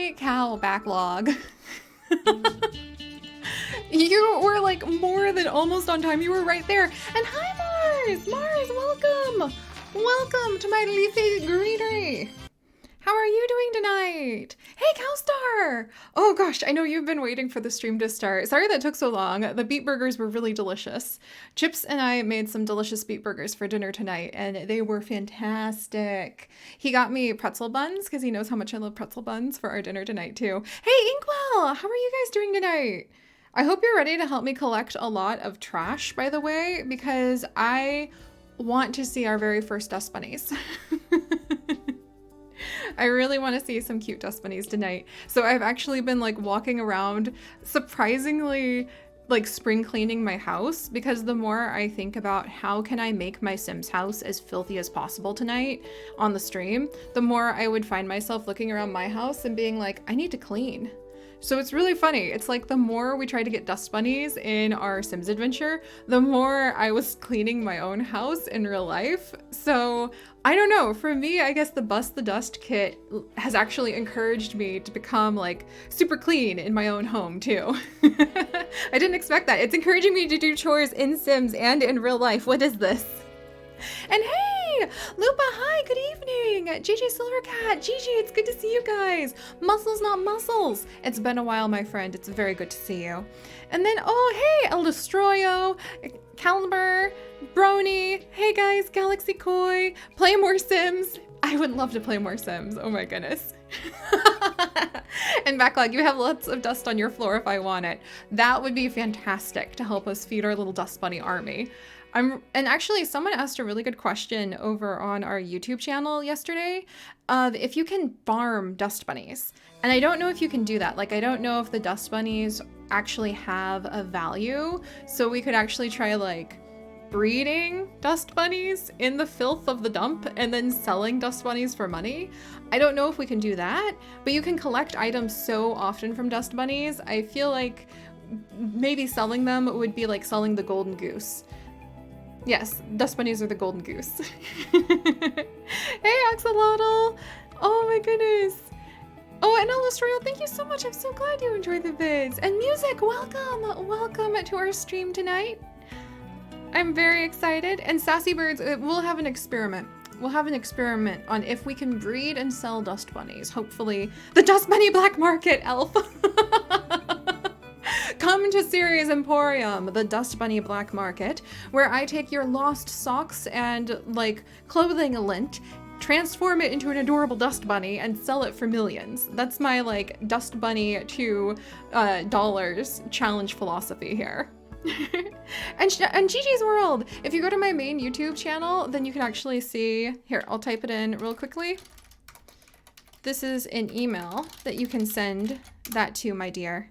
Holy cow, backlog. You were like more than almost on time. You were right there. And hi, Mars! Mars, welcome! Welcome to my leafy greenery. How are you doing tonight? Hey, Cowstar! Oh gosh, I know you've been waiting for the stream to start. Sorry that took so long. The beet burgers were really delicious. Chips and I made some delicious beet burgers for dinner tonight, and they were fantastic. He got me pretzel buns because he knows how much I love pretzel buns for our dinner tonight too. Hey, Inkwell! How are you guys doing tonight? I hope you're ready to help me collect a lot of trash, by the way, because I want to see our very first dust bunnies. I really want to see some cute dust bunnies tonight. So I've actually been like walking around surprisingly like spring cleaning my house, because the more I think about how can I make my Sims house as filthy as possible tonight on the stream, the more I would find myself looking around my house and being like, I need to clean. So it's really funny. It's like the more we try to get dust bunnies in our Sims adventure, the more I was cleaning my own house in real life. So I don't know, for me, I guess the Bust the Dust kit has actually encouraged me to become like super clean in my own home too. I didn't expect that. It's encouraging me to do chores in Sims and in real life. What is this? And hey, Lupa, hi, good evening. JJ Silvercat, Gigi, it's good to see you guys. Muscles, not muscles. It's been a while, my friend. It's very good to see you. And then, oh, hey, El Destroyo, Caliber, Brony, hey guys, Galaxy Koi, play more Sims. I would love to play more Sims. Oh my goodness. And Backlog, you have lots of dust on your floor if I want it. That would be fantastic to help us feed our little dust bunny army. And actually, someone asked a really good question over on our YouTube channel yesterday of if you can farm dust bunnies. And I don't know if you can do that. Like, I don't know if the dust bunnies actually have a value. So we could actually try like breeding dust bunnies in the filth of the dump and then selling dust bunnies for money. I don't know if we can do that, but you can collect items so often from dust bunnies. I feel like maybe selling them would be like selling the golden goose. Yes, dust bunnies are the golden goose. Hey, Axolotl! Oh my goodness. Oh, and Illustrator, thank you so much. I'm so glad you enjoyed the vids. And Music, welcome! Welcome to our stream tonight. I'm very excited. And Sassy Birds, we'll have an experiment. We'll have an experiment on if we can breed and sell dust bunnies. Hopefully, the Dust Bunny Black Market, Elf. Come to Seri's Emporium, the Dust Bunny Black Market, where I take your lost socks and like clothing lint, transform it into an adorable dust bunny, and sell it for millions. That's my like dust bunny to dollars challenge philosophy here. and Gigi's World. If you go to my main YouTube channel, then you can actually see, here, I'll type it in real quickly. This is an email that you can send that to, my dear.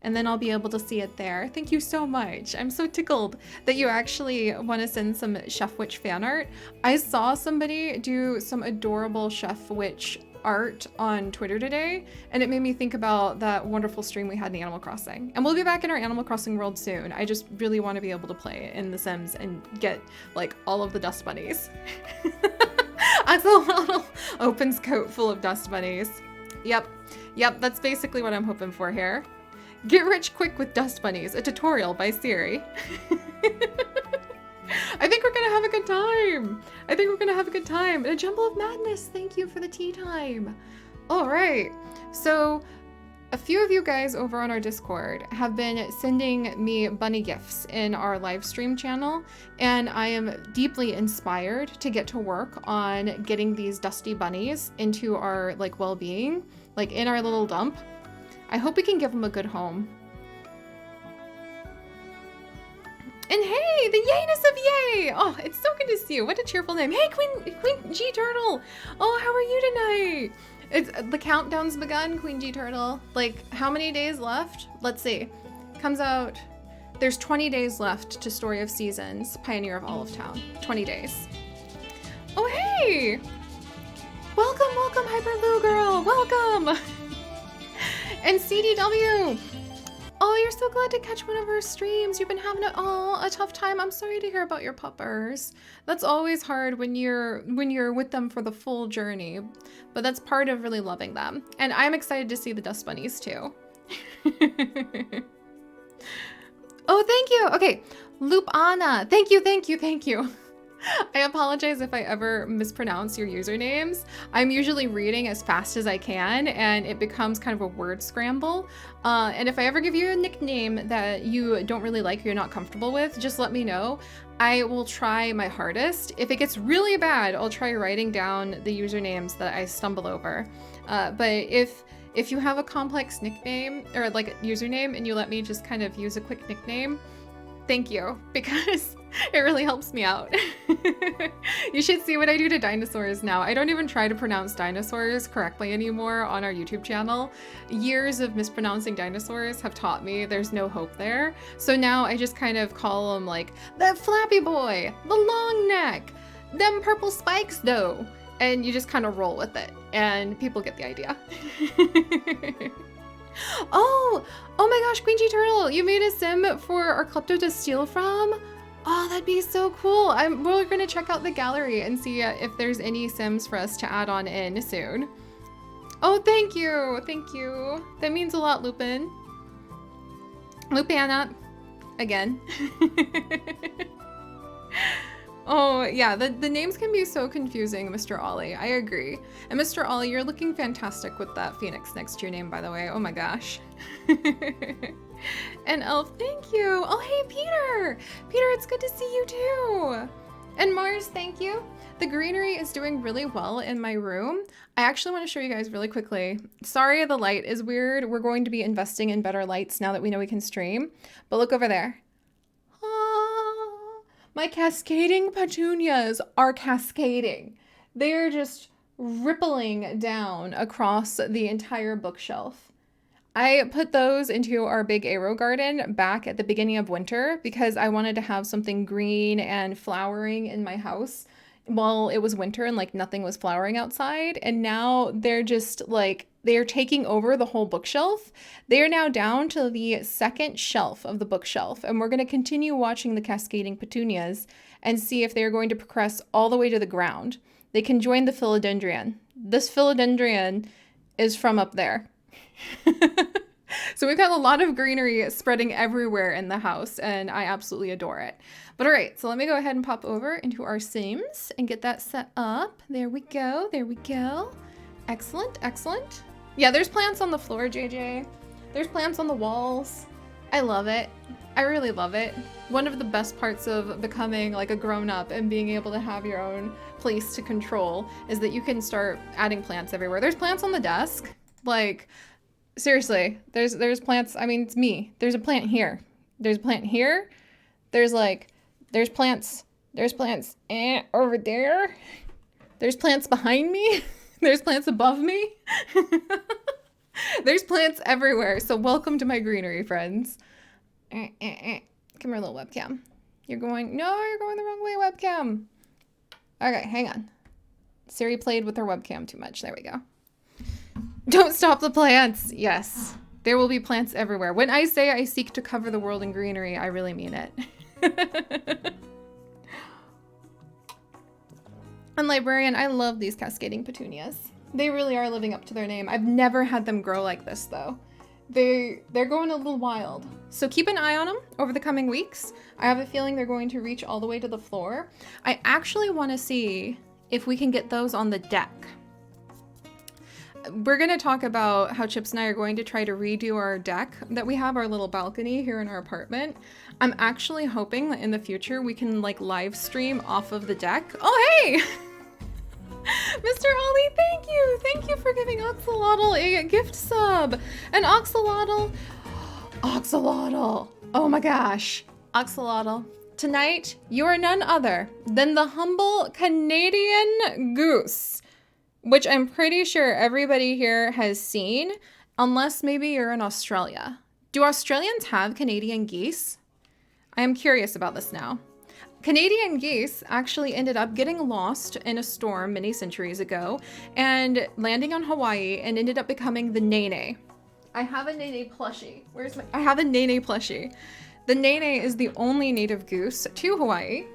And then I'll be able to see it there. Thank you so much. I'm so tickled that you actually want to send some Chef Witch fan art. I saw somebody do some adorable Chef Witch art on Twitter today, and it made me think about that wonderful stream we had in Animal Crossing. And we'll be back in our Animal Crossing world soon. I just really want to be able to play in The Sims and get like all of the dust bunnies. Axolotl opens coat full of dust bunnies. Yep, that's basically what I'm hoping for here. Get rich quick with dust bunnies, a tutorial by Seri. I think we're gonna have a good time. And a jumble of madness. Thank you for the tea time. All right. So a few of you guys over on our Discord have been sending me bunny gifts in our live stream channel, and I am deeply inspired to get to work on getting these dusty bunnies into our like well-being, like in our little dump. I hope we can give them a good home. And hey, the yayness of yay! Oh, it's so good to see you. What a cheerful name. Hey, Queen G Turtle. Oh, how are you tonight? The countdown's begun, Queen G Turtle. Like, how many days left? Let's see. Comes out. There's 20 days left to Story of Seasons, Pioneer of Olive Town. 20 days. Oh, hey! Welcome, Hyper Lou Girl. Welcome. And CDW. Oh, you're so glad to catch one of our streams. You've been having a tough time. I'm sorry to hear about your puppers. That's always hard when you're with them for the full journey, but that's part of really loving them. And I'm excited to see the dust bunnies too. Oh, thank you. Okay, Lupana. Thank you, thank you, thank you. I apologize if I ever mispronounce your usernames. I'm usually reading as fast as I can and it becomes kind of a word scramble. And if I ever give you a nickname that you don't really like or you're not comfortable with, just let me know. I will try my hardest. If it gets really bad, I'll try writing down the usernames that I stumble over. But if you have a complex nickname or like a username and you let me just kind of use a quick nickname, thank you, because it really helps me out. You should see what I do to dinosaurs now. I don't even try to pronounce dinosaurs correctly anymore on our YouTube channel. Years of mispronouncing dinosaurs have taught me there's no hope there. So now I just kind of call them like, that flappy boy, the long neck, them purple spikes though. And you just kind of roll with it and people get the idea. Oh my gosh, Queen G Turtle, you made a sim for our klepto to steal from? Oh, that'd be so cool. We're gonna check out the gallery and see if there's any sims for us to add on in soon. Oh, thank you, thank you. That means a lot, Lupin. Lupana, again. Oh yeah, the names can be so confusing, Mr. Ollie. I agree. And Mr. Ollie, you're looking fantastic with that phoenix next to your name, by the way. Oh my gosh. And Elf, thank you. Oh hey, Peter. Peter, it's good to see you too. And Mars, thank you. The greenery is doing really well in my room. I actually want to show you guys really quickly. Sorry, the light is weird. We're going to be investing in better lights now that we know we can stream. But look over there. My cascading petunias are cascading. They're just rippling down across the entire bookshelf. I put those into our big aero garden back at the beginning of winter because I wanted to have something green and flowering in my house while it was winter and like nothing was flowering outside. And now they're just like, they're taking over the whole bookshelf. They are now down to the second shelf of the bookshelf. And we're going to continue watching the cascading petunias and see if they're going to progress all the way to the ground. They can join the philodendron. This philodendron is from up there. So we've got a lot of greenery spreading everywhere in the house and I absolutely adore it. But all right, so let me go ahead and pop over into our Sims and get that set up. There we go. There we go. Excellent. Excellent. Yeah, there's plants on the floor, JJ. There's plants on the walls. I love it. I really love it. One of the best parts of becoming like a grown-up and being able to have your own place to control is that you can start adding plants everywhere. There's plants on the desk. Like, seriously, there's plants. I mean, it's me. There's a plant here. There's a plant here. There's plants. There's plants over there. There's plants behind me. There's plants above me. There's plants everywhere. So welcome to my greenery, friends. Come here, little webcam. You're going the wrong way, webcam. Okay, hang on. Seri played with her webcam too much. There we go. Don't stop the plants. Yes, there will be plants everywhere. When I say I seek to cover the world in greenery, I really mean it. And librarian, I love these cascading petunias. They really are living up to their name. I've never had them grow like this though. They're going a little wild. So keep an eye on them over the coming weeks. I have a feeling they're going to reach all the way to the floor. I actually want to see if we can get those on the deck. We're going to talk about how Chips and I are going to try to redo our deck that we have, our little balcony here in our apartment. I'm actually hoping that in the future we can like live stream off of the deck. Oh, hey! Mr. Ollie, thank you. Thank you for giving Axolotl a gift sub. And Axolotl, oh my gosh. Axolotl, tonight you are none other than the humble Canadian goose, which I'm pretty sure everybody here has seen, unless maybe you're in Australia. Do Australians have Canadian geese? I am curious about this now. Canadian geese actually ended up getting lost in a storm many centuries ago and landing on Hawaii and ended up becoming the nene. I have a Nene plushie. I have a Nene plushie. The Nene is the only native goose to Hawaii.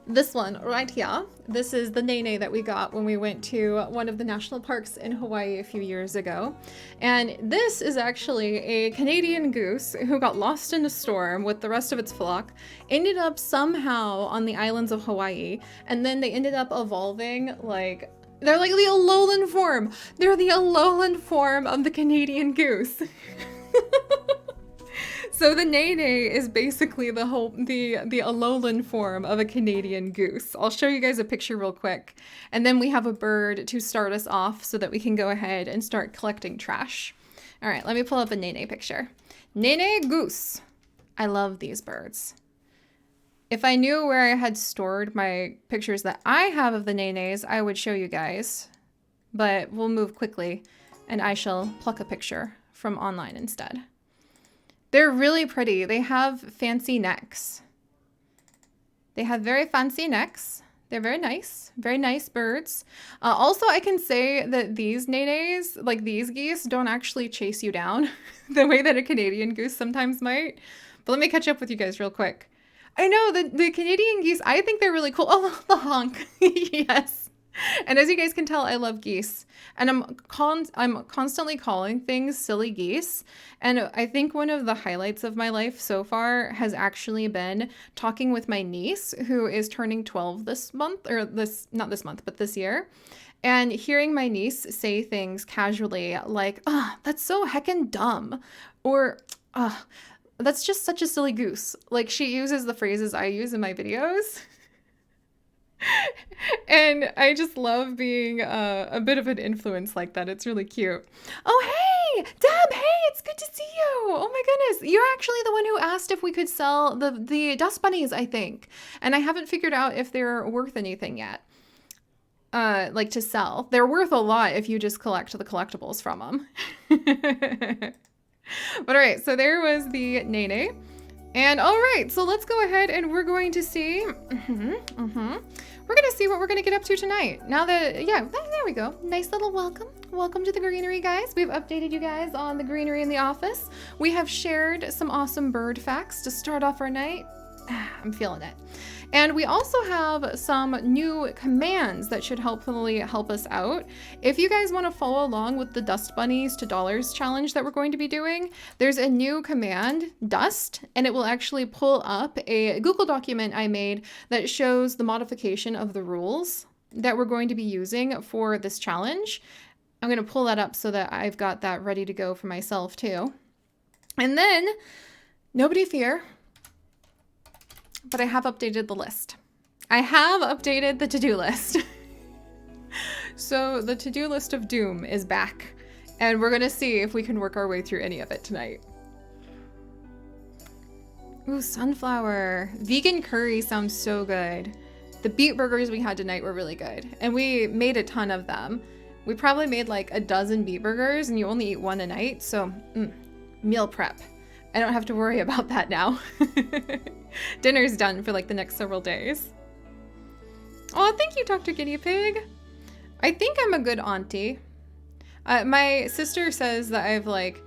This one right here, this is the Nene that we got when we went to one of the national parks in Hawaii a few years ago. And this is actually a Canadian goose who got lost in a storm with the rest of its flock, ended up somehow on the islands of Hawaii, and then they ended up evolving like, they're like the Alolan form. They're the Alolan form of the Canadian goose. So the Nene is basically the Alolan form of a Canadian goose. I'll show you guys a picture real quick. And then we have a bird to start us off so that we can go ahead and start collecting trash. All right, let me pull up a Nene picture. Nene goose. I love these birds. If I knew where I had stored my pictures that I have of the Nenes, I would show you guys. But we'll move quickly and I shall pluck a picture from online instead. They're really pretty. They have fancy necks. They have very fancy necks. They're very nice birds. Also, I can say that these Nenes, like these geese, don't actually chase you down the way that a Canadian goose sometimes might. But let me catch up with you guys real quick. I know the Canadian geese, I think they're really cool. Oh, the honk. Yes. And as you guys can tell, I love geese. And I'm constantly calling things silly geese. And I think one of the highlights of my life so far has actually been talking with my niece, who is turning 12 this month, or not this month, but this year. And hearing my niece say things casually like, that's so heckin' dumb. Or, that's just such a silly goose. Like, she uses the phrases I use in my videos. And I just love being a bit of an influence like that. It's really cute. Oh, hey, Deb, hey, it's good to see you. Oh my goodness. You're actually the one who asked if we could sell the dust bunnies, I think. And I haven't figured out if they're worth anything yet. Like to sell. They're worth a lot if you just collect the collectibles from them. But all right, so there was the Nene. And all right, so let's go ahead and we're going to see, we're going to see what we're going to get up to tonight. Now that, yeah, there we go. Nice little welcome. Welcome to the greenery, guys. We've updated you guys on the greenery in the office. We have shared some awesome bird facts to start off our night. I'm feeling it. And we also have some new commands that should hopefully help us out. If you guys want to follow along with the Dust Bunnies to Dollars challenge that we're going to be doing, there's a new command, dust, and it will actually pull up a Google document I made that shows the modification of the rules that we're going to be using for this challenge. I'm going to pull that up so that I've got that ready to go for myself too. And then, nobody fear, but I have updated the list. I have updated the to-do list. So the to-do list of doom is back, and we're gonna see if we can work our way through any of it tonight. Ooh, sunflower. Vegan curry sounds so good. The beet burgers we had tonight were really good, and we made a ton of them. We probably made like a dozen beet burgers, and you only eat one a night, so meal prep. I don't have to worry about that now. Dinner's done for like the next several days. Oh, thank you, Dr. Guinea Pig. I think I'm a good auntie. My sister says that I've like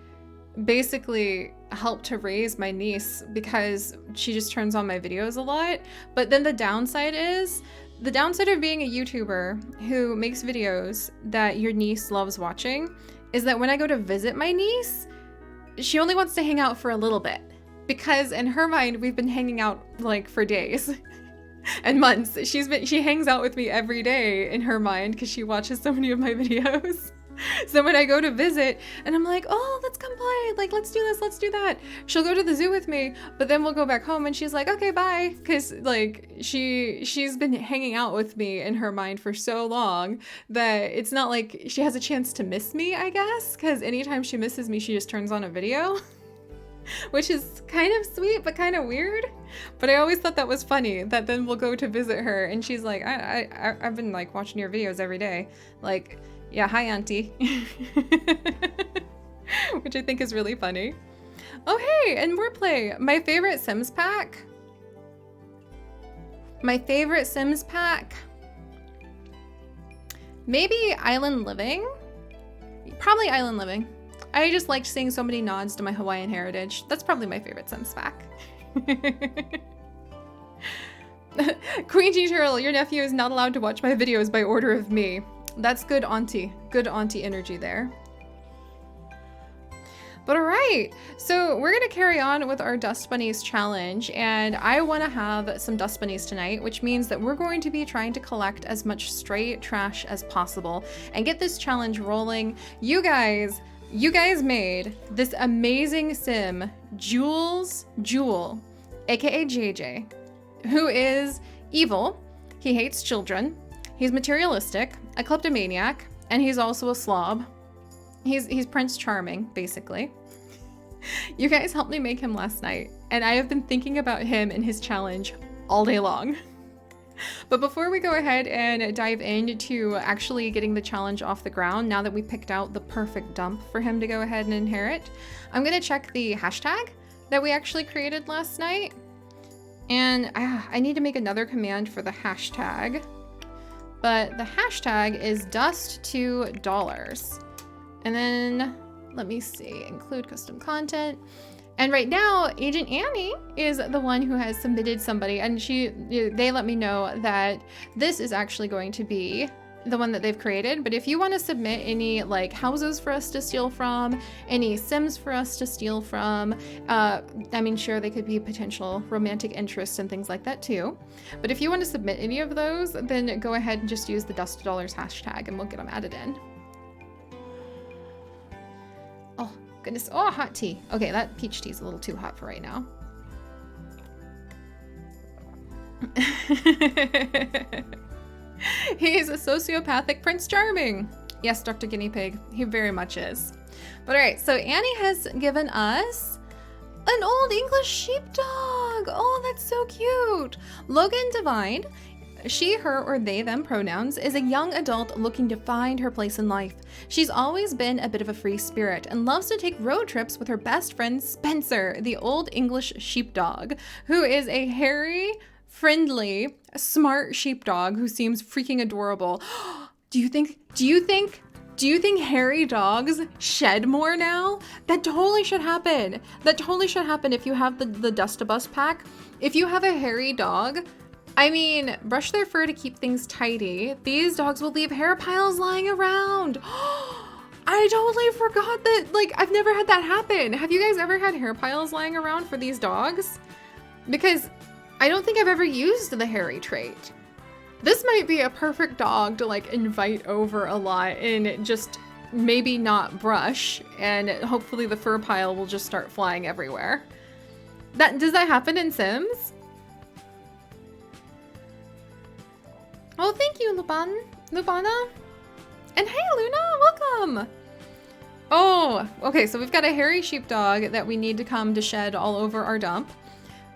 basically helped to raise my niece because she just turns on my videos a lot. But then the downside of being a YouTuber who makes videos that your niece loves watching is that when I go to visit my niece, she only wants to hang out for a little bit, because in her mind, we've been hanging out like for days and months. She hangs out with me every day in her mind because she watches so many of my videos. So when I go to visit and I'm like, oh, let's come play. Like, let's do this, let's do that. She'll go to the zoo with me, but then we'll go back home and she's like, okay, bye. Cause like she's been hanging out with me in her mind for so long that it's not like she has a chance to miss me, I guess. Cause anytime she misses me, she just turns on a video, which is kind of sweet, but kind of weird. But I always thought that was funny that then we'll go to visit her and she's like, I've been like watching your videos every day. Like, yeah, hi, Auntie. Which I think is really funny. Oh, hey, and wordplay. My favorite Sims pack. Maybe Island Living. Probably island living. I just liked seeing so many nods to my Hawaiian heritage. That's probably my favorite Sims fact. Queen G Turtle, your nephew is not allowed to watch my videos by order of me. That's good auntie. Good auntie energy there. But all right, so we're gonna carry on with our Dust Bunnies challenge, and I wanna have some Dust Bunnies tonight, which means that we're going to be trying to collect as much stray trash as possible and get this challenge rolling. You guys made this amazing sim, Jewel, aka JJ, who is evil. He hates children. He's materialistic, a kleptomaniac, and he's also a slob. He's Prince Charming, basically. You guys helped me make him last night, and I have been thinking about him and his challenge all day long. But before we go ahead and dive into actually getting the challenge off the ground, now that we picked out the perfect dump for him to go ahead and inherit, I'm gonna check the hashtag that we actually created last night. And I need to make another command for the hashtag, but the hashtag is dust2$. And then let me see, include custom content. And right now, Agent Annie is the one who has submitted somebody, and they let me know that this is actually going to be the one that they've created. But if you want to submit any like houses for us to steal from, any Sims for us to steal from, I mean, sure, they could be potential romantic interests and things like that too. But if you want to submit any of those, then go ahead and just use the Dust2$ hashtag and we'll get them added in. Oh, goodness. Oh, hot tea. Okay, that peach tea is a little too hot for right now. He is a sociopathic Prince Charming. Yes, Dr. Guinea Pig, he very much is. But all right, so Annie has given us an old English sheepdog. Oh, that's so cute. Logan Divine, she, her, or they, them pronouns, is a young adult looking to find her place in life. She's always been a bit of a free spirit and loves to take road trips with her best friend Spencer, the old English sheepdog, who is a hairy, friendly, smart sheepdog who seems freaking adorable. Do you think hairy dogs shed more now? That totally should happen. That totally should happen if you have the Dust2$ pack. If you have a hairy dog, I mean, brush their fur to keep things tidy. These dogs will leave hair piles lying around. I totally forgot that, like, I've never had that happen. Have you guys ever had hair piles lying around for these dogs? Because I don't think I've ever used the hairy trait. This might be a perfect dog to like invite over a lot and just maybe not brush, and hopefully the fur pile will just start flying everywhere. Does that happen in Sims? Oh, thank you, Lubana. And hey, Luna, welcome. Oh, okay, so we've got a hairy sheepdog that we need to come to shed all over our dump.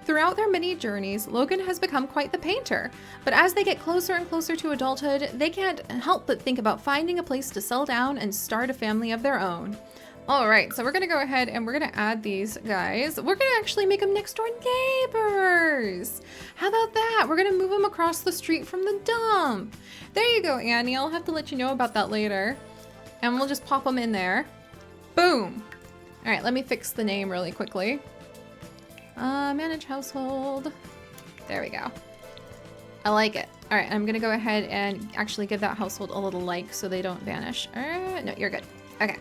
Throughout their many journeys, Logan has become quite the painter, but as they get closer and closer to adulthood, they can't help but think about finding a place to settle down and start a family of their own. All right, so we're gonna go ahead and we're gonna add these guys. We're gonna actually make them next door neighbors. How about that? We're gonna move them across the street from the dump. There you go, Annie. I'll have to let you know about that later. And we'll just pop them in there. Boom. All right, let me fix the name really quickly. Manage household. There we go. I like it. All right, I'm gonna go ahead and actually give that household a little like so they don't vanish. No, you're good. Okay.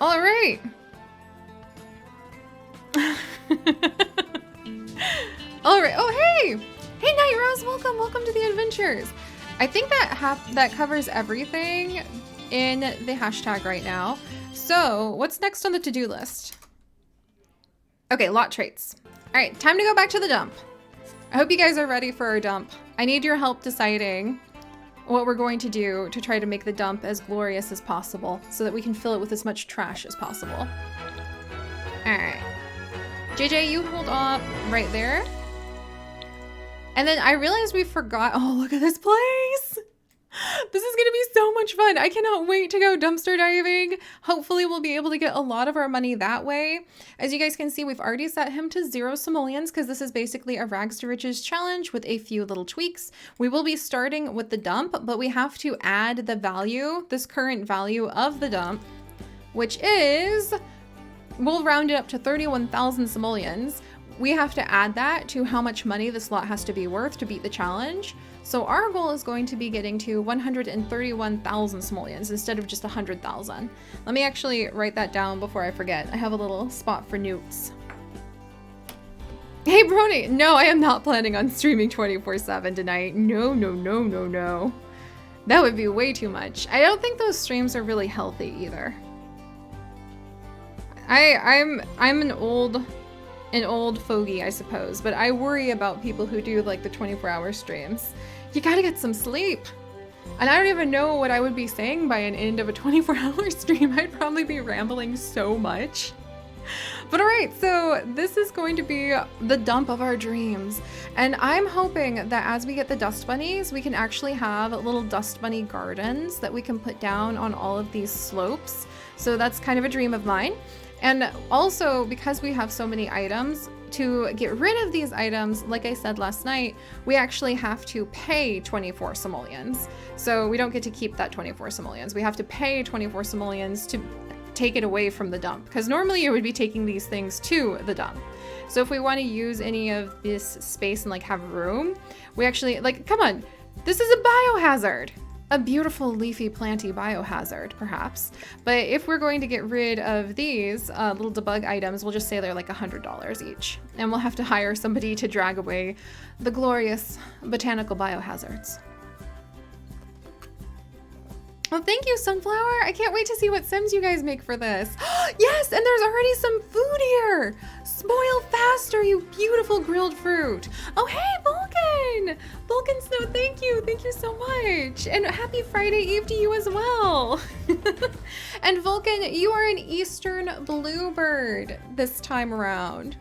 All right. All right. Oh, hey. Hey, Night Rose. Welcome to the adventures. I think that covers everything in the hashtag right now. So what's next on the to-do list? Okay, lot traits. All right, time to go back to the dump. I hope you guys are ready for our dump. I need your help deciding what we're going to do to try to make the dump as glorious as possible so that we can fill it with as much trash as possible. All right. JJ, you hold up right there. And then I realized we forgot. Oh, look at this place. This is going to be so much fun. I cannot wait to go dumpster diving. Hopefully we'll be able to get a lot of our money that way. As you guys can see, we've already set him to 0 simoleons because this is basically a rags to riches challenge with a few little tweaks. We will be starting with the dump, but we have to add the value, this current value of the dump, which is, we'll round it up to 31,000 simoleons. We have to add that to how much money this lot has to be worth to beat the challenge. So our goal is going to be getting to 131,000 simoleons instead of just 100,000. Let me actually write that down before I forget. I have a little spot for notes. Hey Brony, no, I am not planning on streaming 24/7 tonight. No, no, no, no, no. That would be way too much. I don't think those streams are really healthy either. I'm an old fogey, I suppose, but I worry about people who do like the 24-hour streams. You gotta get some sleep. And I don't even know what I would be saying by an end of a 24-hour stream. I'd probably be rambling so much. But all right, so this is going to be the dump of our dreams. And I'm hoping that as we get the dust bunnies, we can actually have little dust bunny gardens that we can put down on all of these slopes. So that's kind of a dream of mine. And also, because we have so many items, to get rid of these items, like I said last night, we actually have to pay 24 simoleons. So we don't get to keep that 24 simoleons. We have to pay 24 simoleons to take it away from the dump, because normally you would be taking these things to the dump. So if we want to use any of this space and like have room, we actually, like, come on, this is a biohazard. A beautiful leafy planty biohazard, perhaps. But if we're going to get rid of these little debug items, we'll just say they're like $100 each. And we'll have to hire somebody to drag away the glorious botanical biohazards. Well, thank you, Sunflower. I can't wait to see what sims you guys make for this. Yes, and there's already some food here. Spoil faster, you beautiful grilled fruit. Oh, hey, Vulcan. Vulcan Snow, thank you. Thank you so much. And happy Friday Eve to you as well. And Vulcan, you are an Eastern bluebird this time around.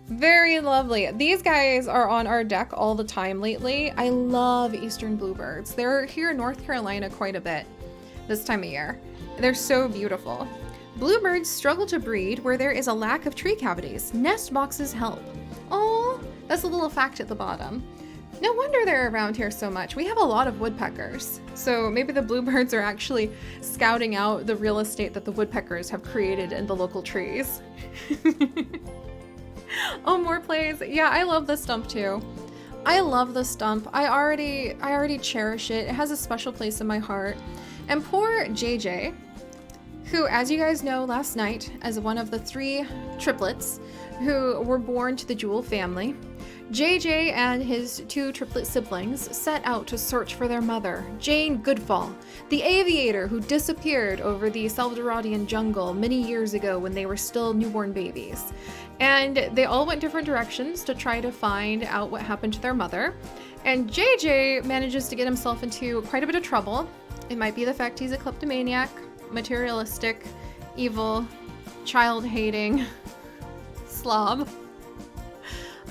Very lovely. These guys are on our deck all the time lately. I love Eastern bluebirds. They're here in North Carolina quite a bit this time of year. They're so beautiful. Bluebirds struggle to breed where there is a lack of tree cavities. Nest boxes help. Oh, that's a little fact at the bottom. No wonder they're around here so much. We have a lot of woodpeckers. So maybe the bluebirds are actually scouting out the real estate that the woodpeckers have created in the local trees. Oh, more plays. Yeah, I love this stump too. I love the stump. I already cherish it. It has a special place in my heart. And poor JJ, who, as you guys know, last night, as one of the 3 triplets who were born to the Jewel family, JJ and his 2 triplet siblings set out to search for their mother, Jane Goodfall, the aviator who disappeared over the Salvadoradian jungle many years ago when they were still newborn babies. And they all went different directions to try to find out what happened to their mother. And JJ manages to get himself into quite a bit of trouble. It might be the fact he's a kleptomaniac, materialistic, evil, child-hating slob.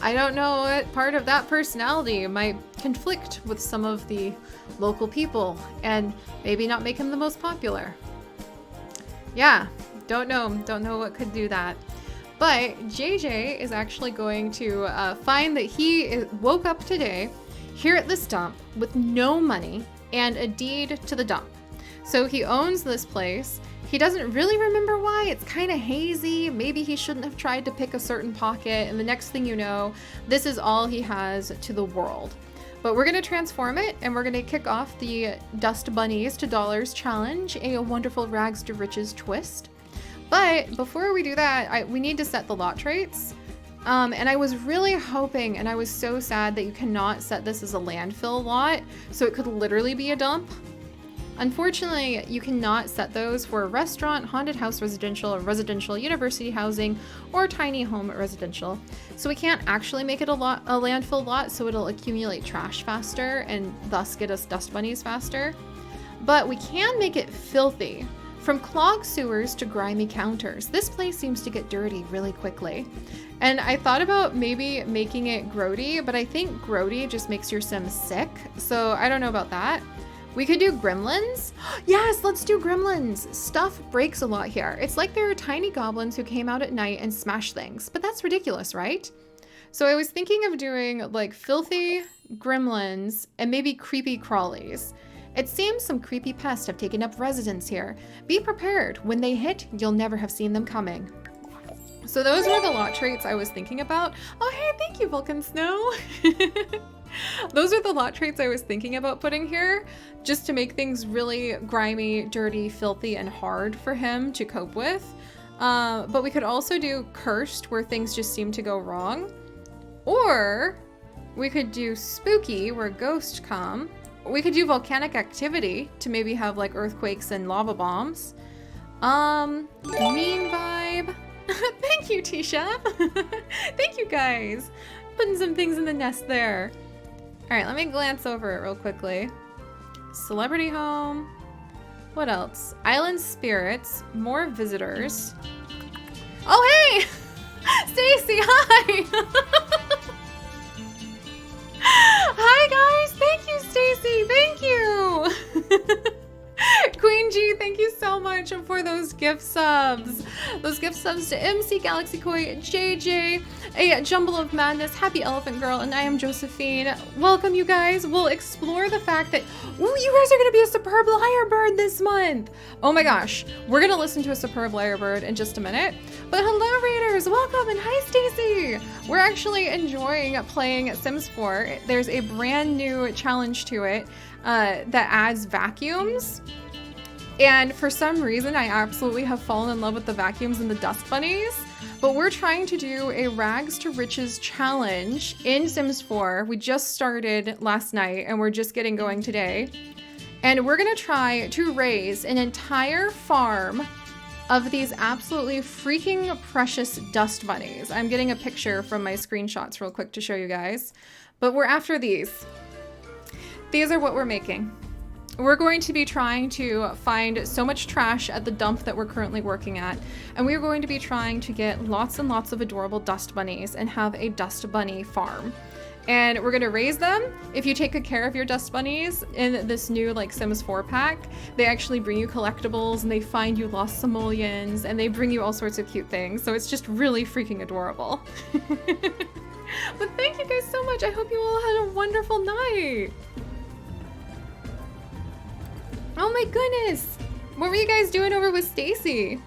I don't know what part of that personality might conflict with some of the local people and maybe not make him the most popular. Yeah, don't know what could do that. But JJ is actually going to find that he woke up today here at this dump with no money and a deed to the dump. So he owns this place. He doesn't really remember why. It's kind of hazy. Maybe he shouldn't have tried to pick a certain pocket. And the next thing you know, this is all he has to the world. But we're going to transform it, and we're going to kick off the Dust Bunnies to Dollars challenge, a wonderful rags to riches twist. But before we do that, we need to set the lot traits. And I was really hoping, and I was so sad that you cannot set this as a landfill lot, so it could literally be a dump. Unfortunately, you cannot set those for a restaurant, haunted house residential, university housing, or tiny home residential. So we can't actually make it a landfill lot, so it'll accumulate trash faster and thus get us dust bunnies faster. But we can make it filthy. From clogged sewers to grimy counters, this place seems to get dirty really quickly. And I thought about maybe making it grody, but I think grody just makes your sim sick, so I don't know about that. We could do gremlins. Yes, let's do gremlins. Stuff breaks a lot here. It's like there are tiny goblins who came out at night and smashed things, but that's ridiculous, right? So I was thinking of doing like filthy gremlins and maybe creepy crawlies. It seems some creepy pests have taken up residence here. Be prepared. When they hit, you'll never have seen them coming. So those were the lot traits I was thinking about. Oh, hey, thank you, Vulcan Snow. Those are the lot traits I was thinking about putting here, just to make things really grimy, dirty, filthy, and hard for him to cope with. But we could also do cursed, where things just seem to go wrong. Or we could do spooky, where ghosts come. We could do volcanic activity to maybe have like earthquakes and lava bombs. Mean vibe. Thank you, Tisha. Thank you guys. Putting some things in the nest there. All right, let me glance over it real quickly. Celebrity home. What else? Island spirits. More visitors. Oh, hey! Stacy, hi! Hi, guys. Thank you, Stacy. Thank you. Queen G, thank you so much for those gift subs. Those gift subs to MC Galaxy Koi, JJ, a Jumble of Madness, Happy Elephant Girl, and I am Josephine. Welcome, you guys. We'll explore the fact that, ooh, you guys are going to be a superb lyrebird this month. Oh my gosh. We're going to listen to a superb lyrebird in just a minute. But hello, Raiders. Welcome, and hi, Stacy. We're actually enjoying playing Sims 4. There's a brand new challenge to it that adds vacuums. And for some reason, I absolutely have fallen in love with the vacuums and the dust bunnies. But we're trying to do a rags to riches challenge in Sims 4. We just started last night and we're just getting going today. And we're gonna try to raise an entire farm of these absolutely freaking precious dust bunnies. I'm getting a picture from my screenshots real quick to show you guys. But we're after these. These are what we're making. We're going to be trying to find so much trash at the dump that we're currently working at. And we're going to be trying to get lots and lots of adorable dust bunnies and have a dust bunny farm. And we're gonna raise them. If you take good care of your dust bunnies in this new like Sims 4 pack, they actually bring you collectibles and they find you lost simoleons and they bring you all sorts of cute things. So it's just really freaking adorable. But thank you guys so much. I hope you all had a wonderful night. Oh my goodness. What were you guys doing over with Stacy?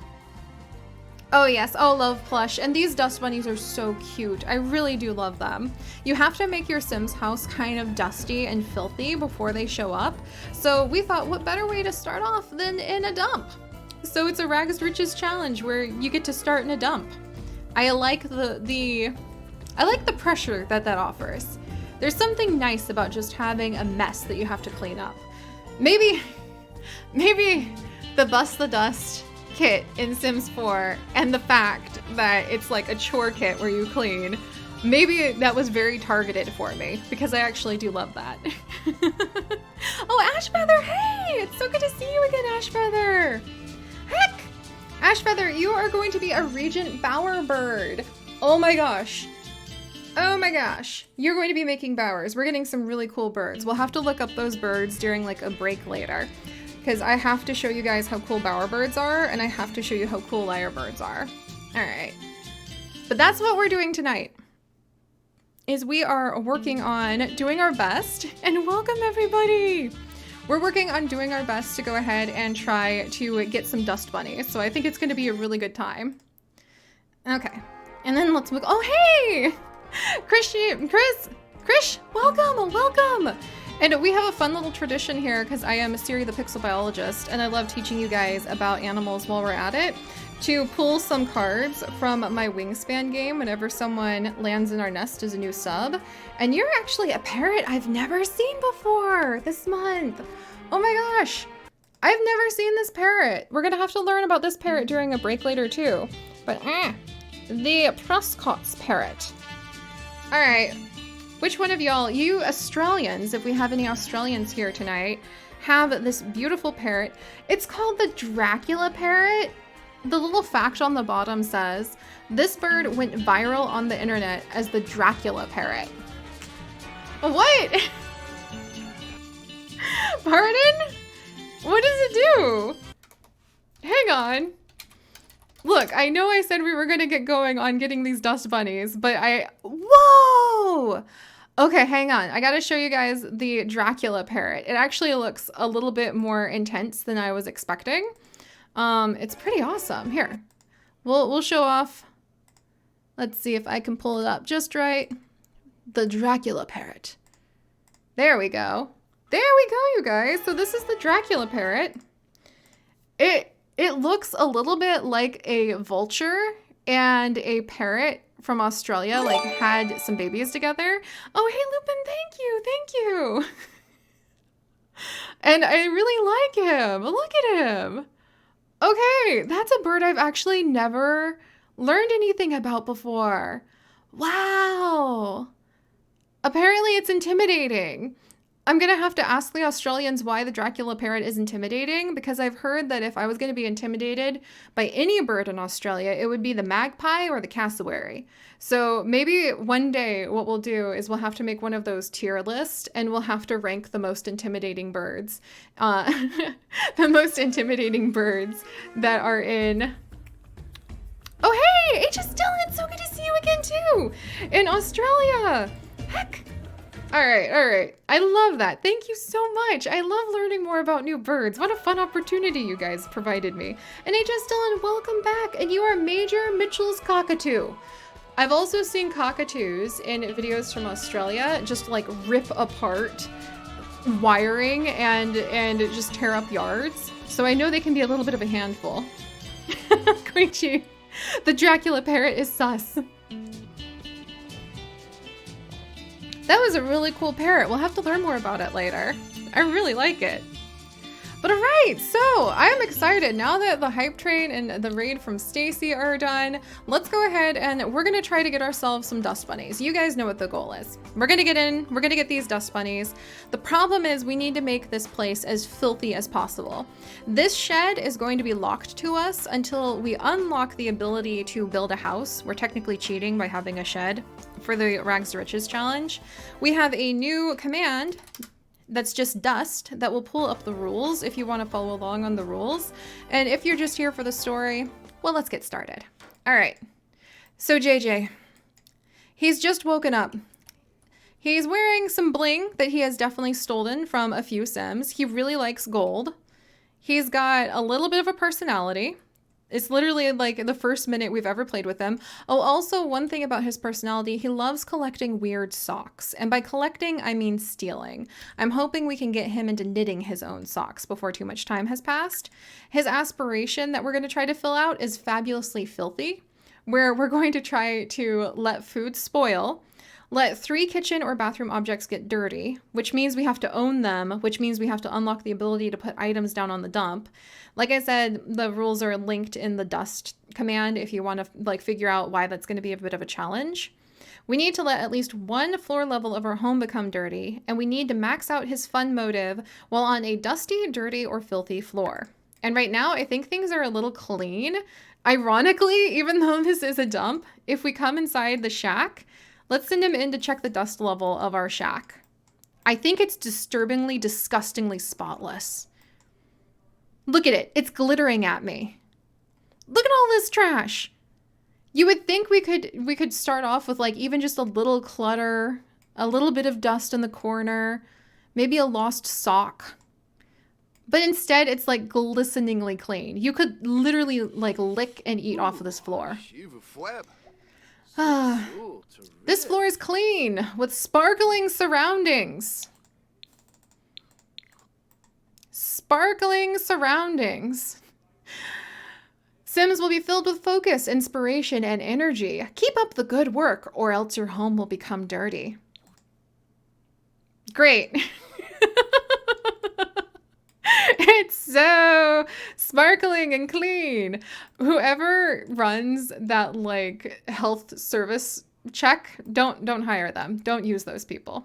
Oh yes, oh love plush. And these dust bunnies are so cute. I really do love them. You have to make your Sims house kind of dusty and filthy before they show up. So we thought, what better way to start off than in a dump? So it's a rags to riches challenge where you get to start in a dump. I like the pressure that offers. There's something nice about just having a mess that you have to clean up. Maybe the Bust the Dust kit in Sims 4 and the fact that it's like a chore kit where you clean, maybe that was very targeted for me because I actually do love that. Oh, Ashfeather, hey! It's so good to see you again, Ashfeather. Heck! Ashfeather, you are going to be a Regent Bowerbird. Oh my gosh. Oh my gosh. You're going to be making bowers. We're getting some really cool birds. We'll have to look up those birds during like a break later, because I have to show you guys how cool bowerbirds are, and I have to show you how cool lyrebirds are. All right. But that's what we're doing tonight, is we are working on doing our best, and welcome everybody. We're working on doing our best to go ahead and try to get some dust bunnies. So I think it's going to be a really good time. Okay. And then let's move. Oh, hey! Krish, welcome. And we have a fun little tradition here because I am Seri the Pixel Biologist and I love teaching you guys about animals while we're at it, to pull some cards from my Wingspan game whenever someone lands in our nest as a new sub. And you're actually a parrot I've never seen before this month. Oh my gosh. I've never seen this parrot. We're gonna have to learn about this parrot during a break later too. But the Prescott's parrot. All right, which one of y'all, you Australians, if we have any Australians here tonight, have this beautiful parrot. It's called the Dracula parrot. The little fact on the bottom says, this bird went viral on the internet as the Dracula parrot. What? Pardon? What does it do? Hang on. Look, I know I said we were gonna get going on getting these dust bunnies, but whoa! Okay, hang on. I gotta show you guys the Dracula parrot. It actually looks a little bit more intense than I was expecting. It's pretty awesome. Here, we'll show off. Let's see if I can pull it up just right. The Dracula parrot. There we go. There we go, you guys. So this is the Dracula parrot. It looks a little bit like a vulture and a parrot from Australia, like had some babies together. Oh, hey, Lupin, thank you. And I really like him. Look at him. Okay, that's a bird I've actually never learned anything about before. Wow. Apparently it's intimidating. I'm gonna have to ask the Australians why the Dracula parrot is intimidating, because I've heard that if I was gonna be intimidated by any bird in Australia, it would be the magpie or the cassowary. So maybe one day what we'll do is we'll have to make one of those tier lists and we'll have to rank the most intimidating birds. The most intimidating birds that are in... Oh, hey, H.S. Dillon, it's so good to see you again too, in Australia. Heck. All right. I love that. Thank you so much. I love learning more about new birds. What a fun opportunity you guys provided me. And H.S. Dillon, welcome back. And you are Major Mitchell's cockatoo. I've also seen cockatoos in videos from Australia just like rip apart wiring and just tear up yards. So I know they can be a little bit of a handful. Koichi, the Dracula parrot is sus. That was a really cool parrot. We'll have to learn more about it later. I really like it. But all right, so I'm excited. Now that the hype train and the raid from Stacy are done, let's go ahead and we're gonna try to get ourselves some dust bunnies. You guys know what the goal is. We're gonna get these dust bunnies. The problem is we need to make this place as filthy as possible. This shed is going to be locked to us until we unlock the ability to build a house. We're technically cheating by having a shed for the Rags to Riches challenge. We have a new command that's just dust that will pull up the rules if you want to follow along on the rules. And if you're just here for the story, well, let's get started. All right. So JJ, he's just woken up. He's wearing some bling that he has definitely stolen from a few Sims. He really likes gold. He's got a little bit of a personality. It's literally like the first minute we've ever played with him. Oh, also one thing about his personality, he loves collecting weird socks. And by collecting, I mean stealing. I'm hoping we can get him into knitting his own socks before too much time has passed. His aspiration that we're going to try to fill out is fabulously filthy, where we're going to try to let food spoil, let 3 kitchen or bathroom objects get dirty, which means we have to own them, which means we have to unlock the ability to put items down on the dump. Like I said, the rules are linked in the dust command if you want to like figure out why that's going to be a bit of a challenge. We need to let at least 1 floor level of our home become dirty, and we need to max out his fun motive while on a dusty, dirty, or filthy floor. And right now, I think things are a little clean. Ironically, even though this is a dump, if we come inside the shack, let's send him in to check the dust level of our shack. I think it's disturbingly, disgustingly spotless. Look at it. It's glittering at me. Look at all this trash. You would think we could start off with like even just a little clutter, a little bit of dust in the corner, maybe a lost sock. But instead, it's like glisteningly clean. You could literally like lick and eat off of this floor. This floor is clean with sparkling surroundings. Sparkling surroundings. Sims will be filled with focus, inspiration, and energy. Keep up the good work, or else your home will become dirty. Great. It's so sparkling and clean. Whoever runs that like health service check, don't hire them. Don't use those people.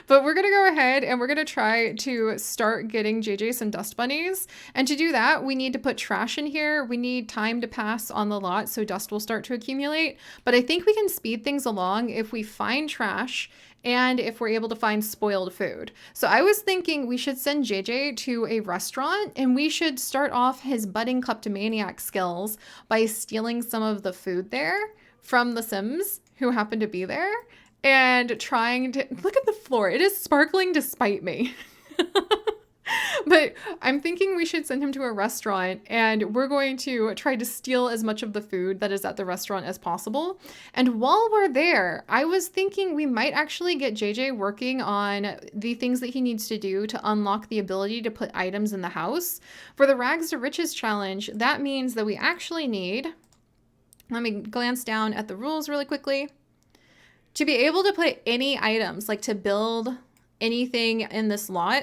But we're going to go ahead and we're going to try to start getting JJ some dust bunnies. And to do that, we need to put trash in here. We need time to pass on the lot so dust will start to accumulate. But I think we can speed things along if we find trash and if we're able to find spoiled food. So I was thinking we should send JJ to a restaurant and we should start off his budding kleptomaniac skills by stealing some of the food there from the Sims who happen to be there. And trying to look at the floor. It is sparkling despite me. But I'm thinking we should send him to a restaurant and we're going to try to steal as much of the food that is at the restaurant as possible. And while we're there, I was thinking we might actually get JJ working on the things that he needs to do to unlock the ability to put items in the house. For the Rags to Riches challenge, that means that we actually need, let me glance down at the rules really quickly. To be able to put any items, like to build anything in this lot,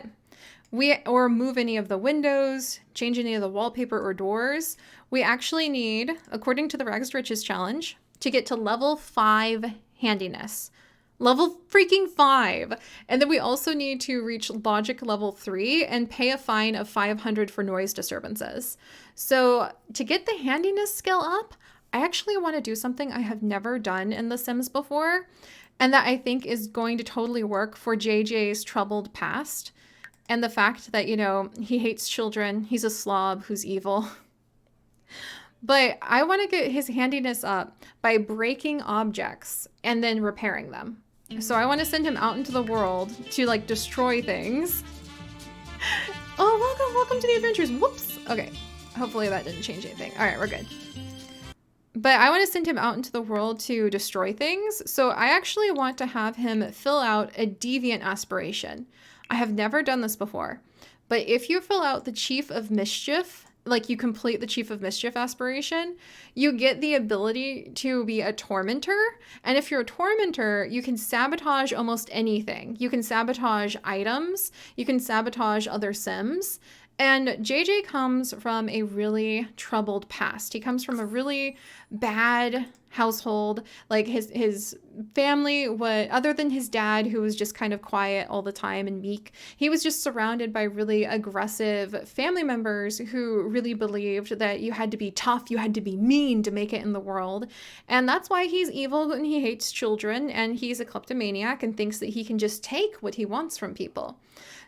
or move any of the windows, change any of the wallpaper or doors, we actually need, according to the Rags to Riches challenge, to get to level 5 handiness. Level freaking 5. And then we also need to reach logic level 3 and pay a fine of 500 for noise disturbances. So to get the handiness skill up, I actually want to do something I have never done in The Sims before, and that I think is going to totally work for JJ's troubled past, and the fact that, you know, he hates children, he's a slob who's evil. But I want to get his handiness up by breaking objects and then repairing them. So I want to send him out into the world to, like, destroy things. Oh, welcome to the adventures. Whoops. Okay, hopefully that didn't change anything. All right, we're good. But I want to send him out into the world to destroy things. So I actually want to have him fill out a deviant aspiration. I have never done this before. But if you fill out the Chief of Mischief, like you complete the Chief of Mischief aspiration, you get the ability to be a tormentor. And if you're a tormentor, you can sabotage almost anything. You can sabotage items. You can sabotage other Sims. And JJ comes from a really troubled past. He comes from a really bad household. Like his family, other than his dad, who was just kind of quiet all the time and meek, he was just surrounded by really aggressive family members who really believed that you had to be tough, you had to be mean to make it in the world. And that's why he's evil and he hates children, and he's a kleptomaniac and thinks that he can just take what he wants from people.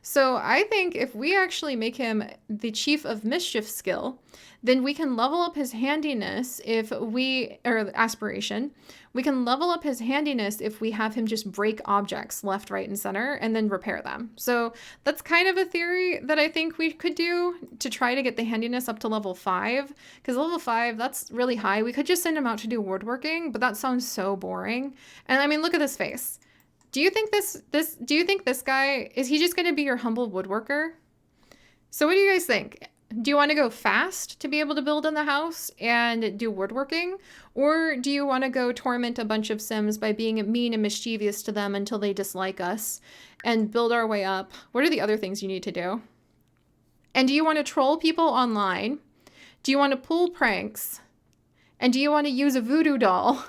So I think if we actually make him the Chief of Mischief skill, then we can level up his handiness aspiration. We can level up his handiness if we have him just break objects left, right, and center and then repair them. So that's kind of a theory that I think we could do to try to get the handiness up to level 5. Because level 5, that's really high. We could just send him out to do woodworking, but that sounds so boring. And I mean, look at his face. Do you think this guy, is he just going to be your humble woodworker? So what do you guys think? Do you want to go fast to be able to build in the house and do woodworking? Or do you want to go torment a bunch of Sims by being mean and mischievous to them until they dislike us and build our way up? What are the other things you need to do? And do you want to troll people online? Do you want to pull pranks? And do you want to use a voodoo doll?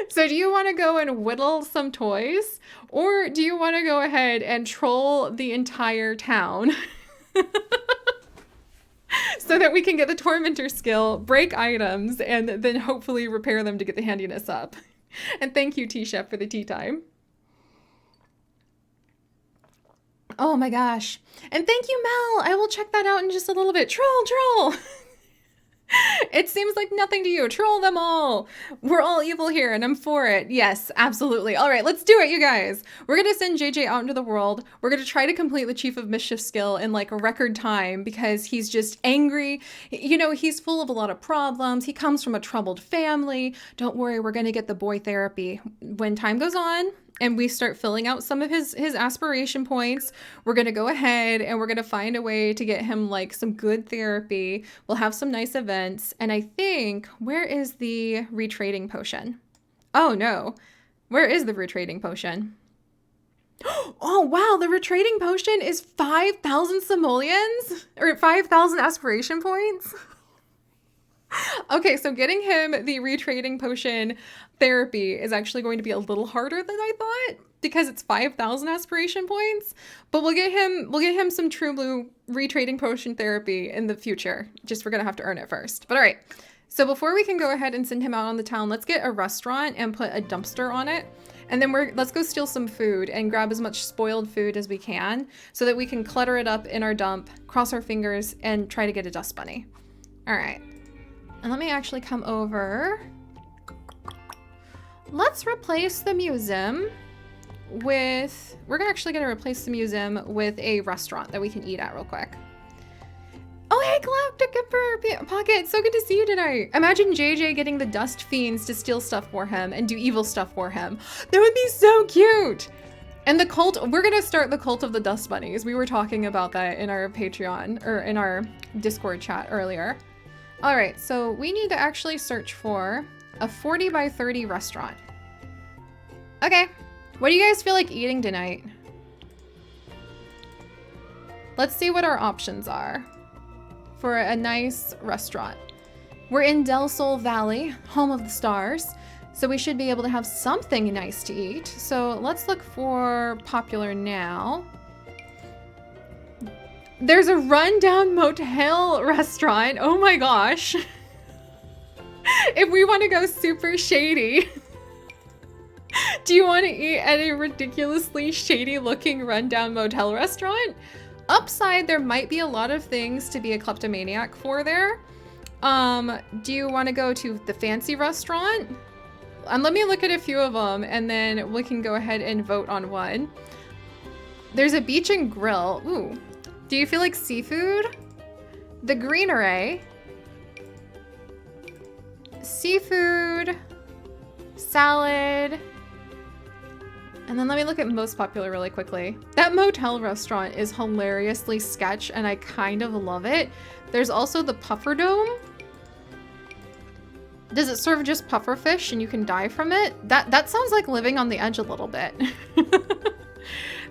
So do you want to go and whittle some toys? Or do you want to go ahead and troll the entire town? So that we can get the tormentor skill, break items, and then hopefully repair them to get the handiness up. And thank you, T-Chef, for the tea time. Oh my gosh. And thank you, Mel. I will check that out in just a little bit. Troll. It seems like nothing to you. Troll them all. We're all evil here and I'm for it. Yes, absolutely. All right, let's do it, you guys. We're going to send JJ out into the world. We're going to try to complete the Chief of Mischief skill in like a record time because he's just angry. You know, he's full of a lot of problems. He comes from a troubled family. Don't worry, we're going to get the boy therapy. When time goes on and we start filling out some of his aspiration points, we're going to go ahead and we're going to find a way to get him like some good therapy. We'll have some nice events. And I think, where is the retrading potion? Oh no, where is the retrading potion? Oh wow, the retrading potion is 5,000 simoleons or 5,000 aspiration points. Okay, so getting him the retraining potion therapy is actually going to be a little harder than I thought because it's 5,000 aspiration points, but we'll get him some True Blue retraining potion therapy in the future. Just we're going to have to earn it first. But all right. So before we can go ahead and send him out on the town, let's get a restaurant and put a dumpster on it. And then let's go steal some food and grab as much spoiled food as we can so that we can clutter it up in our dump, cross our fingers, and try to get a dust bunny. All right. And let me actually come over. Let's replace the museum with, we're actually gonna replace the museum with a restaurant that we can eat at real quick. Oh, hey, Galactic Emperor Pocket, so good to see you tonight. Imagine JJ getting the dust fiends to steal stuff for him and do evil stuff for him. That would be so cute. And the cult, we're gonna start the cult of the dust bunnies. We were talking about that in our Patreon, or in our Discord chat earlier. All right, so we need to actually search for a 40 by 30 restaurant. Okay, what do you guys feel like eating tonight? Let's see what our options are for a nice restaurant. We're in Del Sol Valley, home of the stars, so we should be able to have something nice to eat. So let's look for popular now. There's a rundown motel restaurant. Oh my gosh. If we want to go super shady, do you want to eat at a ridiculously shady looking rundown motel restaurant? Upside, there might be a lot of things to be a kleptomaniac for there. Do you want to go to the fancy restaurant? Let me look at a few of them and then we can go ahead and vote on one. There's a beach and grill. Ooh. Do you feel like seafood? The Greenery. Seafood. Salad. And then let me look at most popular really quickly. That motel restaurant is hilariously sketch and I kind of love it. There's also the Puffer Dome. Does it serve just puffer fish and you can die from it? That sounds like living on the edge a little bit.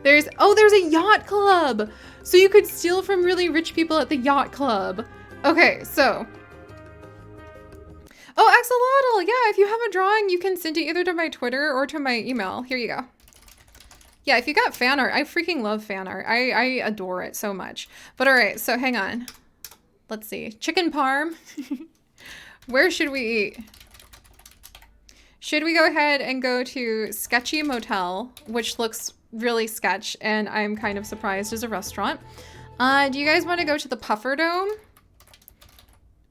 There's a yacht club. So you could steal from really rich people at the yacht club. Okay, so. Oh, AxelTheModder, yeah, if you have a drawing, you can send it either to my Twitter or to my email. Here you go. Yeah, if you got fan art, I freaking love fan art. I adore it so much. But all right, so hang on. Let's see. Chicken parm. Where should we eat? Should we go ahead and go to Sketchy Motel, which looks really sketch, and I'm kind of surprised as a restaurant. Do you guys want to go to the Puffer Dome?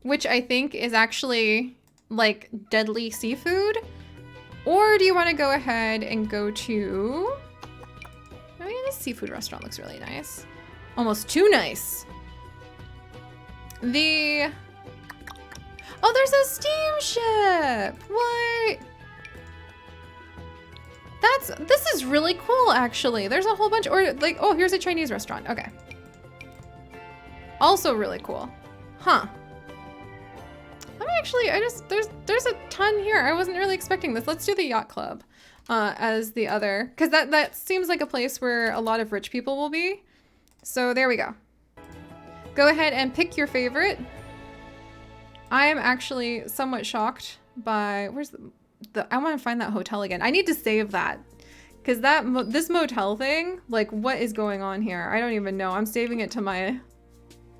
Which I think is actually like deadly seafood. Or do you want to go ahead and go to... I mean, this seafood restaurant looks really nice. Almost too nice. The... Oh, there's a steamship! What? This is really cool, actually. There's a whole bunch, or like, oh, here's a Chinese restaurant. Okay. Also really cool. Huh. Let me actually, there's a ton here. I wasn't really expecting this. Let's do the yacht club as the other, because that seems like a place where a lot of rich people will be. So there we go. Go ahead and pick your favorite. I am actually somewhat shocked by, where's I want to find that hotel again. I need to save that because this motel thing, like what is going on here? I don't even know. I'm saving it to my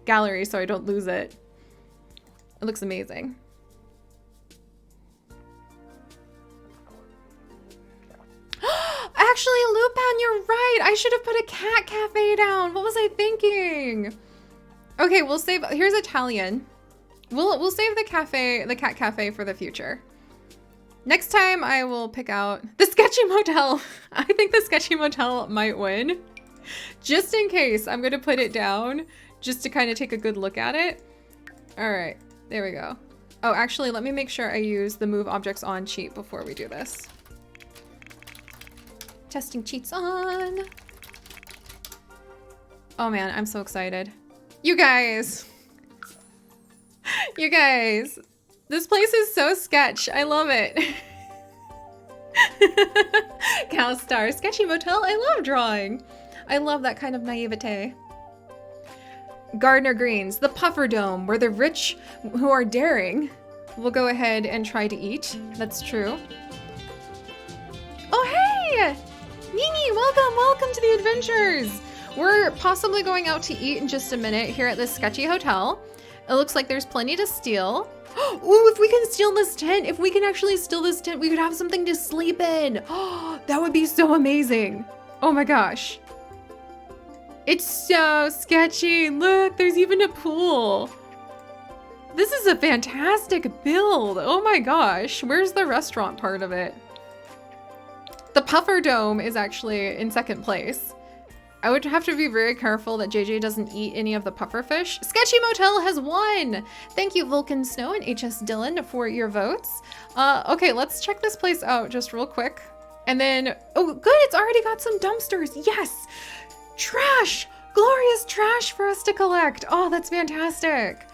gallery so I don't lose it. It looks amazing. Actually, Lupin, you're right. I should have put a cat cafe down. What was I thinking? Okay, we'll save, here's Italian. We'll save the cat cafe for the future. Next time I will pick out the Sketchy Motel. I think the Sketchy Motel might win. Just in case, I'm gonna put it down just to kind of take a good look at it. All right, there we go. Oh, actually, let me make sure I use the move objects on cheat before we do this. Testing cheats on. Oh man, I'm so excited. You guys. You guys. This place is so sketch. I love it. Cowstar, Sketchy Motel. I love drawing. I love that kind of naivete. Gardner Greens, the Puffer Dome, where the rich who are daring we'll go ahead and try to eat. That's true. Oh, hey! Nini, welcome to the adventures. We're possibly going out to eat in just a minute here at this sketchy hotel. It looks like there's plenty to steal. Ooh, if we can steal this tent, if we can actually steal this tent, we could have something to sleep in. Oh, that would be so amazing. Oh my gosh. It's so sketchy. Look, there's even a pool. This is a fantastic build. Oh my gosh. Where's the restaurant part of it? The Puffer Dome is actually in second place. I would have to be very careful that JJ doesn't eat any of the puffer fish. Sketchy Motel has won! Thank you, Vulcan Snow and HS Dylan, for your votes. Okay, let's check this place out just real quick. And then, oh good, it's already got some dumpsters. Yes! Trash! Glorious trash for us to collect. Oh, that's fantastic.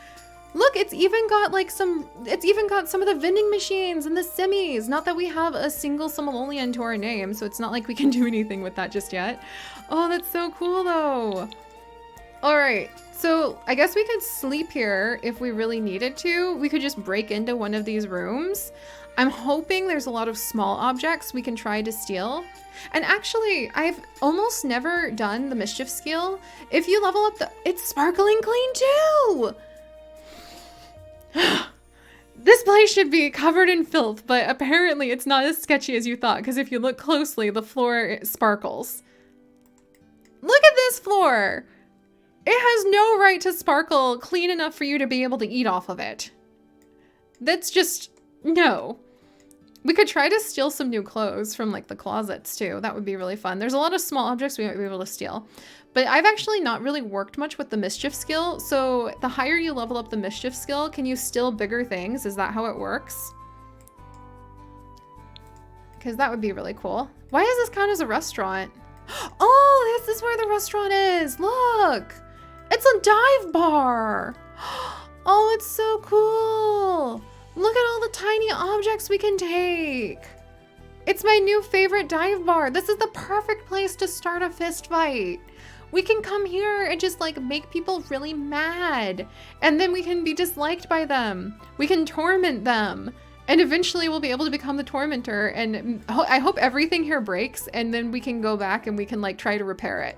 Look, it's even got like some of the vending machines and the semis. Not that we have a single simoleon to our name, so it's not like we can do anything with that just yet. Oh, that's so cool though. All right, so I guess we could sleep here if we really needed to. We could just break into one of these rooms. I'm hoping there's a lot of small objects we can try to steal. And actually, I've almost never done the mischief skill. If you level up it's sparkling clean too. This place should be covered in filth, but apparently it's not as sketchy as you thought, because if you look closely, the floor sparkles. Look at this floor! It has no right to sparkle clean enough for you to be able to eat off of it. That's just, no. We could try to steal some new clothes from like the closets too. That would be really fun. There's a lot of small objects we might be able to steal. But I've actually not really worked much with the mischief skill. So the higher you level up the mischief skill, can you steal bigger things? Is that how it works? Because that would be really cool. Why does this count as a restaurant? Oh, this is where the restaurant is. Look, it's a dive bar. Oh, it's so cool. Look at all the tiny objects we can take. It's my new favorite dive bar. This is the perfect place to start a fist fight. We can come here and just like make people really mad. And then we can be disliked by them. We can torment them. And eventually we'll be able to become the tormentor. And I hope everything here breaks and then we can go back and we can like try to repair it.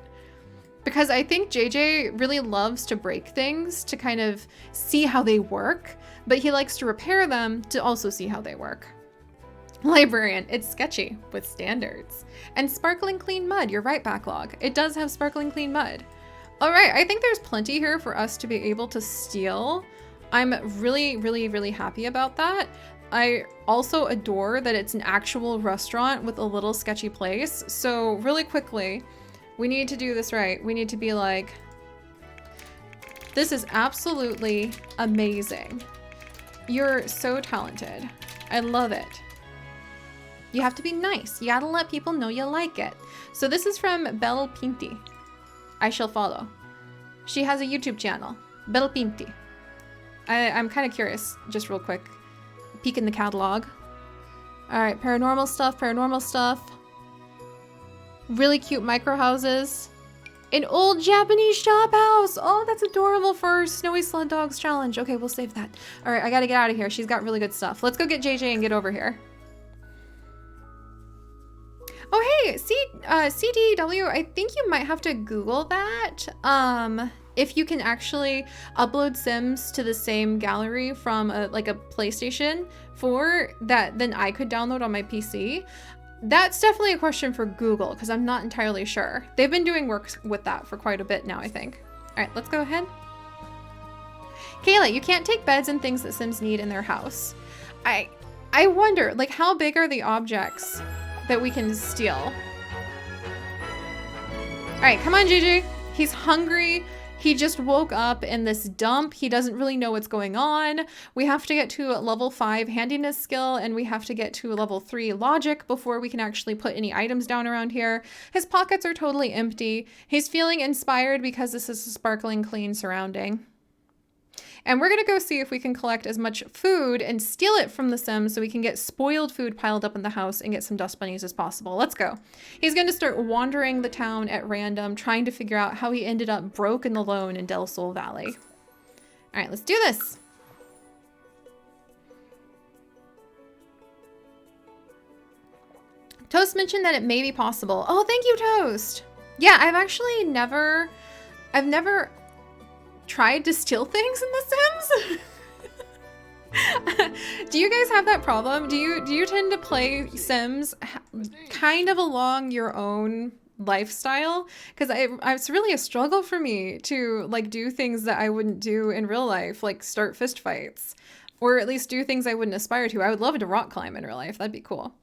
Because I think JJ really loves to break things to kind of see how they work. But he likes to repair them to also see how they work. Librarian, it's sketchy with standards. And sparkling clean mud, you're right, Backlog. It does have sparkling clean mud. All right, I think there's plenty here for us to be able to steal. I'm really, really, really happy about that. I also adore that it's an actual restaurant with a little sketchy place. So really quickly, we need to do this right. We need to be like, this is absolutely amazing. You're so talented. I love it. You have to be nice. You gotta let people know you like it. So this is from Belle Pinti. I shall follow. She has a YouTube channel, Belle Pinti. I'm kind of curious, just real quick. Peek in the catalog. All right, paranormal stuff. Really cute micro houses. An old Japanese shop house. Oh, that's adorable for our Snowy Sled Dogs challenge. Okay, we'll save that. All right, I gotta get out of here. She's got really good stuff. Let's go get JJ and get over here. Oh, hey, CDW, I think you might have to Google that. If you can actually upload Sims to the same gallery from like a PlayStation 4 that then I could download on my PC. That's definitely a question for Google because I'm not entirely sure. They've been doing work with that for quite a bit now, I think. All right, let's go ahead. Kayla, you can't take beds and things that Sims need in their house. I wonder, like, how big are the objects that we can steal? All right, come on, JJ. He's hungry. He just woke up in this dump. He doesn't really know what's going on. We have to get to a level 5 handiness skill and we have to get to a level 3 logic before we can actually put any items down around here. His pockets are totally empty. He's feeling inspired because this is a sparkling clean surrounding. And we're gonna go see if we can collect as much food and steal it from the Sims so we can get spoiled food piled up in the house and get some dust bunnies as possible. Let's go. He's gonna start wandering the town at random, trying to figure out how he ended up broke and alone in Del Sol Valley. All right, let's do this. Toast mentioned that it may be possible. Oh, thank you, Toast. Yeah, I've actually never tried to steal things in The Sims. Do you guys have that problem? Do you tend to play Sims kind of along your own lifestyle? Because it's really a struggle for me to like do things that I wouldn't do in real life, like start fist fights, or at least do things I wouldn't aspire to. I would love to rock climb in real life. That'd be cool.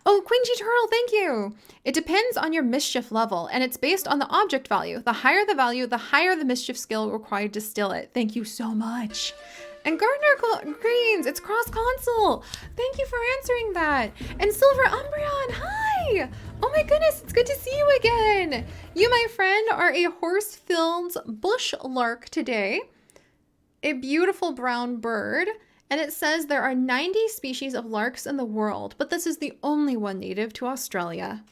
Oh, Quincy Turtle, thank you. It depends on your mischief level, and it's based on the object value. The higher the value, the higher the mischief skill required to steal it. Thank you so much. And Gardner Greens, it's cross-console. Thank you for answering that. And Silver Umbreon, hi. Oh my goodness, it's good to see you again. You, my friend, are a horse-filled bush lark today. A beautiful brown bird. And it says there are 90 species of larks in the world, but this is the only one native to Australia.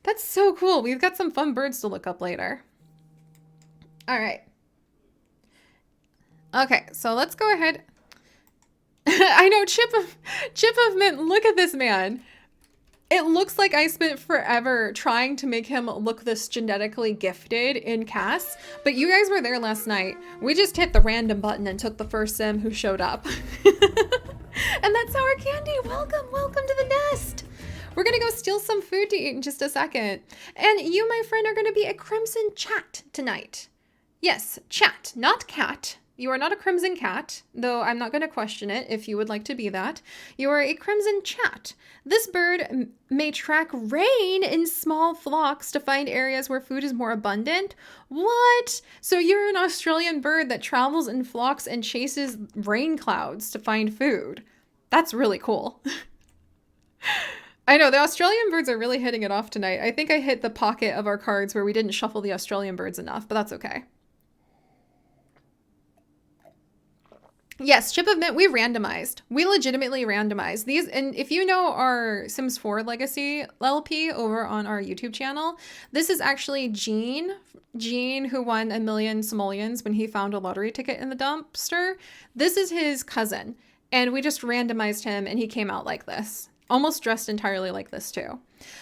That's so cool. We've got some fun birds to look up later. All right. Okay, so let's go ahead. I know, Chip of Mint, look at this man. It looks like I spent forever trying to make him look this genetically gifted in CAS, but you guys were there last night. We just hit the random button and took the first sim who showed up. And that's Sour Candy. Welcome to the nest. We're gonna go steal some food to eat in just a second. And you, my friend, are gonna be a Crimson Chat tonight. Yes, chat, not cat. You are not a Crimson Cat, though I'm not going to question it if you would like to be that. You are a Crimson Chat. This bird may track rain in small flocks to find areas where food is more abundant. What? So you're an Australian bird that travels in flocks and chases rain clouds to find food. That's really cool. I know, the Australian birds are really hitting it off tonight. I think I hit the pocket of our cards where we didn't shuffle the Australian birds enough, but that's okay. Yes, Chip of Mint, we randomized. We legitimately randomized these. And if you know our Sims 4 Legacy LP over on our YouTube channel, this is actually Gene, who won 1 million simoleons when he found a lottery ticket in the dumpster. This is his cousin. And we just randomized him and he came out like this. Almost dressed entirely like this too.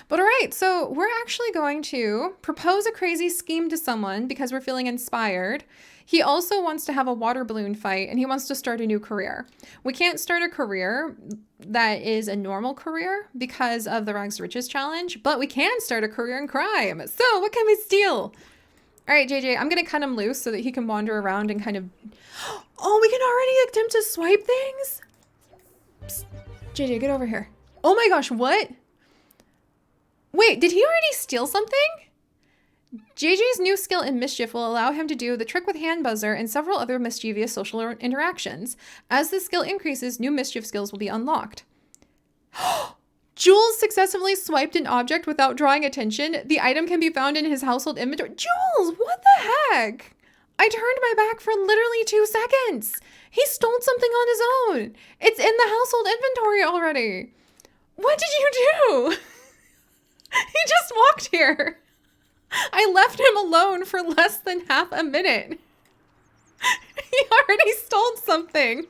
But all right, so we're actually going to propose a crazy scheme to someone because we're feeling inspired. He also wants to have a water balloon fight and he wants to start a new career. We can't start a career that is a normal career because of the Rags to Riches challenge, but we can start a career in crime. So what can we steal? All right, JJ, I'm going to cut him loose so that he can wander around and kind of... Oh, we can already attempt to swipe things? Psst. JJ, get over here. Oh my gosh, what? Wait, did he already steal something? JJ's new skill in mischief will allow him to do the trick with hand buzzer and several other mischievous social interactions. As the skill increases, new mischief skills will be unlocked. Jules successfully swiped an object without drawing attention. The item can be found in his household inventory. Jules, what the heck? I turned my back for literally 2 seconds. He stole something on his own. It's in the household inventory already. What did you do? He just walked here. I left him alone for less than half a minute. He already stole something.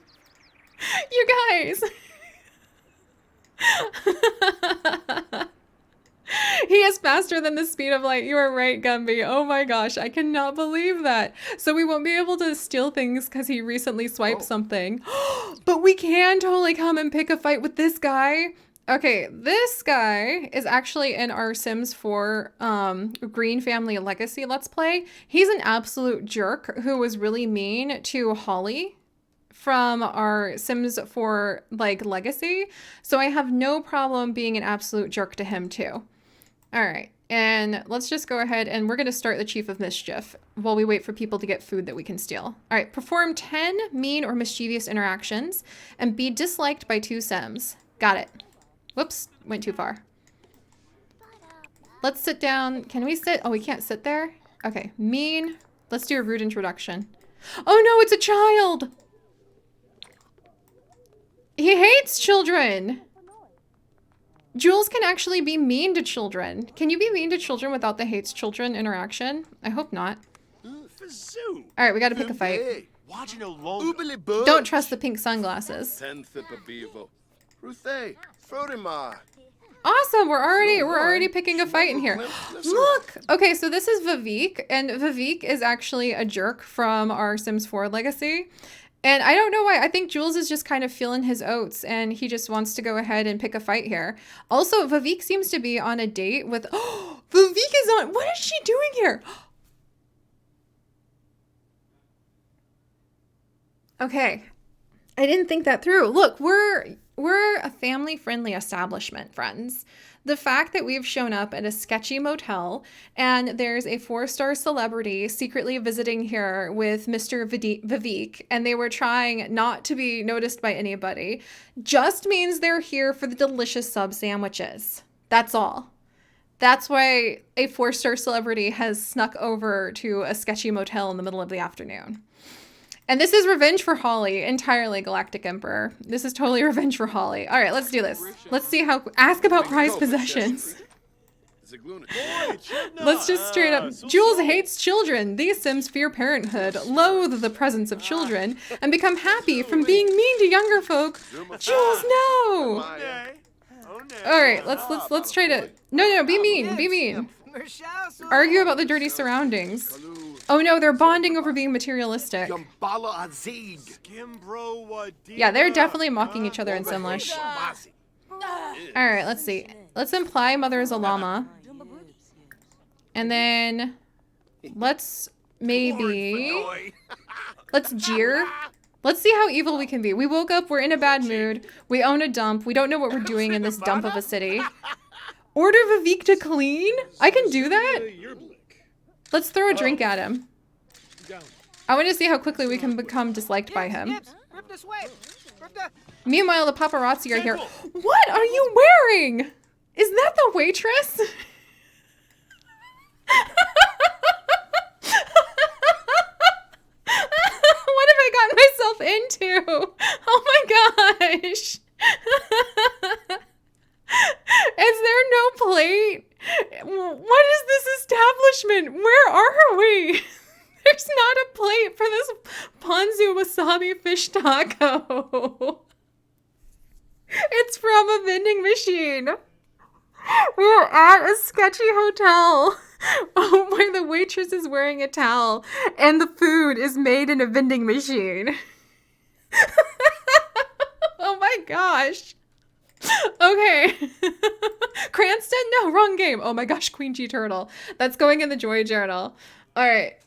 You guys. He is faster than the speed of light. You are right, Gumby. Oh my gosh, I cannot believe that. So we won't be able to steal things because he recently swiped something. But we can totally come and pick a fight with this guy. Okay, this guy is actually in our Sims 4 Greene Family Legacy Let's Play. He's an absolute jerk who was really mean to Holly from our Sims 4 like Legacy. So I have no problem being an absolute jerk to him too. All right, and let's just go ahead and we're going to start the Chief of Mischief while we wait for people to get food that we can steal. All right, perform 10 mean or mischievous interactions and be disliked by 2 Sims. Got it. Whoops, went too far. Let's sit down. Can we sit? Oh, we can't sit there? Okay, mean. Let's do a rude introduction. Oh no, it's a child! He hates children! Jules can actually be mean to children. Can you be mean to children without the hates children interaction? I hope not. Alright, we gotta pick a fight. Don't trust the pink sunglasses. Awesome. We're already picking a fight in here. Look. Okay, so this is Vivek, and Vivek is actually a jerk from our Sims 4 legacy. And I don't know why. I think Jules is just kind of feeling his oats, and he just wants to go ahead and pick a fight here. Also, Vivek seems to be on a date with... Oh, Vivek is on... What is she doing here? Okay. I didn't think that through. Look, we're a family-friendly establishment, friends. The fact that we've shown up at a sketchy motel and there's a 4-star celebrity secretly visiting here with Mr. Vivek, and they were trying not to be noticed by anybody, just means they're here for the delicious sub sandwiches. That's all. That's why a 4-star celebrity has snuck over to a sketchy motel in the middle of the afternoon. And this is revenge for Holly, entirely Galactic Emperor. This is totally revenge for Holly. All right, let's do this. Let's see how... Ask about prized possessions. Let's just straight up... Jules hates children. These Sims fear parenthood, loathe the presence of children, and become happy from being mean to younger folk. Jules, no! All right, let's try to... No, be mean, be mean. Argue about the dirty surroundings. Oh no, they're bonding over being materialistic. Yeah, they're definitely mocking each other in Simlish. Alright, let's see. Let's imply Mother is a llama. And then let's maybe... Let's jeer. Let's see how evil we can be. We woke up, we're in a bad mood. We own a dump. We don't know what we're doing in this dump of a city. Order Vivek to clean? I can do that? Let's throw a drink at him. I want to see how quickly we can become disliked by him. Meanwhile, the paparazzi are here. What are you wearing? Is that the waitress? What have I gotten myself into? Oh my gosh. Is there no plate? What is this establishment? Where are we? There's not a plate for this ponzu wasabi fish taco. It's from a vending machine. We're at a sketchy hotel where the waitress is wearing a towel and the food is made in a vending machine. Oh my gosh. Okay. Cranston? No, wrong game. Oh my gosh, Queen G Turtle. That's going in the Joy Journal. Alright.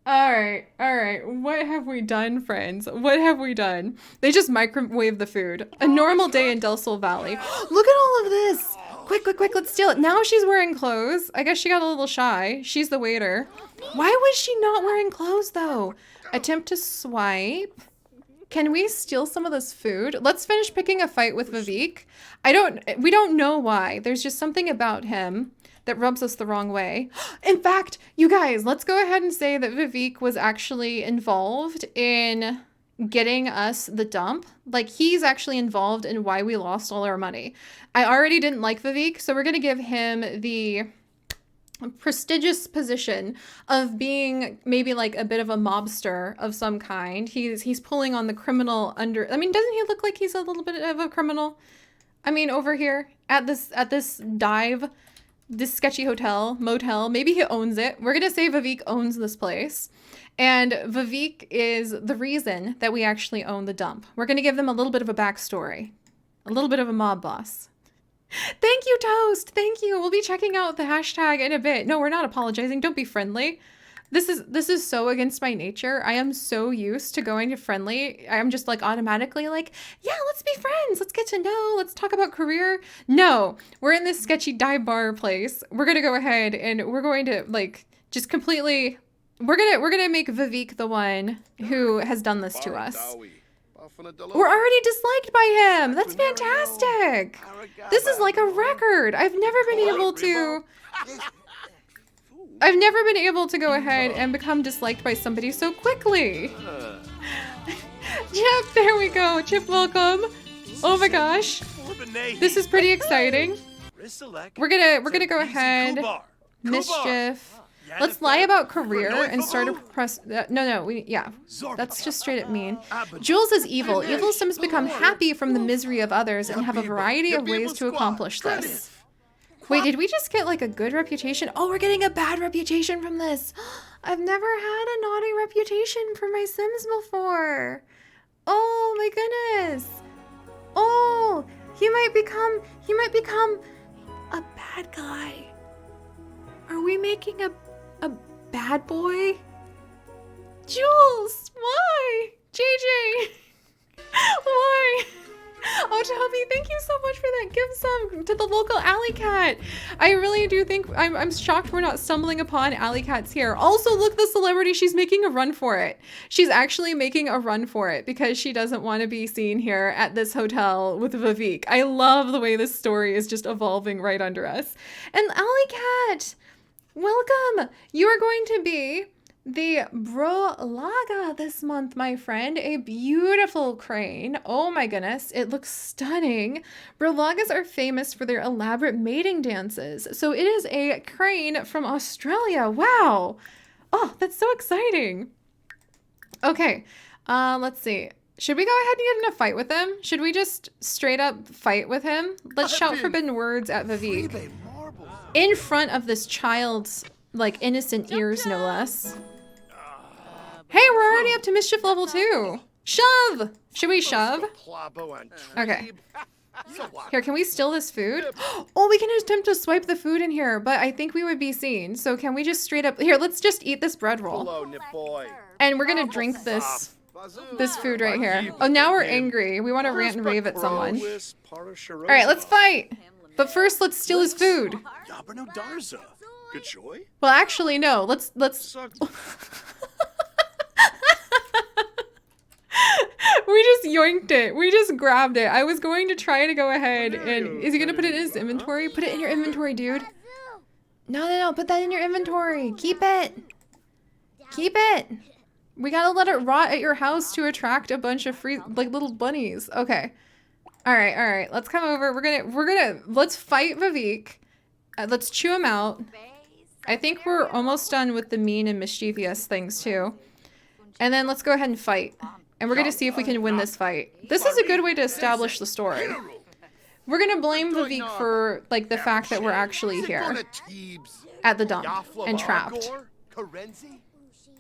Alright. What have we done, friends? What have we done? They just microwave the food. A normal day in Del Sol Valley. Look at all of this! Quick, let's steal it. Now she's wearing clothes. I guess she got a little shy. She's the waiter. Why was she not wearing clothes, though? Attempt to swipe. Can we steal some of this food? Let's finish picking a fight with Vivek. We don't know why. There's just something about him that rubs us the wrong way. In fact, you guys, let's go ahead and say that Vivek was actually involved in getting us the dump. Like, he's actually involved in why we lost all our money. I already didn't like Vivek, so we're going to give him the prestigious position of being maybe like a bit of a mobster of some kind. He's pulling on the criminal under... I mean, doesn't he look like he's a little bit of a criminal? I mean, over here at this dive, this sketchy motel, maybe he owns it. We're gonna say Vivek owns this place. And Vivek is the reason that we actually own the dump. We're gonna give them a little bit of a backstory. A little bit of a mob boss. Thank you, Toast. Thank you. We'll be checking out the hashtag in a bit. No, we're not apologizing. Don't be friendly. This is so against my nature. I am so used to going to friendly. I'm just like automatically like, yeah, let's be friends. Let's get to know. Let's talk about career. No, we're in this sketchy dive bar place. We're going to go ahead and we're going to like just completely, we're going to make Vivek the one who has done this to us. We're already disliked by him. That's fantastic. This is like a record. I've never been able to go ahead and become disliked by somebody so quickly. Chip, there we go. Chip, welcome. Oh my gosh. This is pretty exciting. We're gonna go ahead. Mischief. Let's lie about career and start a press. Yeah. That's just straight up mean. Jules is evil. Evil Sims become happy from the misery of others and have a variety of ways to accomplish this. Wait, did we just get like a good reputation? Oh, we're getting a bad reputation from this. I've never had a naughty reputation for my Sims before. Oh my goodness. Oh, he might become a bad guy. Are we making a bad boy? Jules, why? JJ, why? Oh, Toby, thank you so much for that gift sub to the local alley cat. I really do think, I'm shocked we're not stumbling upon alley cats here. Also, look, the celebrity, she's making a run for it. She's actually making a run for it because she doesn't want to be seen here at this hotel with Vivek. I love the way this story is just evolving right under us. And alley cat, welcome. You are going to be the Brolaga this month, my friend. A beautiful crane. Oh my goodness, it looks stunning. Brolagas are famous for their elaborate mating dances. So it is a crane from Australia. Wow. Oh, that's so exciting. Okay, let's see. Should we go ahead and get in a fight with him? Should we just straight up fight with him? Let's shout forbidden words at Vivek. In front of this child's, like, innocent ears, no less. Hey, we're already up to mischief level 2. Shove! Should we shove? Okay. Here, can we steal this food? Oh, we can attempt to swipe the food in here, but I think we would be seen. So can we just straight up... Here, let's just eat this bread roll. And we're gonna drink this food right here. Oh, now we're angry. We want to rant and rave at someone. All right, let's fight. But first, let's steal his food. Well, actually, no. Let's... We just yoinked it. We just grabbed it. I was going to try to go ahead and... Is he going to put it in his inventory? Put it in your inventory, dude. No. Put that in your inventory. Keep it. Keep it. We gotta let it rot at your house to attract a bunch of free, like, little bunnies. Okay. All right. Let's come over. Let's fight Vivek. Let's chew him out. I think we're almost done with the mean and mischievous things, too. And then let's go ahead and fight. And we're going to see if we can win this fight. This is a good way to establish the story. We're going to blame Vivek for, like, the fact that we're actually here at the dump and trapped.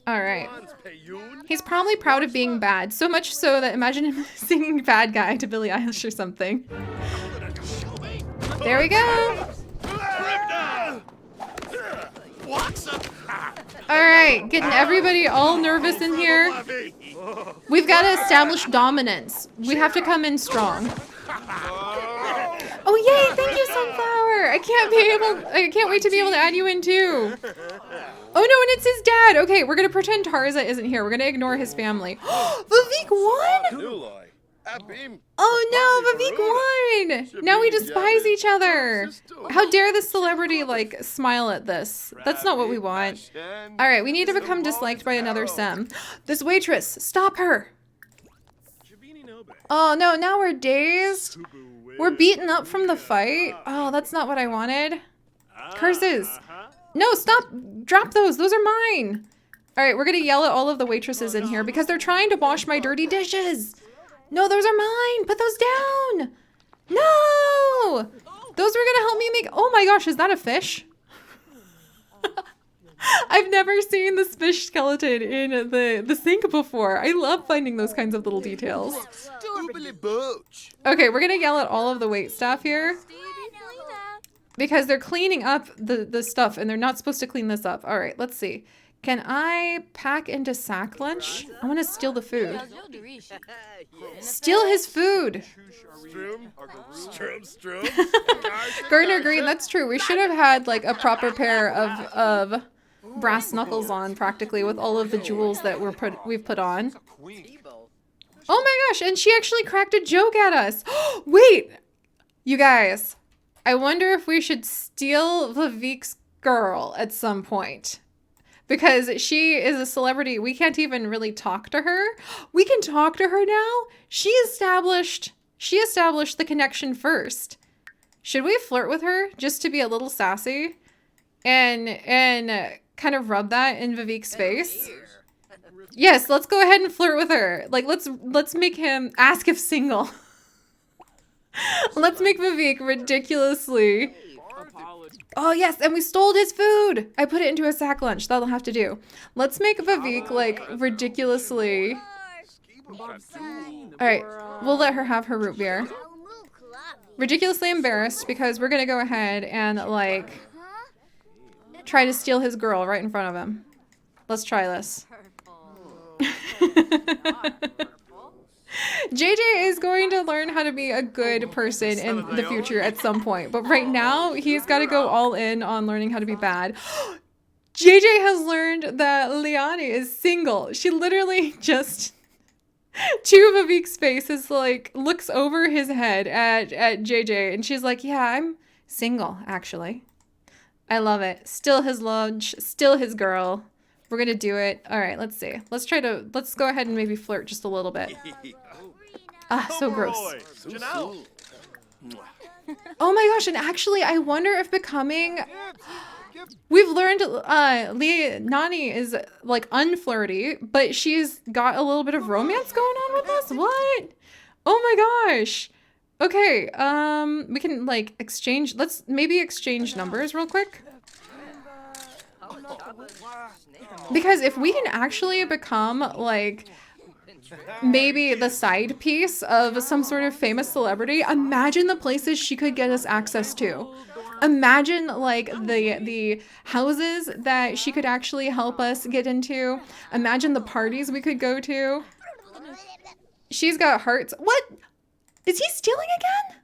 All right. He's probably proud of being bad. So much so that imagine him singing Bad Guy to Billie Eilish or something. There we go. All right, getting everybody all nervous in here. We've got to establish dominance. We have to come in strong. Oh yay! Thank you, Sunflower. I can't wait to be able to add you in too. Oh no, and it's his dad. Okay, we're gonna pretend Tarza isn't here. We're gonna ignore his family. Vivek won. Oh no, Vivek won! Now we despise each other. How dare this celebrity, like, smile at this? That's not what we want. All right, we need to become disliked by another Sim. This waitress, stop her. Oh no, now we're dazed. We're beaten up from the fight. Oh, that's not what I wanted. Curses. No, stop. Drop those. Those are mine. All right, we're gonna yell at all of the waitresses in here because they're trying to wash my dirty dishes. No, those are mine. Put those down. No. Those were gonna help me make... Oh my gosh, is that a fish? I've never seen this fish skeleton in the sink before. I love finding those kinds of little details. Okay, we're gonna yell at all of the wait staff here because they're cleaning up the stuff and they're not supposed to clean this up. All right, let's see. Can I pack into sack lunch? I want to steal the food. Steal his food. Gardner Greene, that's true. We should have had like a proper pair of brass knuckles on practically with all of the jewels that we've put on. Oh my gosh, and she actually cracked a joke at us. Wait, you guys, I wonder if we should steal Vivek's girl at some point. Because she is a celebrity. We can't even really talk to her. We can talk to her now. She established the connection first. Should we flirt with her just to be a little sassy? And kind of rub that in Vivik's face. Yes, let's go ahead and flirt with her. Like, let's make him ask if single. Let's make Vivek ridiculously... Oh, yes, and we stole his food. I put it into a sack lunch. That'll have to do. Let's make Vivek, like, ridiculously... Alright, we'll let her have her root beer. Ridiculously embarrassed because we're gonna go ahead and, like, try to steal his girl right in front of him. Let's try this. JJ is going to learn how to be a good person in the future at some point, but right now he's got to go all in on learning how to be bad. JJ has learned that Liani is single. She literally just to Vivik's face is like looks over his head at JJ and she's like, yeah, I'm single actually. I love it. Still his lunch, still his girl. We're gonna do it. All right, let's see. Let's go ahead and maybe flirt just a little bit. Ah, so gross. Oh my gosh, and actually I wonder if becoming... We've learned Nani is like unflirty, but she's got a little bit of romance going on with us? What? Oh my gosh. Okay, we can like exchange, let's maybe exchange numbers real quick. Because if we can actually become like maybe the side piece of some sort of famous celebrity, imagine the places she could get us access to. Imagine like the houses that she could actually help us get into. Imagine the parties we could go to. She's got hearts. What? Is he stealing again?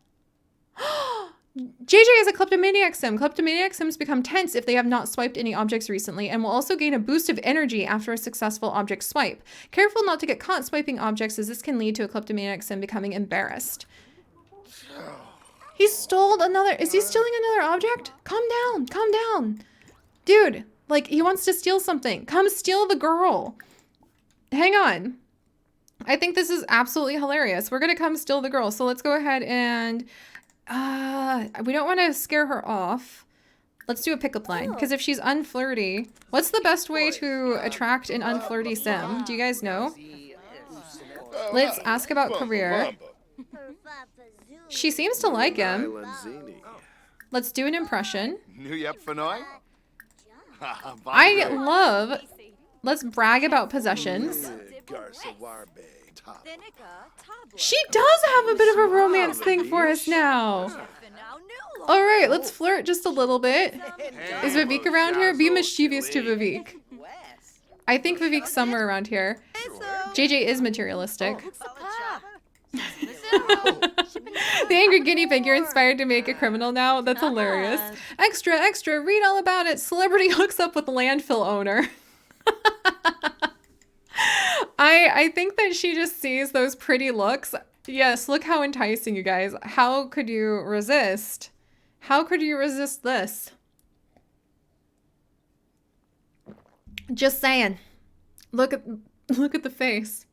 JJ is a kleptomaniac sim. Kleptomaniac sims become tense if they have not swiped any objects recently and will also gain a boost of energy after a successful object swipe. Careful not to get caught swiping objects as this can lead to a kleptomaniac sim becoming embarrassed. He stole another... Is he stealing another object? Calm down. Calm down. Dude, like he wants to steal something. Come steal the girl. Hang on. I think this is absolutely hilarious. We're going to come steal the girl. So let's go ahead and... we don't want to scare her off. Let's do a pickup line. Because if she's unflirty, what's the best way to attract an unflirty sim? Do you guys know? Let's ask about career. She seems to like him. Let's do an impression. I love... Let's brag about possessions. She does have a bit of a romance thing for us now. All right, let's flirt just a little bit. Is Vivek around here? Be mischievous to Vivek. I think Vivek's somewhere around here. JJ is materialistic. The angry guinea pig, you're inspired to make a criminal now? That's hilarious. Extra, extra, read all about it. Celebrity hooks up with landfill owner. I think that she just sees those pretty looks. Yes, look how enticing, you guys. How could you resist? How could you resist this? Just saying. Look at the face.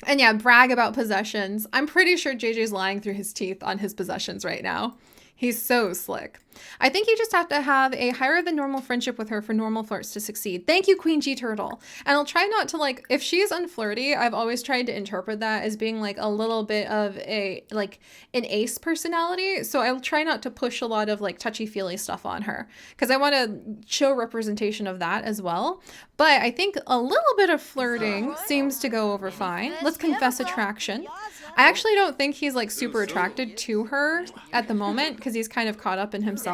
And yeah, brag about possessions. I'm pretty sure JJ's lying through his teeth on his possessions right now. He's so slick. I think you just have to have a higher than normal friendship with her for normal flirts to succeed. Thank you, Queen G Turtle. And I'll try not to like, if she's unflirty, I've always tried to interpret that as being like a little bit of a, like an ace personality. So I'll try not to push a lot of like touchy-feely stuff on her because I want to show representation of that as well. But I think a little bit of flirting seems to go over fine. Let's confess attraction. I actually don't think he's like super attracted to her at the moment because he's kind of caught up in himself.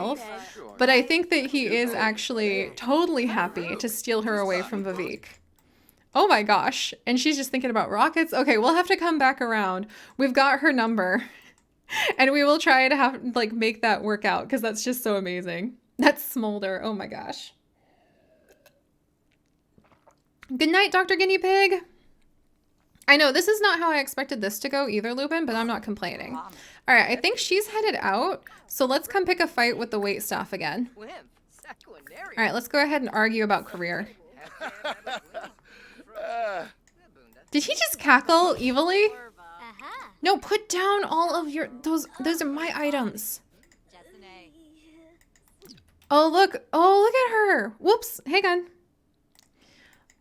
But I think that he is actually totally happy to steal her away from Vivek. Oh my gosh. And she's just thinking about rockets. Okay, we'll have to come back around. We've got her number. And we will try to have like make that work out because that's just so amazing. That's Smolder. Oh my gosh. Good night, Dr. Guinea Pig. I know this is not how I expected this to go either, Lupin, but I'm not complaining. All right, I think she's headed out. So let's come pick a fight with the waitstaff again. All right, let's go ahead and argue about career. Did he just cackle evilly? No, put down all of your, those are my items. Oh, look. Oh, look at her. Whoops. Hang on.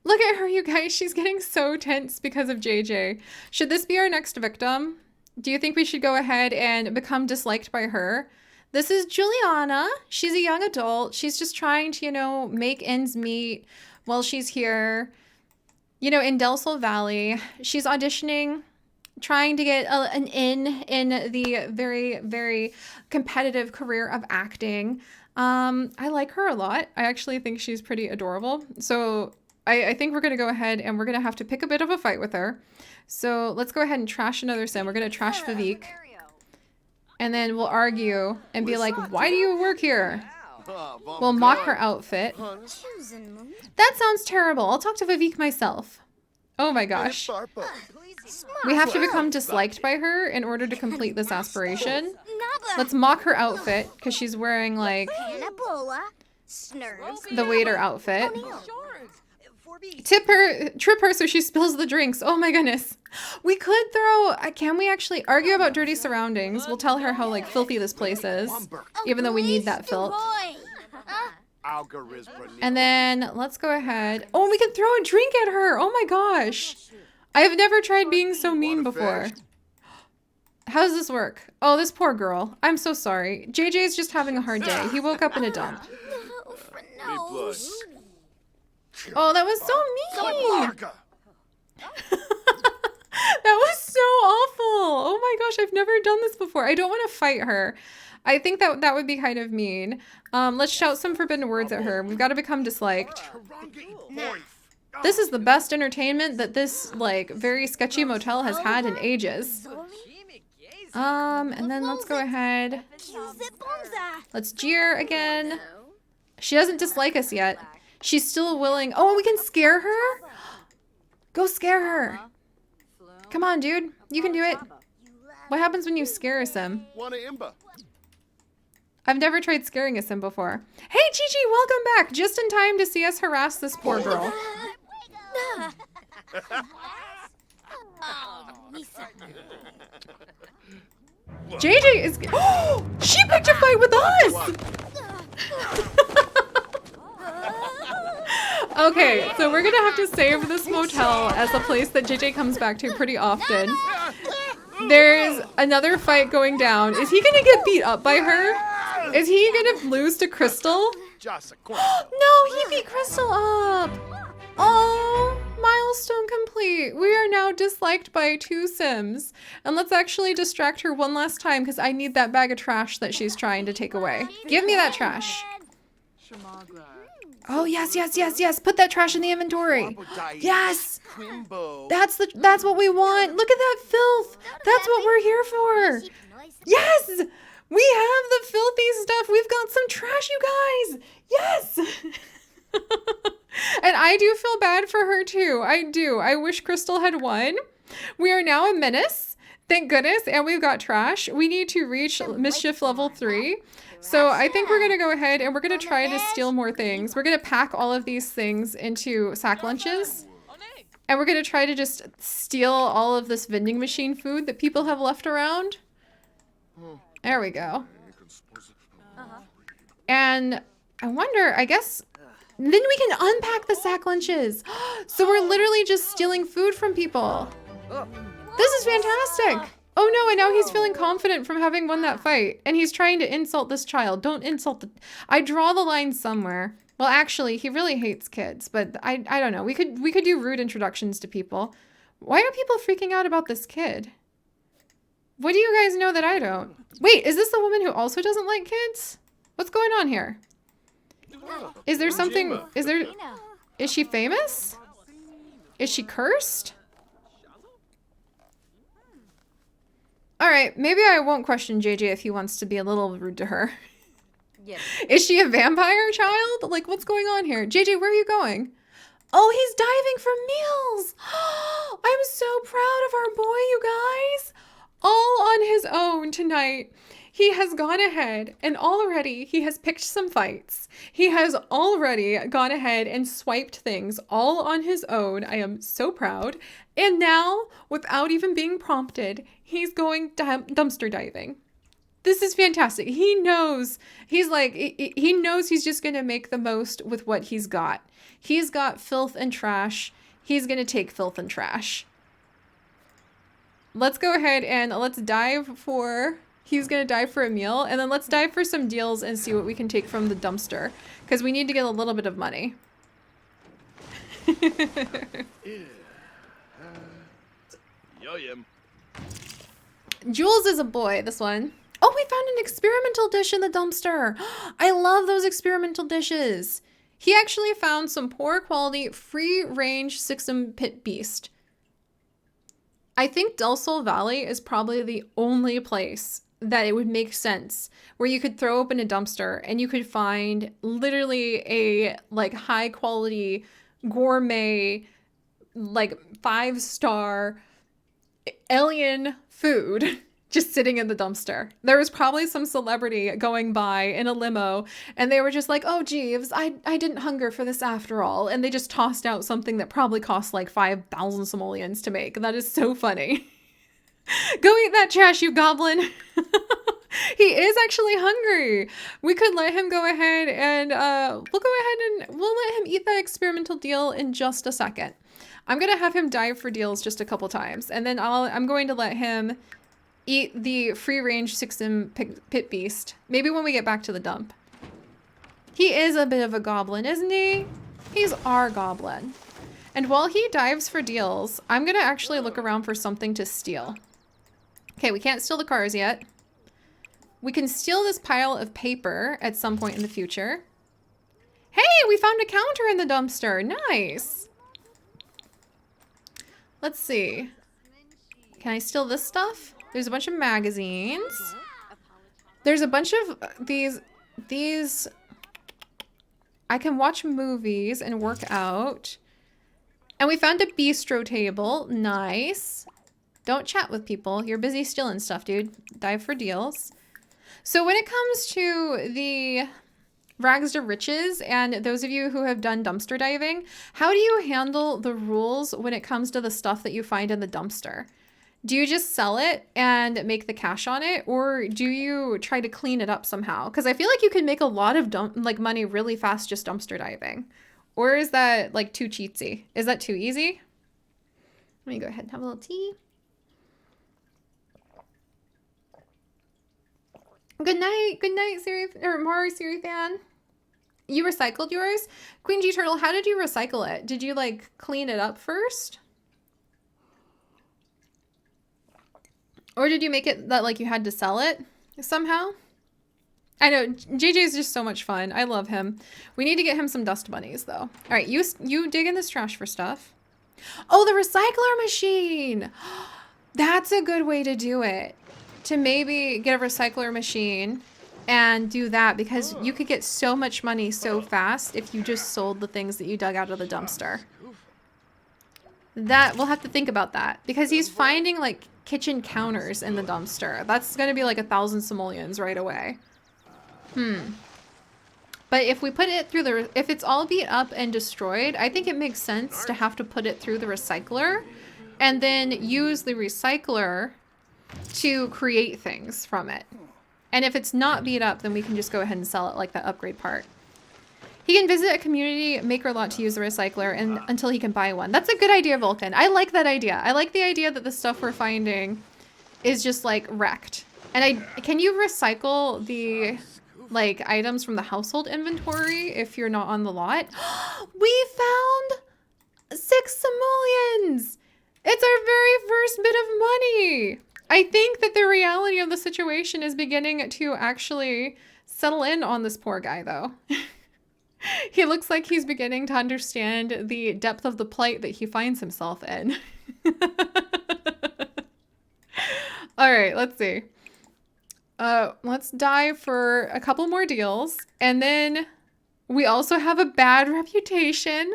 Look at her, you guys. She's getting so tense because of JJ. Should this be our next victim? Do you think we should go ahead and become disliked by her? This is Juliana. She's a young adult. She's just trying to, you know, make ends meet while she's here, you know, in Del Sol Valley. She's auditioning, trying to get an in the very, very competitive career of acting. I like her a lot. I actually think she's pretty adorable. So I think we're going to go ahead and we're going to have to pick a bit of a fight with her. So let's go ahead and trash another sim. We're going to trash Vivek. And then we'll argue and be like, why do you work here? We'll mock her outfit. That sounds terrible. I'll talk to Vivek myself. Oh my gosh. We have to become disliked by her in order to complete this aspration. Let's mock her outfit because she's wearing like the waiter outfit. Trip her so she spills the drinks. Oh my goodness. We could throw, can we actually argue about dirty surroundings? We'll tell her how like filthy this place is, even though we need that filth. And then let's go ahead. Oh, we can throw a drink at her. Oh my gosh. I have never tried being so mean before. How does this work? Oh, this poor girl. I'm so sorry. JJ's just having a hard day. He woke up in a dump. Oh, that was so mean. That was so awful. Oh my gosh, I've never done this before. I don't want to fight her. I think that would be kind of mean. Let's shout some forbidden words at her. We've got to become disliked. This is the best entertainment that this like very sketchy motel has had in ages. And then let's go ahead. Let's jeer again. She doesn't dislike us yet. She's still willing. Oh, we can scare her? Go scare her. Come on, dude. You can do it. What happens when you scare a sim? I've never tried scaring a sim before. Hey, Chi-Chi, welcome back. Just in time to see us harass this poor girl. JJ is... Oh, she picked a fight with us! Okay, so we're gonna have to save this motel as a place that JJ comes back to pretty often. There's another fight going down. Is he gonna get beat up by her? Is he gonna lose to Crystal? No, he beat Crystal up! Oh, milestone complete. We are now disliked by 2 sims. And let's actually distract her one last time because I need that bag of trash that she's trying to take away. Give me that trash. Oh, yes, yes, yes, yes. Put that trash in the inventory. Yes. That's what we want. Look at that filth. That's what we're here for. Yes. We have the filthy stuff. We've got some trash, you guys. Yes. And I do feel bad for her too. I do. I wish Crystal had won. We are now a menace. Thank goodness. And we've got trash. We need to reach mischief level 3. So I think we're going to go ahead and we're going to try to steal more things. We're going to pack all of these things into sack lunches. And we're going to try to just steal all of this vending machine food that people have left around. There we go. And I wonder, I guess, then we can unpack the sack lunches. So we're literally just stealing food from people. This is fantastic. Oh no, and now he's feeling confident from having won that fight. And he's trying to insult this child. Don't insult the... I draw the line somewhere. Well, actually, he really hates kids, but I don't know. We could do rude introductions to people. Why are people freaking out about this kid? What do you guys know that I don't? Wait, is this the woman who also doesn't like kids? What's going on here? Is there something... Is she famous? Is she cursed? Alright, maybe I won't question JJ if he wants to be a little rude to her. Yes. Is she a vampire child? Like, what's going on here? JJ, where are you going? Oh, he's diving for meals! I'm so proud of our boy, you guys! All on his own tonight. He has gone ahead and already he has picked some fights. He has already gone ahead and swiped things all on his own. I am so proud. And now, without even being prompted, he's going dumpster diving. This is fantastic. He knows. He's like, he knows he's just going to make the most with what he's got. He's got filth and trash. He's going to take filth and trash. Let's go ahead and let's dive for... He's going to dive for a meal. And then let's dive for some deals and see what we can take from the dumpster. Because we need to get a little bit of money. Jules is a boy, this one. Oh, we found an experimental dish in the dumpster. I love those experimental dishes. He actually found some poor quality, free-range Sixum pit beast. I think Del Sol Valley is probably the only place that it would make sense where you could throw open a dumpster and you could find literally a like high quality gourmet, like 5-star alien food just sitting in the dumpster. There was probably some celebrity going by in a limo and they were just like, oh, Jeeves, I didn't hunger for this after all. And they just tossed out something that probably cost like 5,000 simoleons to make. That is so funny. Go eat that trash, you goblin. He is actually hungry. We could let him go ahead and we'll go ahead and we'll let him eat that experimental deal in just a second. I'm going to have him dive for deals just a couple times. And then I'm going to let him eat the free-range Sixum pit beast. Maybe when we get back to the dump. He is a bit of a goblin, isn't he? He's our goblin. And while he dives for deals, I'm going to actually look around for something to steal. Okay, we can't steal the cars yet. We can steal this pile of paper at some point in the future. Hey, we found a counter in the dumpster. Nice. Let's see. Can I steal this stuff? There's a bunch of magazines. There's a bunch of these. I can watch movies and work out. And we found a bistro table. Nice. Don't chat with people. You're busy stealing stuff, dude. Dive for deals. So when it comes to the rags to riches, and those of you who have done dumpster diving, how do you handle the rules when it comes to the stuff that you find in the dumpster? Do you just sell it and make the cash on it, or do you try to clean it up somehow? Because I feel like you can make a lot of money really fast just dumpster diving. Or is that like too cheatsy? Is that too easy? Let me go ahead and have a little tea. Good night, Seri, or Mari Seri fan. You recycled yours? Queen G Turtle, how did you recycle it? Did you like clean it up first? Or did you make it that like you had to sell it somehow? I know, JJ is just so much fun. I love him. We need to get him some dust bunnies though. All right, you dig in this trash for stuff. Oh, the recycler machine. That's a good way to do it. To maybe get a recycler machine and do that, because you could get so much money so fast if you just sold the things that you dug out of the dumpster. That, we'll have to think about that, because he's finding like kitchen counters in the dumpster. That's going to be like 1,000 simoleons right away. But if we put it through the, if it's all beat up and destroyed, I think it makes sense to have to put it through the recycler and then use the recycler to create things from it. And if it's not beat up, then we can just go ahead and sell it like that upgrade part. He can visit a community maker lot to use the recycler and until he can buy one. That's a good idea, Vulcan. I like that idea. I like the idea that the stuff we're finding is just like wrecked. And can you recycle the like items from the household inventory if you're not on the lot? We found 6 simoleons. It's our very first bit of money. I think that the reality of the situation is beginning to actually settle in on this poor guy, though. He looks like he's beginning to understand the depth of the plight that he finds himself in. All right, let's see. Let's dive for a couple more deals. And then we also have a bad reputation.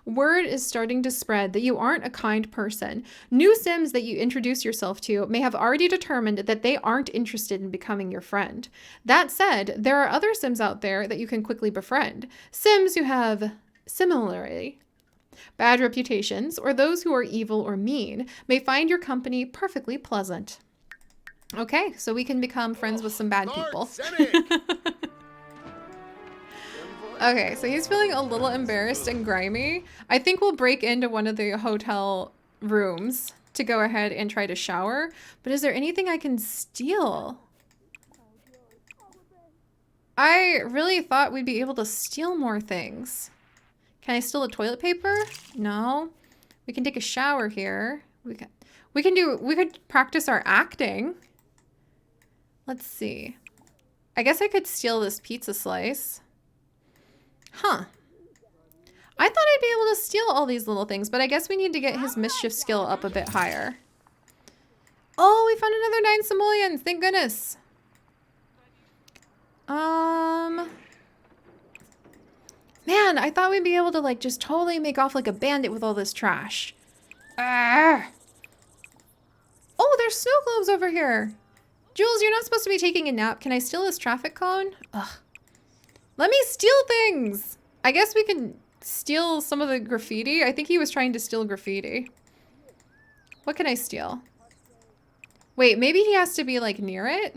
Word is starting to spread that you aren't a kind person. New Sims that you introduce yourself to may have already determined that they aren't interested in becoming your friend. That said, there are other Sims out there that you can quickly befriend. Sims who have similarly bad reputations, or those who are evil or mean, may find your company perfectly pleasant. Okay, so we can become friends with some bad people. Okay, so he's feeling a little embarrassed and grimy. I think we'll break into one of the hotel rooms to go ahead and try to shower. But is there anything I can steal? I really thought we'd be able to steal more things. Can I steal the toilet paper? No. We can take a shower here. We could practice our acting. Let's see. I guess I could steal this pizza slice. Huh. I thought I'd be able to steal all these little things, but I guess we need to get his mischief skill up a bit higher. Oh, we found another 9 simoleons. Thank goodness. Man, I thought we'd be able to like just totally make off like a bandit with all this trash. Ah. Oh, there's snow globes over here. Jules, you're not supposed to be taking a nap. Can I steal this traffic cone? Ugh. Let me steal things. I guess we can steal some of the graffiti. I think he was trying to steal graffiti. What can I steal? Wait, maybe he has to be like near it?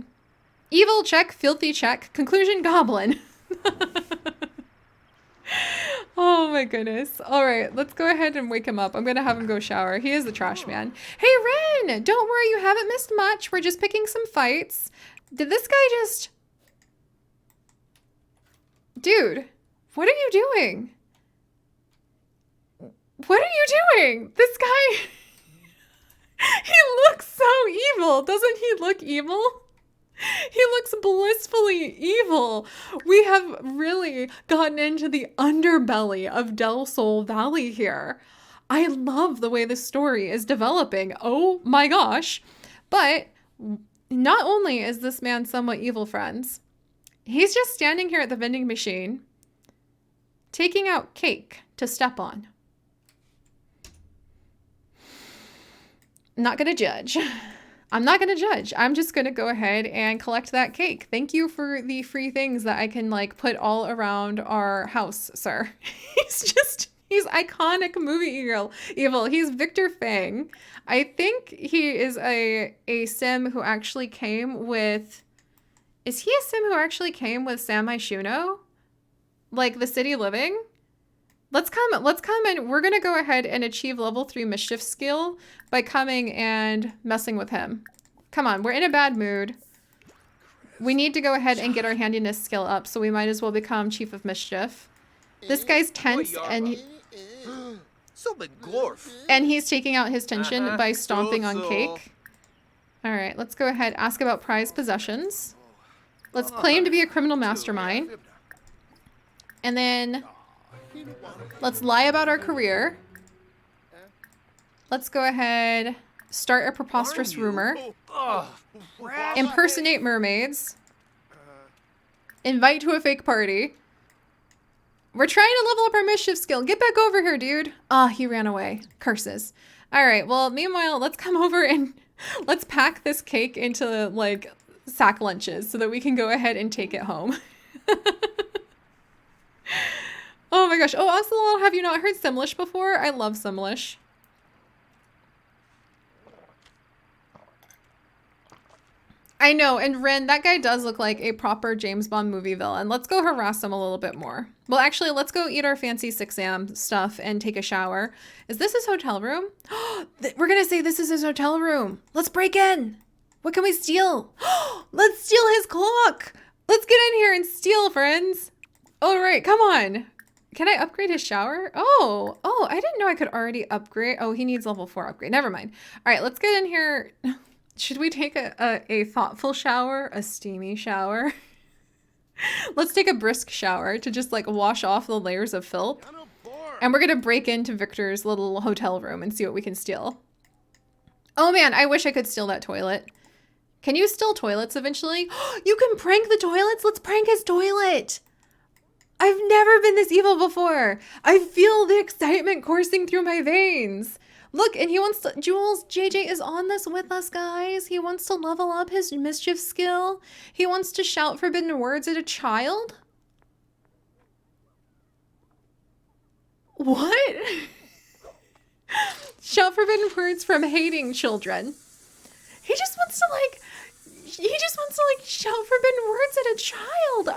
Evil check, filthy check, conclusion goblin. Oh my goodness. All right, let's go ahead and wake him up. I'm gonna have him go shower. He is the trash man. Hey, Ren, don't worry, you haven't missed much. We're just picking some fights. Did this guy just... Dude, what are you doing? What are you doing? This guy... He looks so evil. Doesn't he look evil? He looks blissfully evil. We have really gotten into the underbelly of Del Sol Valley here. I love the way this story is developing. Oh my gosh. But not only is this man somewhat evil, friends, he's just standing here at the vending machine, taking out cake to step on. I'm not going to judge. I'm not going to judge. I'm just going to go ahead and collect that cake. Thank you for the free things that I can like put all around our house, sir. He's iconic movie evil. He's Victor Fang. I think he is a sim who actually came with... Is he a sim who actually came with Samai Shuno? Like the City Living? Let's come and we're going to go ahead and achieve level 3 mischief skill by coming and messing with him. Come on, we're in a bad mood. We need to go ahead and get our handiness skill up, so we might as well become Chief of Mischief. This guy's tense and he's taking out his tension by stomping on cake. All right, let's go ahead, ask about prized possessions. Let's claim to be a criminal mastermind. And then let's lie about our career. Let's go ahead, start a preposterous rumor. Impersonate mermaids. Invite to a fake party. We're trying to level up our mischief skill. Get back over here, dude. Ah, he ran away. Curses. All right, well, meanwhile, let's come over and let's pack this cake into, like, sack lunches so that we can go ahead and take it home. Oh my gosh. Oh, Ocelot, have you not heard Simlish before? I love Simlish. I know, and Ren, that guy does look like a proper James Bond movie villain. Let's go harass him a little bit more. Well, actually, let's go eat our fancy 6am stuff and take a shower. Is this his hotel room? We're gonna say this is his hotel room. Let's break in. What can we steal? Let's steal his clock. Let's get in here and steal, friends. All right, come on. Can I upgrade his shower? Oh, I didn't know I could already upgrade. Oh, he needs level 4 upgrade. Never mind. All right, let's get in here. Should we take a thoughtful shower? A steamy shower? Let's take a brisk shower to just like wash off the layers of filth. And we're gonna break into Victor's little hotel room and see what we can steal. Oh man, I wish I could steal that toilet. Can you steal toilets eventually? You can prank the toilets? Let's prank his toilet. I've never been this evil before. I feel the excitement coursing through my veins. Look, and he wants to, Jules, JJ is on this with us, guys. He wants to level up his mischief skill. He wants to shout forbidden words at a child. What? Shout forbidden words from hating children. He just wants to, like, He just wants to like shout forbidden words at a child.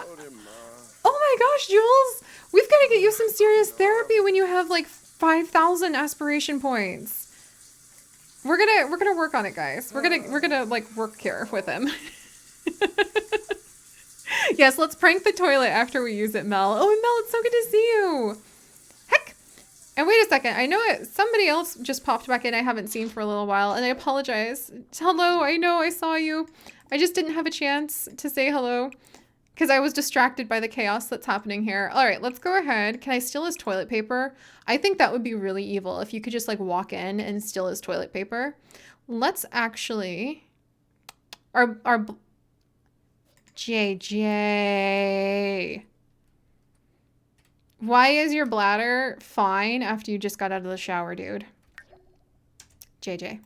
Oh my gosh, Jules, we've got to get you some serious therapy when you have like 5,000 aspiration points. We're gonna work on it, guys. We're gonna like work here with him. Yes, let's prank the toilet after we use it, Mel. Oh, and Mel, it's so good to see you. Heck. And wait a second. I know somebody else just popped back in I haven't seen for a little while, and I apologize. Hello, I know I saw you. I just didn't have a chance to say hello because I was distracted by the chaos that's happening here. All right, let's go ahead. Can I steal his toilet paper? I think that would be really evil if you could just like walk in and steal his toilet paper. Let's actually... Our JJ. Why is your bladder fine after you just got out of the shower, dude? JJ.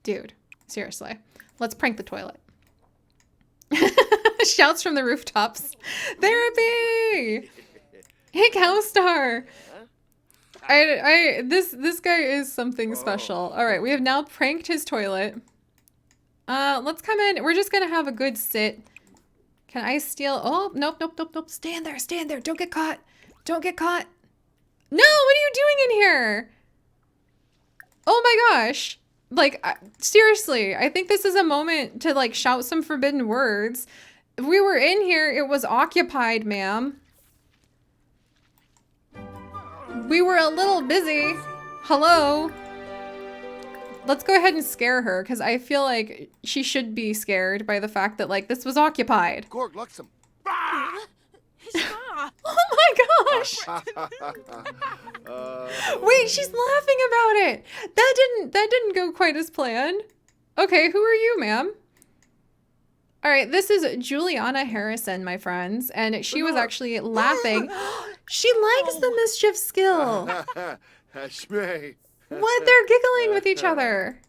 Dude. Seriously. Let's prank the toilet. Shouts from the rooftops. Therapy! Hey, Cowstar! This guy is something special. Alright, we have now pranked his toilet. Let's come in. We're just gonna have a good sit. Can I steal? Oh, nope, nope, nope, nope. Stand there, stand there. Don't get caught. Don't get caught. No, what are you doing in here? Oh my gosh. Like, seriously, I think this is a moment to like shout some forbidden words. If we were in here, it was occupied, ma'am. We were a little busy. Hello. Let's go ahead and scare her, because I feel like she should be scared by the fact that, like, this was occupied. Gorg, Luxem. Oh my gosh! Wait, she's laughing about it! That didn't go quite as planned. Okay, who are you, ma'am? Alright, this is Juliana Harrison, my friends, and she was actually laughing. She likes the mischief skill! What? They're giggling with each other.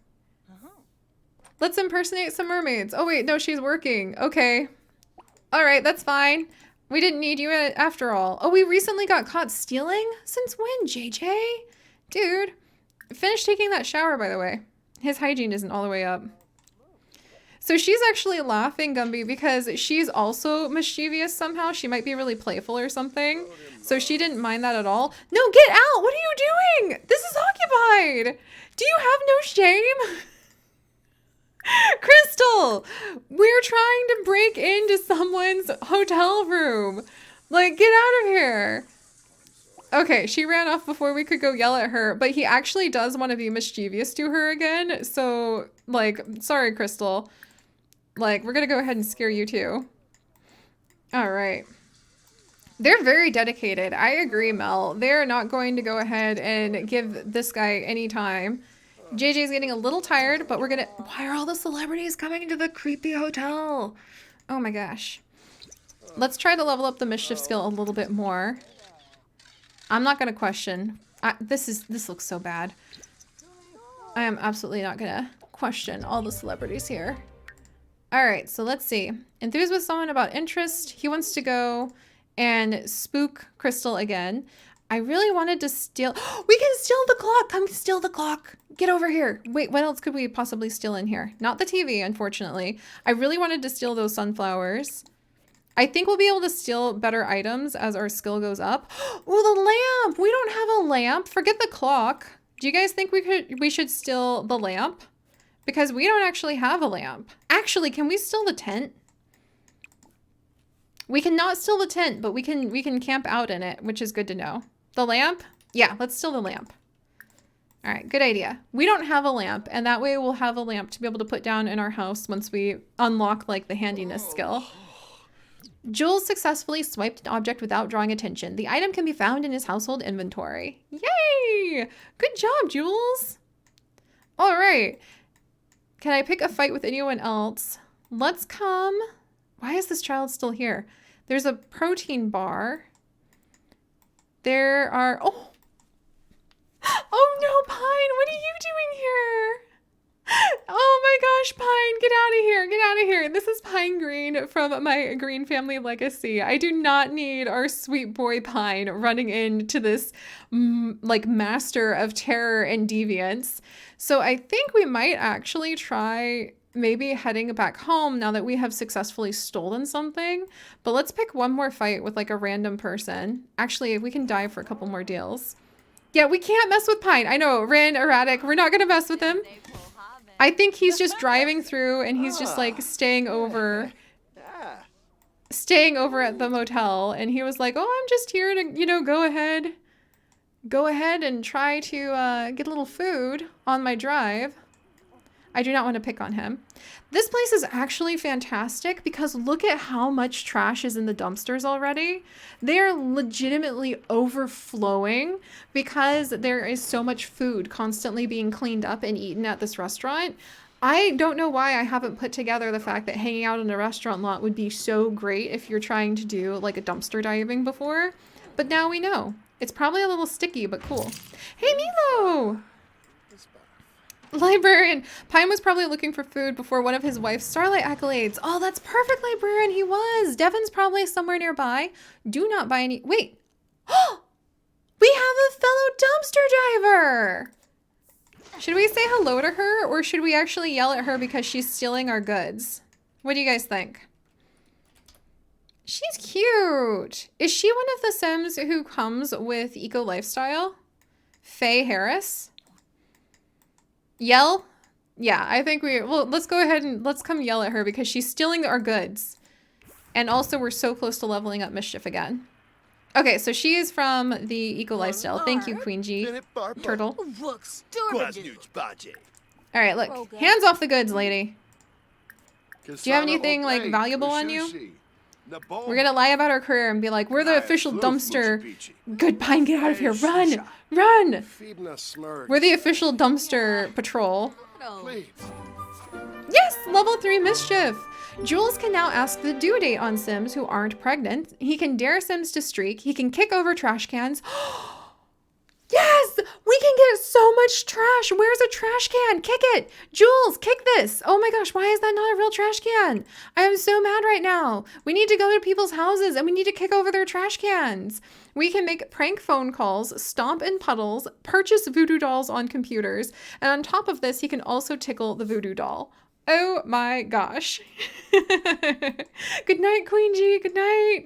Let's impersonate some mermaids. Oh wait, no, she's working. Okay. All right, that's fine. We didn't need you after all. Oh, we recently got caught stealing? Since when, JJ? Dude, finish taking that shower, by the way. His hygiene isn't all the way up. So she's actually laughing, Gumby, because she's also mischievous somehow. She might be really playful or something. So she didn't mind that at all. No, get out! What are you doing? This is occupied! Do you have no shame? Crystal! We're trying to break into someone's hotel room. Like, get out of here. Okay, she ran off before we could go yell at her, but he actually does want to be mischievous to her again. So, like, sorry, Crystal. Like, we're gonna go ahead and scare you too. All right. They're very dedicated. I agree, Mel. They're not going to go ahead and give this guy any time. JJ's getting a little tired, but we're gonna... Why are all the celebrities coming to the creepy hotel? Oh my gosh. Let's try to level up the mischief skill a little bit more. I'm not gonna question. This looks so bad. I am absolutely not gonna question all the celebrities here. All right, so let's see. Enthused with someone about interest. He wants to go and spook Crystal again. I really wanted to steal... We can steal the clock! Come steal the clock! Get over here! Wait, what else could we possibly steal in here? Not the TV, unfortunately. I really wanted to steal those sunflowers. I think we'll be able to steal better items as our skill goes up. Oh, the lamp! We don't have a lamp. Forget the clock. Do you guys think we should steal the lamp? Because we don't actually have a lamp. Actually, can we steal the tent? We cannot steal the tent, but we can camp out in it, which is good to know. The lamp? Yeah, let's steal the lamp. All right, good idea. We don't have a lamp, and that way we'll have a lamp to be able to put down in our house once we unlock, like, the handiness skill. Jules successfully swiped an object without drawing attention. The item can be found in his household inventory. Yay! Good job, Jules! All right. Can I pick a fight with anyone else? Let's come... Why is this child still here? There's a protein bar. There are... Oh! Oh no, Pine! What are you doing here? Oh my gosh, Pine! Get out of here! Get out of here! This is Pine Greene from my Greene family legacy. I do not need our sweet boy Pine running into this, like, master of terror and deviance. So I think we might actually try maybe heading back home now that we have successfully stolen something. But let's pick one more fight with like a random person. Actually, we can dive for a couple more deals. Yeah, we can't mess with Pine. I know, Rin, erratic. We're not gonna mess with him. I think he's just driving through and he's just like staying over at the motel. And he was like, oh, I'm just here to, you know, go ahead and try to get a little food on my drive. I do not want to pick on him. This place is actually fantastic because look at how much trash is in the dumpsters already. They are legitimately overflowing because there is so much food constantly being cleaned up and eaten at this restaurant. I don't know why I haven't put together the fact that hanging out in a restaurant lot would be so great if you're trying to do like a dumpster diving before. But now we know. It's probably a little sticky, but cool. Hey, Milo! Librarian. Pine was probably looking for food before one of his wife's Starlight accolades. Oh, that's perfect, Librarian. He was. Devin's probably somewhere nearby. Do not buy any. Wait. Oh, we have a fellow dumpster diver. Should we say hello to her or should we actually yell at her because she's stealing our goods? What do you guys think? She's cute. Is she one of the Sims who comes with Eco Lifestyle? Faye Harris? Yell? Yeah, I think well, let's go ahead and let's come yell at her because she's stealing our goods. And also we're so close to leveling up Mischief again. Okay, so she is from the Eco Lifestyle. Thank you, Queen G. Turtle. All right, look. Hands off the goods, lady. Do you have anything, like, valuable on you? We're gonna lie about our career and be like, we're the official dumpster. Good, Pine, get out of here. Run! Run! We're the official dumpster patrol. Yes! Level 3 Mischief! Jules can now ask the due date on Sims who aren't pregnant. He can dare Sims to streak. He can kick over trash cans. Yes! We can get so much trash. Where's a trash can? Kick it. Jules, kick this. Oh my gosh, why is that not a real trash can? I am so mad right now. We need to go to people's houses and we need to kick over their trash cans. We can make prank phone calls, stomp in puddles, purchase voodoo dolls on computers, and on top of this, he can also tickle the voodoo doll. Oh my gosh. Good night, Queen G. Good night.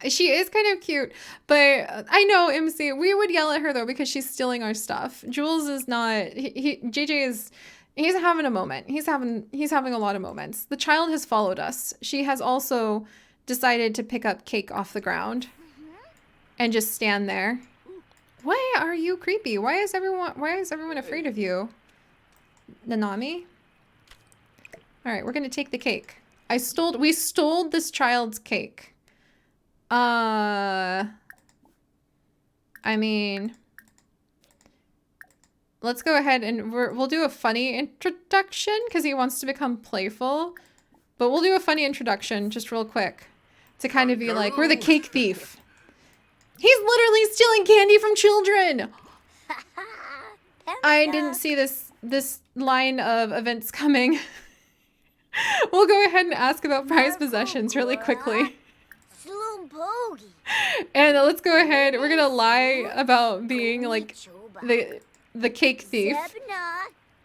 She is kind of cute, but I know, MC, we would yell at her though because she's stealing our stuff. Jules is not, JJ is, he's having a moment. He's having a lot of moments. The child has followed us. She has also decided to pick up cake off the ground and just stand there. Why are you creepy? Why is everyone afraid of you? Nanami? All right, we're gonna take the cake. We stole this child's cake. I mean, let's go ahead and we'll do a funny introduction because he wants to become playful, but we'll do a funny introduction just real quick to kind of be like, we're the cake thief. He's literally stealing candy from children. I didn't see this line of events coming. We'll go ahead and ask about prized possessions really quickly. And let's go ahead. We're gonna lie about being like the cake thief,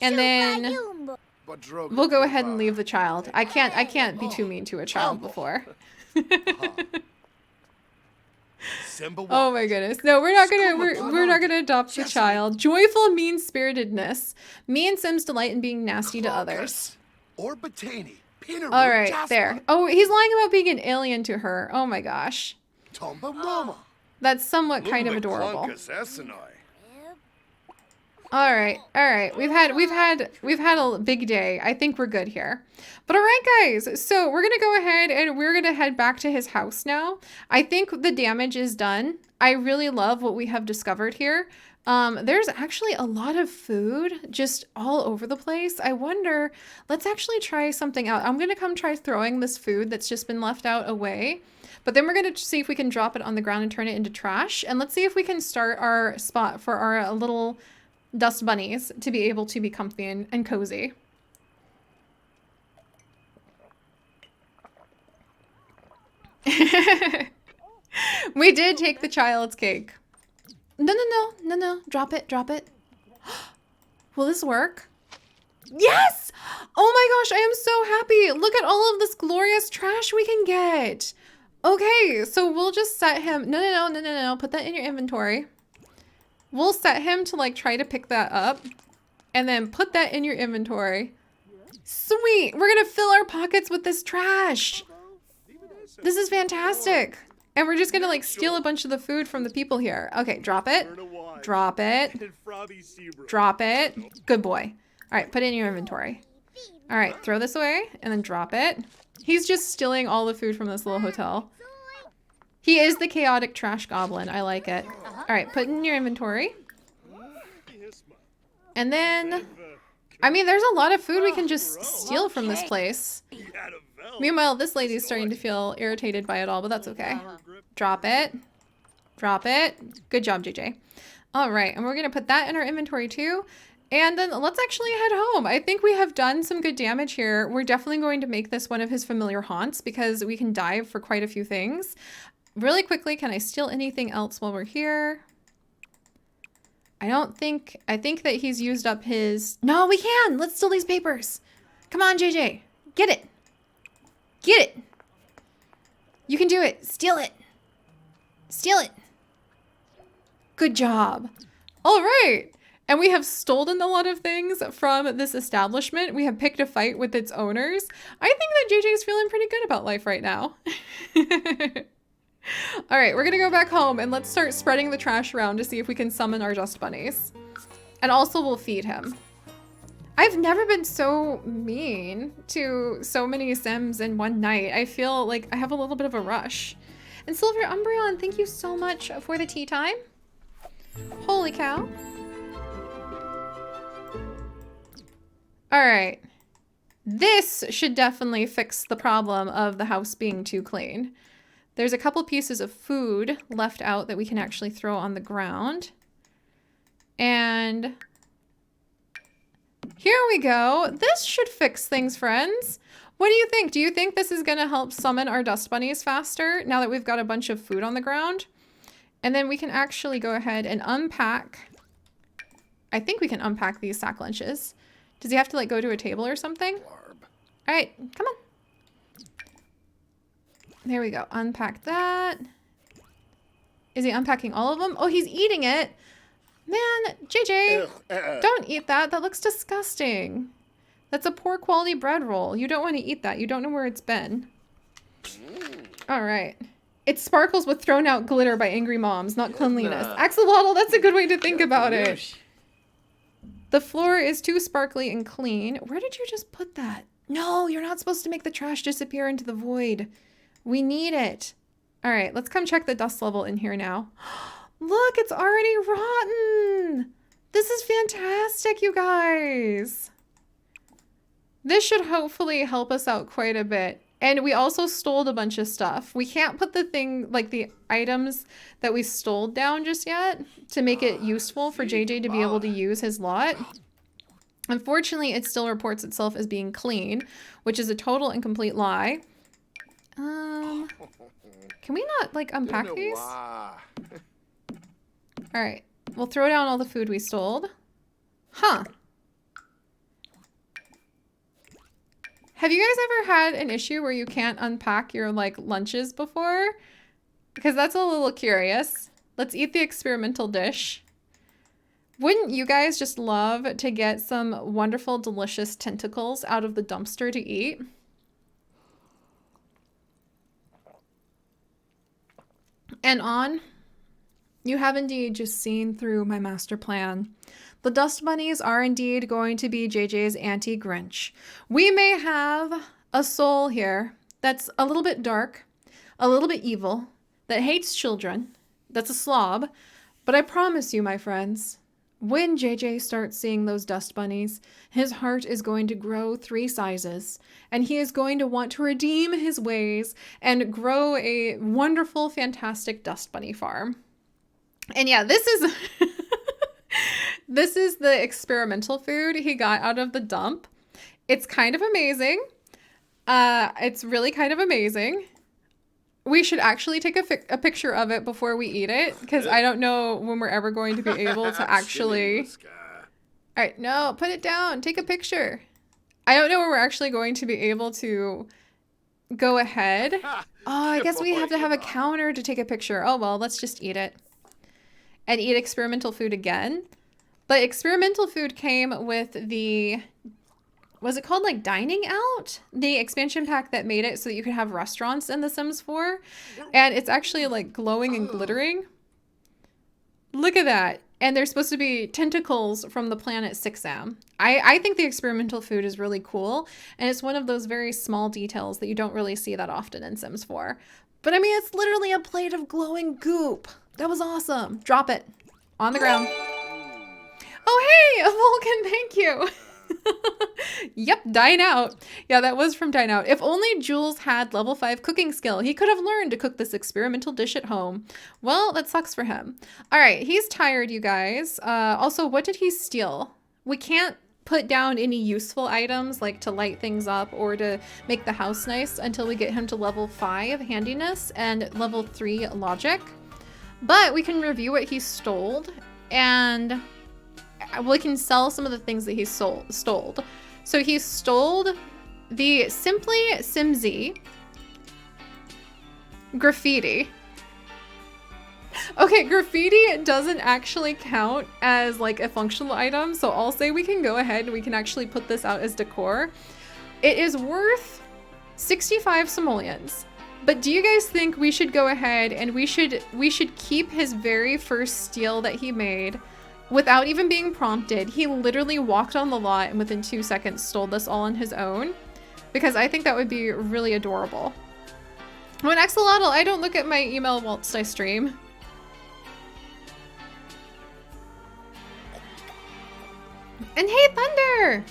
and then we'll go ahead and leave the child. I can't be too mean to a child before. Oh my goodness! No, we're not gonna adopt the child. Joyful mean-spiritedness. Me and Sims delight in being nasty to others. All right, there. Oh, he's lying about being an alien to her. Oh my gosh. That's somewhat kind of adorable. All right. We've had a big day. I think we're good here. But all right, guys. So we're gonna go ahead and we're gonna head back to his house now. I think the damage is done. I really love what we have discovered here. There's actually a lot of food just all over the place. I wonder, let's actually try something out. I'm gonna come try throwing this food that's just been left out away. But then we're going to see if we can drop it on the ground and turn it into trash. And let's see if we can start our spot for our little dust bunnies to be able to be comfy and cozy. We did take the child's cake. No. Drop it. Will this work? Yes! Oh my gosh, I am so happy. Look at all of this glorious trash we can get. Okay, so we'll just set him. No. Put that in your inventory. We'll set him to like try to pick that up and then put that in your inventory. Sweet. We're going to fill our pockets with this trash. This is fantastic. And we're just going to like steal a bunch of the food from the people here. Okay, drop it. Drop it. Drop it. Good boy. All right, put it in your inventory. All right, throw this away and then drop it. He's just stealing all the food from this little hotel. He is the chaotic trash goblin. I like it. All right, put it in your inventory. And then, I mean, there's a lot of food we can just steal from this place. Meanwhile, this lady's starting to feel irritated by it all, but that's okay. Drop it. Drop it. Good job, JJ. All right, and we're going to put that in our inventory too. And then let's actually head home. I think we have done some good damage here. We're definitely going to make this one of his familiar haunts because we can dive for quite a few things. Really quickly, can I steal anything else while we're here? I think that he's used up his... No, we can! Let's steal these papers. Come on, JJ. Get it. Get it. You can do it. Steal it. Steal it. Good job. All right. And we have stolen a lot of things from this establishment. We have picked a fight with its owners. I think that JJ is feeling pretty good about life right now. All right, we're gonna go back home and let's start spreading the trash around to see if we can summon our dust bunnies. And also we'll feed him. I've never been so mean to so many Sims in one night. I feel like I have a little bit of a rush. And Silver Umbreon, thank you so much for the tea time. Holy cow. All right. This should definitely fix the problem of the house being too clean. There's a couple pieces of food left out that we can actually throw on the ground. And here we go. This should fix things, friends. What do you think? Do you think this is going to help summon our dust bunnies faster now that we've got a bunch of food on the ground? And then we can actually go ahead and unpack. I think we can unpack these sack lunches. Does he have to like go to a table or something? All right, come on. There we go. Unpack that. Is he unpacking all of them? Oh, he's eating it. Man, JJ, don't eat that. That looks disgusting. That's a poor quality bread roll. You don't want to eat that. You don't know where it's been. All right. It sparkles with thrown out glitter by angry moms, not cleanliness. AxelTheModder, that's a good way to think about it. The floor is too sparkly and clean. Where did you just put that? No, you're not supposed to make the trash disappear into the void. We need it. All right, let's come check the dust level in here now. Look, it's already rotten. This is fantastic, you guys. This should hopefully help us out quite a bit. And we also stole a bunch of stuff. We can't put the thing, like the items that we stole down just yet to make it useful for JJ to be able to use his lot. Unfortunately, it still reports itself as being clean, which is a total and complete lie. Can we not like unpack these? All right, we'll throw down all the food we stole. Huh. Have you guys ever had an issue where you can't unpack your like lunches before? Because that's a little curious. Let's eat the experimental dish. Wouldn't you guys just love to get some wonderful, delicious tentacles out of the dumpster to eat? And on, you have indeed just seen through my master plan. The dust bunnies are indeed going to be JJ's anti-Grinch. We may have a soul here that's a little bit dark, a little bit evil, that hates children, that's a slob, but I promise you, my friends, when JJ starts seeing those dust bunnies, his heart is going to grow 3 sizes, and he is going to want to redeem his ways and grow a wonderful, fantastic dust bunny farm. And yeah, this is this is the experimental food he got out of the dump. It's kind of amazing. It's really kind of amazing. We should actually take a picture of it before we eat it, because I don't know when we're ever going to be able to actually All right, no, put it down. Take a picture. I don't know where we're actually going to be able to go ahead. Oh, I guess we have to have a counter to take a picture. Oh, well, let's just eat it. And eat experimental food again. But experimental food came with the... Was it called like Dining Out? The expansion pack that made it so that you could have restaurants in The Sims 4. And it's actually like glowing and glittering. Look at that. And there's supposed to be tentacles from the planet Sixam. I think the experimental food is really cool. And it's one of those very small details that you don't really see that often in Sims 4. But I mean, it's literally a plate of glowing goop. That was awesome. Drop it on the ground. Oh, hey, Vulcan, thank you. Yep, Dine Out. Yeah, that was from Dine Out. If only Jules had level 5 cooking skill, he could have learned to cook this experimental dish at home. Well, that sucks for him. All right, he's tired, you guys. Also, what did he steal? We can't put down any useful items like to light things up or to make the house nice until we get him to level 5 handiness and level 3 logic. But we can review what he stole and we can sell some of the things that he stole. So he stole the Simply Simsy graffiti. Okay, graffiti doesn't actually count as like a functional item, so I'll say we can go ahead and we can actually put this out as decor. It is worth 65 simoleons. But do you guys think we should go ahead and we should keep his very first steal that he made without even being prompted? He literally walked on the lot and within 2 seconds stole this all on his own, because I think that would be really adorable. When Axolotl, I don't look at my email whilst I stream. And hey, Thunder!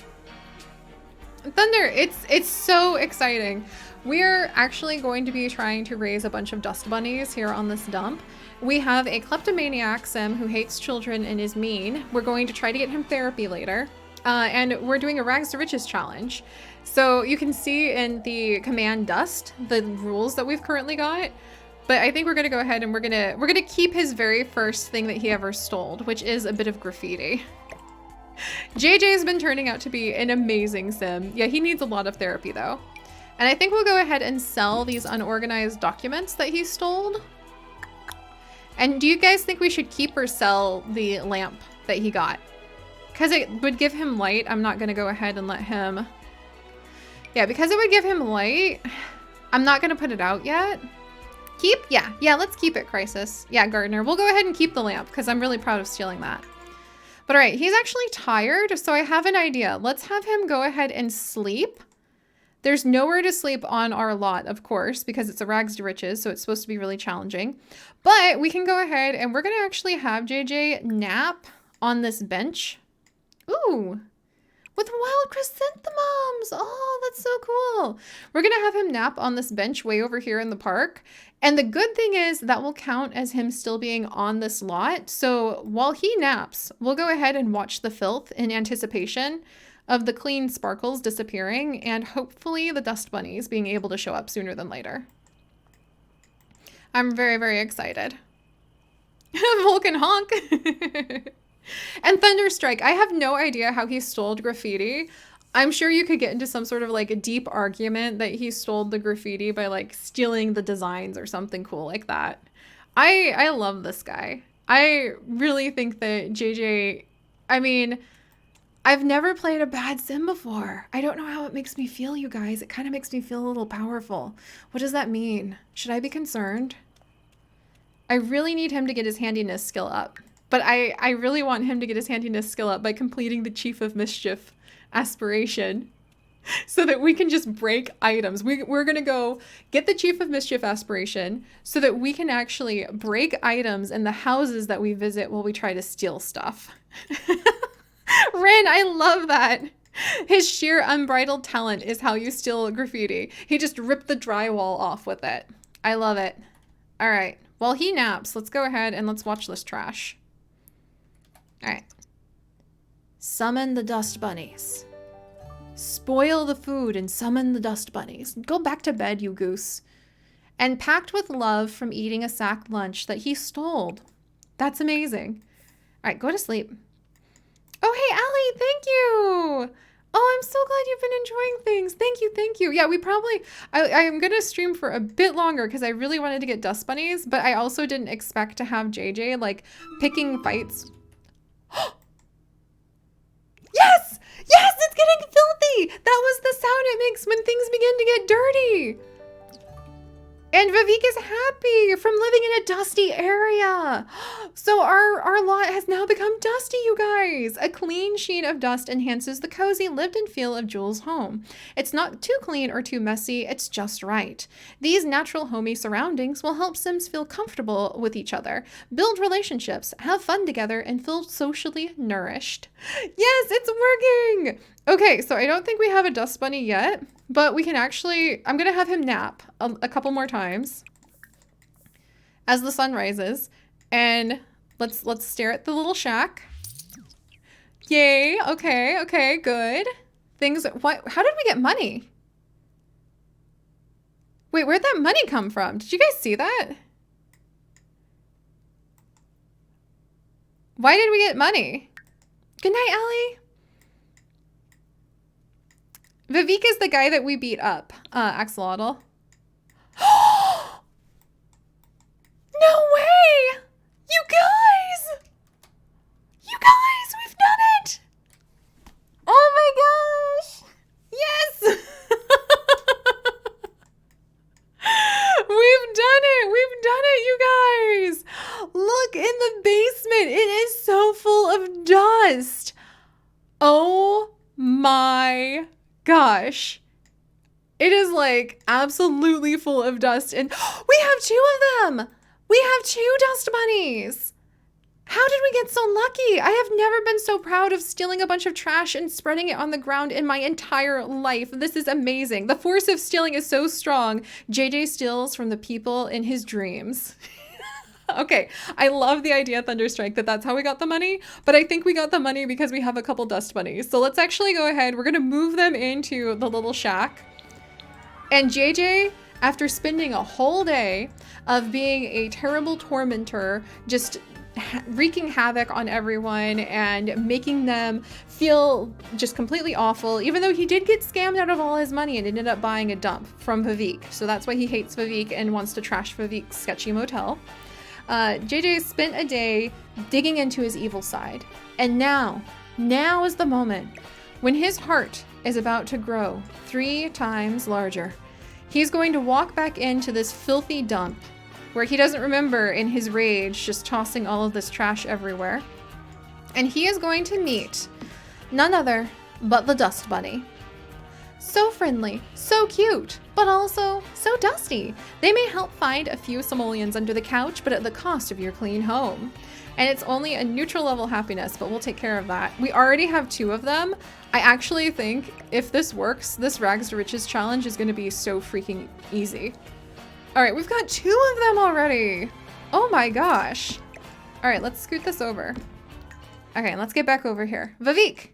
Thunder, it's so exciting. We're actually going to be trying to raise a bunch of dust bunnies here on this dump. We have a kleptomaniac sim who hates children and is mean. We're going to try to get him therapy later. And we're doing a rags to riches challenge. So you can see in the command dust the rules that we've currently got. But I think we're gonna go ahead and we're gonna keep his very first thing that he ever stole, which is a bit of graffiti. JJ's been turning out to be an amazing sim. Yeah, he needs a lot of therapy though. And I think we'll go ahead and sell these unorganized documents that he stole. And do you guys think we should keep or sell the lamp that he got? Because it would give him light. I'm not going to go ahead and let him... Yeah, because it would give him light, I'm not going to put it out yet. Keep? Yeah, let's keep it, Crisis. Yeah, Gardner. We'll go ahead and keep the lamp because I'm really proud of stealing that. But all right, he's actually tired, so I have an idea. Let's have him go ahead and sleep. There's nowhere to sleep on our lot, of course, because it's a rags to riches, so it's supposed to be really challenging. But we can go ahead and we're going to actually have JJ nap on this bench. Ooh, with wild chrysanthemums. Oh, that's so cool. We're going to have him nap on this bench way over here in the park. And the good thing is that will count as him still being on this lot. So while he naps, we'll go ahead and watch the filth in anticipation of the clean sparkles disappearing and hopefully the dust bunnies being able to show up sooner than later. I'm very, very excited. Vulcan honk. And Thunderstrike, I have no idea how he stole graffiti. I'm sure you could get into some sort of like a deep argument that he stole the graffiti by like stealing the designs or something cool like that. I love this guy. I really think that JJ, I mean, I've never played a bad sim before. I don't know how it makes me feel, you guys. It kind of makes me feel a little powerful. What does that mean? Should I be concerned? I really need him to get his handiness skill up. But I really want him to get his handiness skill up by completing the Chief of Mischief aspiration so that we can just break items. We're going to go get the Chief of Mischief aspiration so that we can actually break items in the houses that we visit while we try to steal stuff. Rin, I love that. His sheer unbridled talent is how you steal graffiti. He just ripped the drywall off with it. I love it. All right. While he naps, let's go ahead and let's watch this trash. All right. Summon the dust bunnies. Spoil the food and summon the dust bunnies. Go back to bed, you goose. And packed with love from eating a sack lunch that he stole. That's amazing. All right, go to sleep. Oh, hey, Ellie, thank you. Oh, I'm so glad you've been enjoying things. Thank you, thank you. Yeah, we probably, I'm going to stream for a bit longer because I really wanted to get dust bunnies, but I also didn't expect to have JJ, like, picking fights. Yes! Yes, it's getting filthy! That was the sound it makes when things begin to get dirty. And Vivek is happy from living in a dusty area. So our lot has now become dusty, you guys. A clean sheet of dust enhances the cozy lived-in feel of Jules' home. It's not too clean or too messy, it's just right. These natural homey surroundings will help Sims feel comfortable with each other, build relationships, have fun together, and feel socially nourished. Yes, it's working! Okay, so I don't think we have a dust bunny yet, but we can actually, I'm gonna have him nap a couple more times as the sun rises, and let's stare at the little shack. Yay, okay, good. How did we get money? Wait, where'd that money come from? Did you guys see that? Why did we get money? Good night, Ellie. Vivek is the guy that we beat up, axolotl. No way! You guys! You guys, we've done it! Oh my gosh! Yes! We've done it, you guys! Look in the basement, it is so full of dust. Oh my gosh. It is like absolutely full of dust, and we have 2 of them. We have 2 dust bunnies. How did we get so lucky? I have never been so proud of stealing a bunch of trash and spreading it on the ground in my entire life. This is amazing. The force of stealing is so strong. JJ steals from the people in his dreams. Okay, I love the idea, Thunderstrike, that's how we got the money, but I think we got the money because we have a couple dust bunnies. So let's actually go ahead. We're gonna move them into the little shack. And JJ, after spending a whole day of being a terrible tormentor, just wreaking havoc on everyone and making them feel just completely awful, even though he did get scammed out of all his money and ended up buying a dump from Vivek. So that's why he hates Vivek and wants to trash Vivek's sketchy motel. JJ spent a day digging into his evil side. And now is the moment when his heart is about to grow 3 times larger. He's going to walk back into this filthy dump where he doesn't remember in his rage just tossing all of this trash everywhere. And he is going to meet none other but the Dust Bunny. So friendly, so cute, but also so dusty. They may help find a few simoleons under the couch, but at the cost of your clean home. And it's only a neutral level happiness, but we'll take care of that. We already have 2 of them. I actually think if this works, this Rags to Riches challenge is gonna be so freaking easy. All right, we've got 2 of them already. Oh my gosh. All right, let's scoot this over. Okay, let's get back over here. Vivek.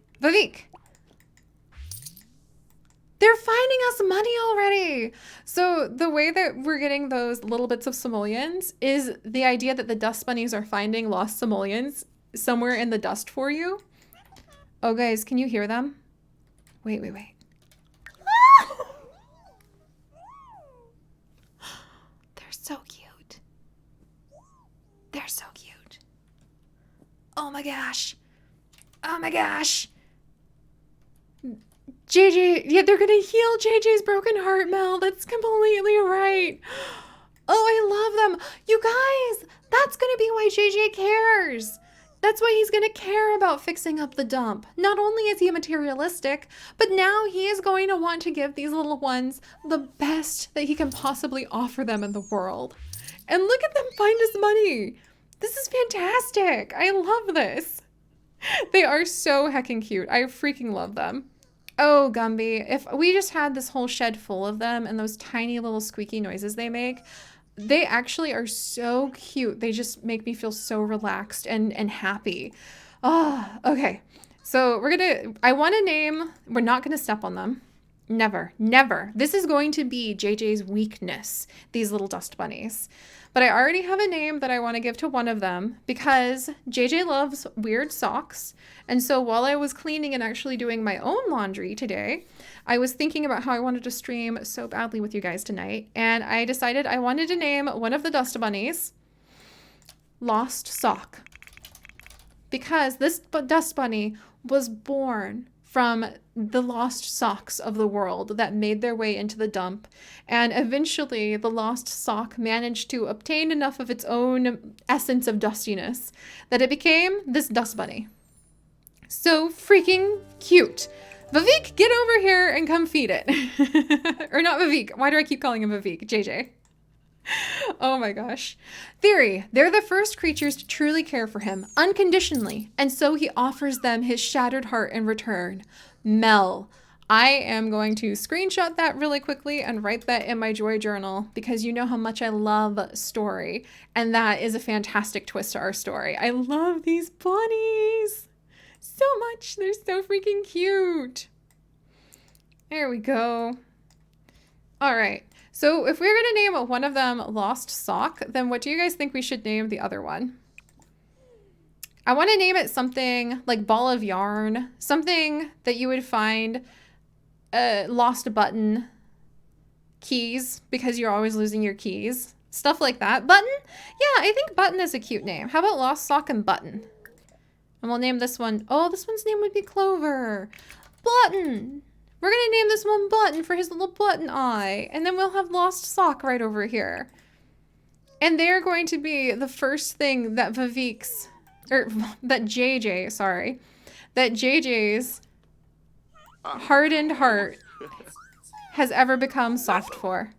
They're finding us money already. So the way that we're getting those little bits of simoleons is the idea that the dust bunnies are finding lost simoleons somewhere in the dust for you. Oh guys, can you hear them? Wait. They're so cute. They're so cute. Oh my gosh. JJ, yeah, they're gonna heal JJ's broken heart, Mel. That's completely right. Oh, I love them. You guys, that's gonna be why JJ cares. That's why he's gonna care about fixing up the dump. Not only is he materialistic, but now he is going to want to give these little ones the best that he can possibly offer them in the world. And look at them find his money. This is fantastic. I love this. They are so heckin' cute. I freaking love them. Oh, Gumby, if we just had this whole shed full of them and those tiny little squeaky noises they make, they actually are so cute. They just make me feel so relaxed and happy. Oh, okay. So I want to name, we're not going to step on them. Never, never. This is going to be JJ's weakness, these little dust bunnies. But I already have a name that I want to give to one of them because JJ loves weird socks. And so while I was cleaning and actually doing my own laundry today, I was thinking about how I wanted to stream so badly with you guys tonight. And I decided I wanted to name one of the dust bunnies Lost Sock. Because this dust bunny was born from the lost socks of the world that made their way into the dump. And eventually the lost sock managed to obtain enough of its own essence of dustiness that it became this dust bunny. So freaking cute. Vivek, get over here and come feed it. Or not Vivek. Why do I keep calling him Vivek? JJ. Oh my gosh. Theory. They're the first creatures to truly care for him unconditionally, and so he offers them his shattered heart in return. Mel. I am going to screenshot that really quickly and write that in my joy journal because you know how much I love story, and that is a fantastic twist to our story. I love these bunnies so much. They're so freaking cute. There we go. All right. So if we're going to name one of them Lost Sock, then what do you guys think we should name the other one? I want to name it something like Ball of Yarn, something that you would find lost button, keys, because you're always losing your keys, stuff like that. Button? Yeah, I think Button is a cute name. How about Lost Sock and Button? And we'll name this one, oh, this one's name would be Clover. Button. We're going to name this one Button for his little button eye. And then we'll have Lost Sock right over here. And they're going to be the first thing that JJ's hardened heart has ever become soft for.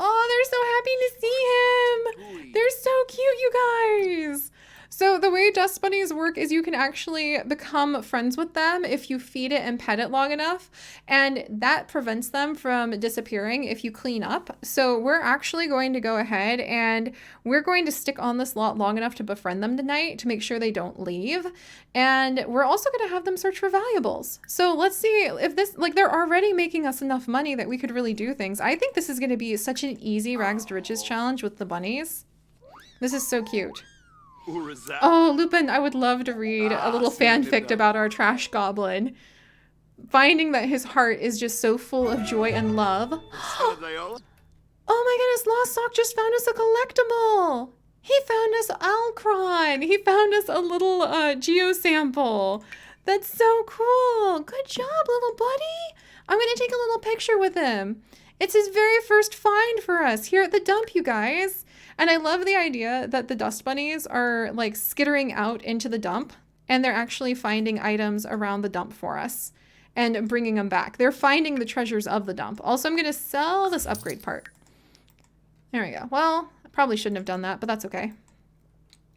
Oh, they're so happy to see him. They're so cute, you guys. So the way dust bunnies work is you can actually become friends with them if you feed it and pet it long enough, and that prevents them from disappearing if you clean up. So we're actually going to go ahead and we're going to stick on this lot long enough to befriend them tonight to make sure they don't leave. And we're also going to have them search for valuables. So let's see if this, like, they're already making us enough money that we could really do things. I think this is going to be such an easy rags to riches challenge with the bunnies. This is so cute. Oh, Lupin, I would love to read a little fanfic about our trash goblin. Finding that his heart is just so full of joy and love. Oh my goodness, Lost Sock just found us a collectible. He found us Alcron. He found us a little geo sample. That's so cool. Good job, little buddy. I'm going to take a little picture with him. It's his very first find for us here at the dump, you guys. And I love the idea that the dust bunnies are like skittering out into the dump and they're actually finding items around the dump for us and bringing them back. They're finding the treasures of the dump. Also, I'm going to sell this upgrade part. There we go. Well, I probably shouldn't have done that, but that's okay.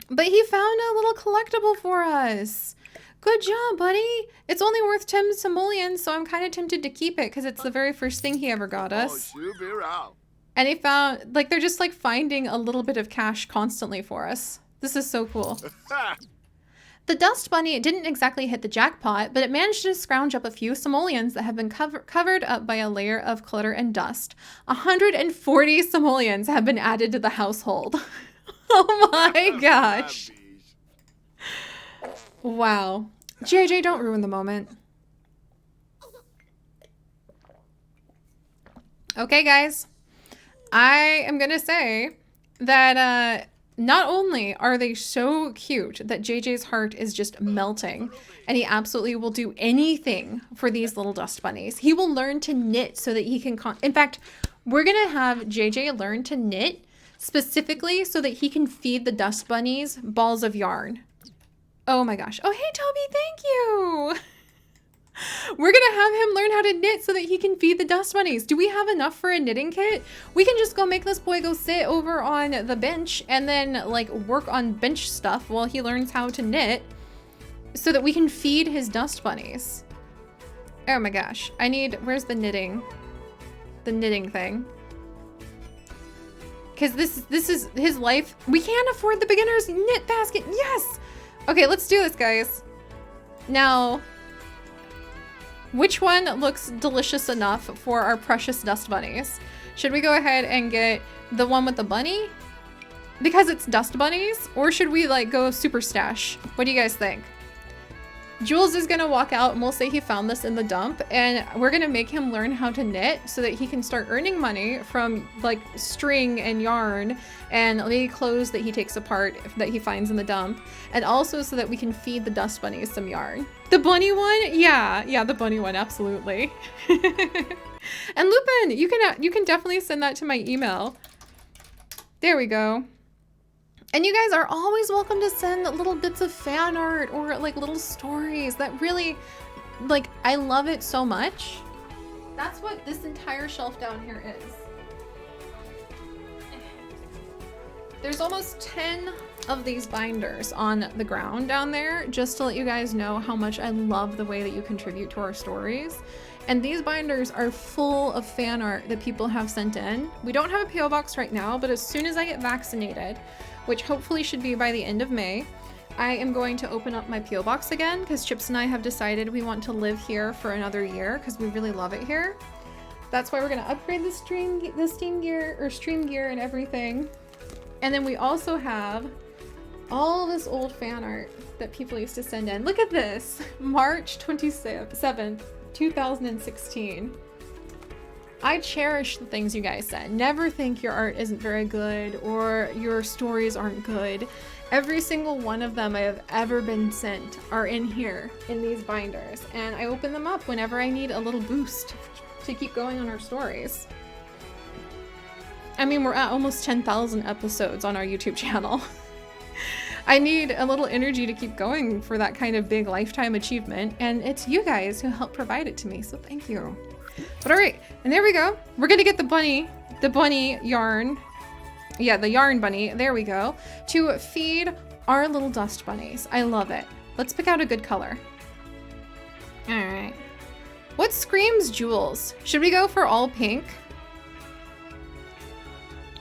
But he found a little collectible for us. Good job, buddy. It's only worth 10 simoleons, so I'm kind of tempted to keep it because it's the very first thing he ever got us. And he found, like, they're just like finding a little bit of cash constantly for us. This is so cool. The dust bunny didn't exactly hit the jackpot, but it managed to scrounge up a few simoleons that have been covered up by a layer of clutter and dust. 140 simoleons have been added to the household. Oh my gosh. Wow. JJ, don't ruin the moment. Okay, guys. I am going to say that not only are they so cute that JJ's heart is just melting, and he absolutely will do anything for these little dust bunnies. He will learn to knit so that he can... In fact, we're going to have JJ learn to knit specifically so that he can feed the dust bunnies balls of yarn. Oh my gosh. Oh, hey, Toby, thank you. We're going to have him learn how to knit so that he can feed the dust bunnies. Do we have enough for a knitting kit? We can just go make this boy go sit over on the bench and then like work on bench stuff while he learns how to knit so that we can feed his dust bunnies. Oh my gosh. I need, where's the knitting? The knitting thing. Because this is his life. We can't afford the beginner's knit basket. Yes. Okay, let's do this, guys. Now, Which one looks delicious enough for our precious dust bunnies? Should we go ahead and get the one with the bunny? Because it's dust bunnies? Or should we like go super stash? What do you guys think? Jules is gonna walk out and we'll say he found this in the dump, and we're gonna make him learn how to knit so that he can start earning money from like string and yarn and maybe clothes that he takes apart that he finds in the dump, and also so that we can feed the dust bunnies some yarn. The bunny one? Yeah, the bunny one, absolutely. And Lupin, you can definitely send that to my email. There we go. And you guys are always welcome to send little bits of fan art or like little stories that really, like, I love it so much. That's what this entire shelf down here is. There's almost 10 of these binders on the ground down there, just to let you guys know how much I love the way that you contribute to our stories. And these binders are full of fan art that people have sent in. We don't have a PO box right now, but as soon as I get vaccinated, which hopefully should be by the end of May, I am going to open up my PO box again because Chips and I have decided we want to live here for another year because we really love it here. That's why we're gonna upgrade the stream gear and everything. And then we also have all this old fan art that people used to send in. Look at this, March 27th, 2016. I cherish the things you guys said. Never think your art isn't very good or your stories aren't good. Every single one of them I have ever been sent are in here in these binders, and I open them up whenever I need a little boost to keep going on our stories. I mean, we're at almost 10,000 episodes on our YouTube channel. I need a little energy to keep going for that kind of big lifetime achievement, and it's you guys who help provide it to me, so thank you. But all right, and there we go. We're gonna get the bunny yarn. Yeah, the yarn bunny, there we go, to feed our little dust bunnies. I love it. Let's pick out a good color. All right. What screams Jules? Should we go for all pink?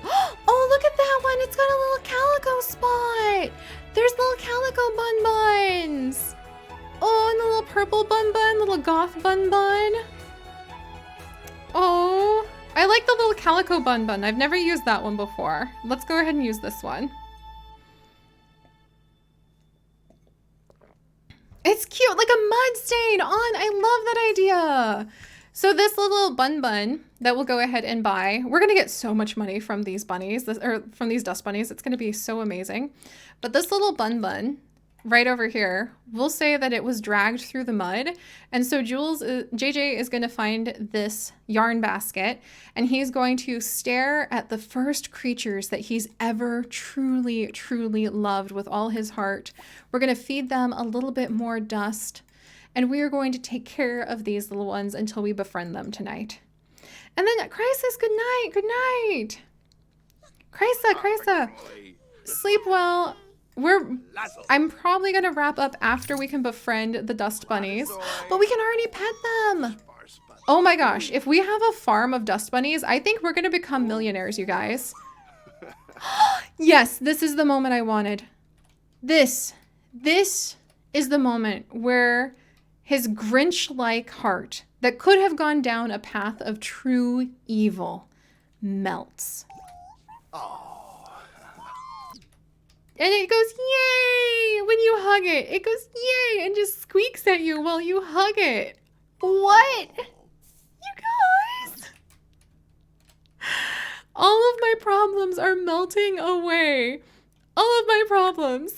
Oh, look at that one. It's got a little calico spot. There's little calico bun buns. Oh, and the little purple bun bun, little goth bun bun. Oh, I like the little calico bun bun. I've never used that one before. Let's go ahead and use this one. It's cute, like a mud stain on. I love that idea. So this little bun that we'll go ahead and buy, we're gonna get so much money from these bunnies, or from these dust bunnies. It's gonna be so amazing. But this little bun right over here, we'll say that it was dragged through the mud. And so JJ is gonna find this yarn basket, and he's going to stare at the first creatures that he's ever truly, truly loved with all his heart. We're gonna feed them a little bit more dust, and we are going to take care of these little ones until we befriend them tonight. And then Crisis, good night, good night. Crisa, sleep well. I'm probably gonna wrap up after we can befriend the dust bunnies, but we can already pet them. Oh my gosh, if we have a farm of dust bunnies, I think we're gonna become millionaires, you guys. Yes, this is the moment I wanted. This is the moment where his Grinch-like heart that could have gone down a path of true evil melts. And it goes, yay, when you hug it. It goes, yay, and just squeaks at you while you hug it. What? You guys? All of my problems are melting away. All of my problems.